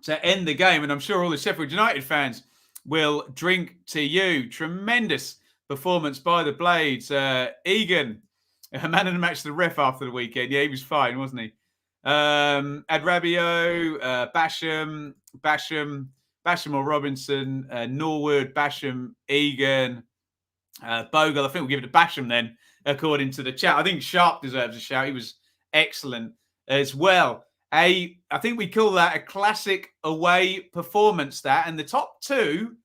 to end the game. And I'm sure all the Sheffield United fans will drink to you. Tremendous performance by the Blades. Egan, a man in the match to the ref after the weekend. Yeah, he was fine, wasn't he? Rabiot, Basham or Robinson, Norwood, Basham, Egan, Bogle. I think we'll give it to Basham then. according to the chat. I think Sharp deserves a shout. He was excellent as well. I think we call that a classic away performance, that. And the top two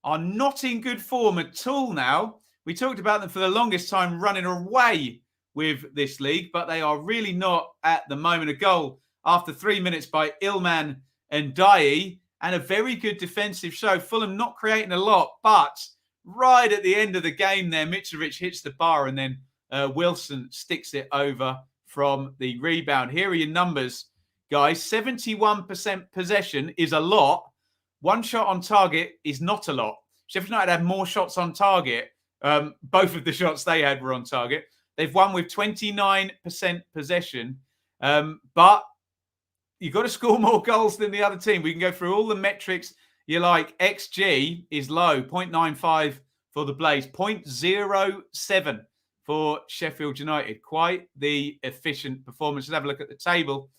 are not in good form at all now. We talked about them for the longest time running away with this league, but they are really not at the moment. A goal after 3 minutes by Ilman and Dye, and a very good defensive show. Fulham not creating a lot, but right at the end of the game there, Mitrovic hits the bar, and then Wilson sticks it over from the rebound. Here are your numbers, guys. 71% possession is a lot. One shot on target is not a lot. Sheffield United had more shots on target. Both of the shots they had were on target. They've won with 29% possession. But you've got to score more goals than the other team. We can go through all the metrics you like. XG is low, 0.95 for the Blaze, 0.07 for Sheffield United. Quite the efficient performance. Let's have a look at the table.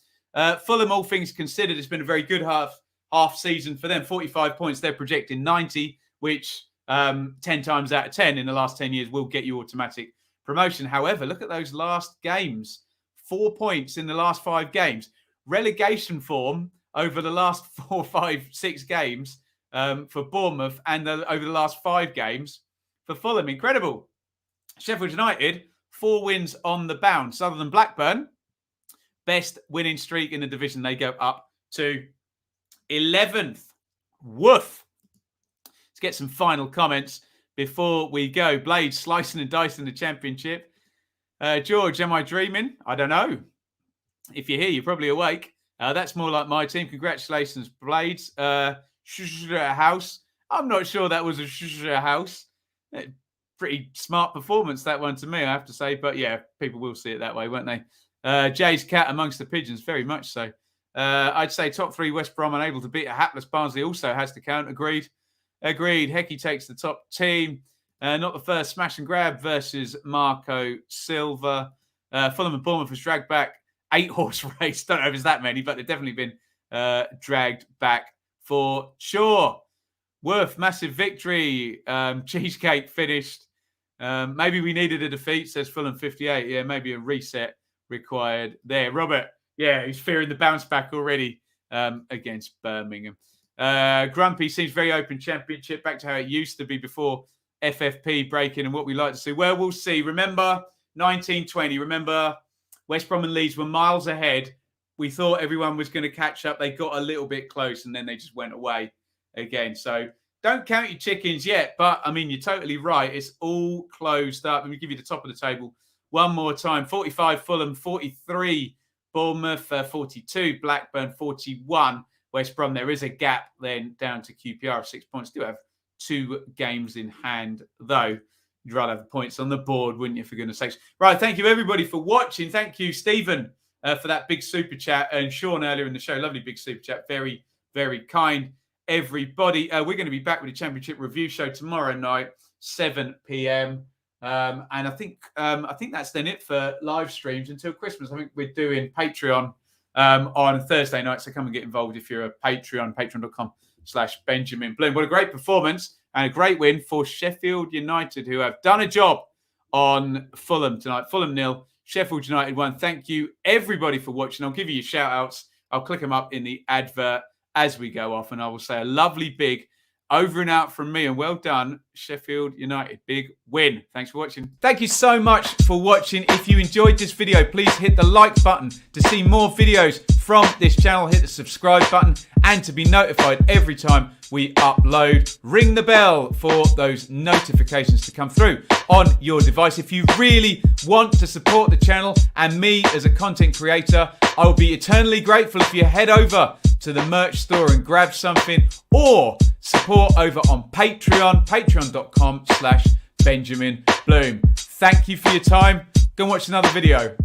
Fulham, all things considered, it's been a very good half season for them. 45 points. They're projecting 90, which 10 times out of 10 in the last 10 years will get you automatic promotion. However, look at those last games. 4 points in the last 5 games. Relegation form over the last 4, 5, 6 games for Bournemouth, and over the last 5 games for Fulham. Incredible. Sheffield United, 4 wins on the bounce. Other than Blackburn, best winning streak in the division. They go up to 11th. Woof. Let's get some final comments before we go. Blades slicing and dicing the Championship. George, am I dreaming? I don't know. If you're here, you're probably awake. That's more like my team. Congratulations, Blades. House. I'm not sure that was a house. Pretty smart performance, that one, to me, I have to say. But yeah, people will see it that way, won't they? Jay's cat amongst the pigeons, very much so. I'd say top 3 West Brom unable to beat a hapless Barnsley also has to count. Agreed. Hecky takes the top team. Not the first smash and grab versus Marco Silva. Fulham and Bournemouth was dragged back. 8-horse race. Don't know if it's that many, but they've definitely been dragged back for sure. Worth, massive victory. Cheesecake finished. Maybe we needed a defeat, says Fulham 58. Yeah, maybe a reset required there. Robert, yeah, he's fearing the bounce back already against Birmingham. Grumpy seems very open Championship, back to how it used to be before FFP breaking and what we like to see. Well, we'll see. Remember 1920. Remember West Brom and Leeds were miles ahead. We thought everyone was going to catch up. They got a little bit close and then they just went away again. So don't count your chickens yet. But, I mean, you're totally right. It's all closed up. Let me give you the top of the table one more time. 45 Fulham, 43 Bournemouth, 42 Blackburn, 41 West Brom. There is a gap then down to QPR of 6 points. Do have 2 games in hand, though. You'd rather have the points on the board, wouldn't you, for goodness sakes? Right, thank you, everybody, for watching. Thank you, Stephen, for that big super chat. And Sean earlier in the show, lovely big super chat. Very, very kind, everybody. We're going to be back with a Championship review show tomorrow night, 7 p.m. And I think that's then it for live streams until Christmas. I think we're doing Patreon on Thursday night. So come and get involved if you're a Patreon, patreon.com/Benjamin Bloom. What a great performance. And a great win for Sheffield United, who have done a job on Fulham tonight. Fulham 0, Sheffield United 1. Thank you, everybody, for watching. I'll give you your shout-outs. I'll click them up in the advert as we go off. And I will say a lovely big over and out from me. And well done, Sheffield United. Big win. Thanks for watching. Thank you so much for watching. If you enjoyed this video, please hit the like button to see more videos from this channel. Hit the subscribe button and to be notified every time we upload. Ring the bell for those notifications to come through on your device. If you really want to support the channel and me as a content creator, I will be eternally grateful if you head over to the merch store and grab something, or support over on Patreon, patreon.com/Benjamin Bloom. Thank you for your time. Go and watch another video.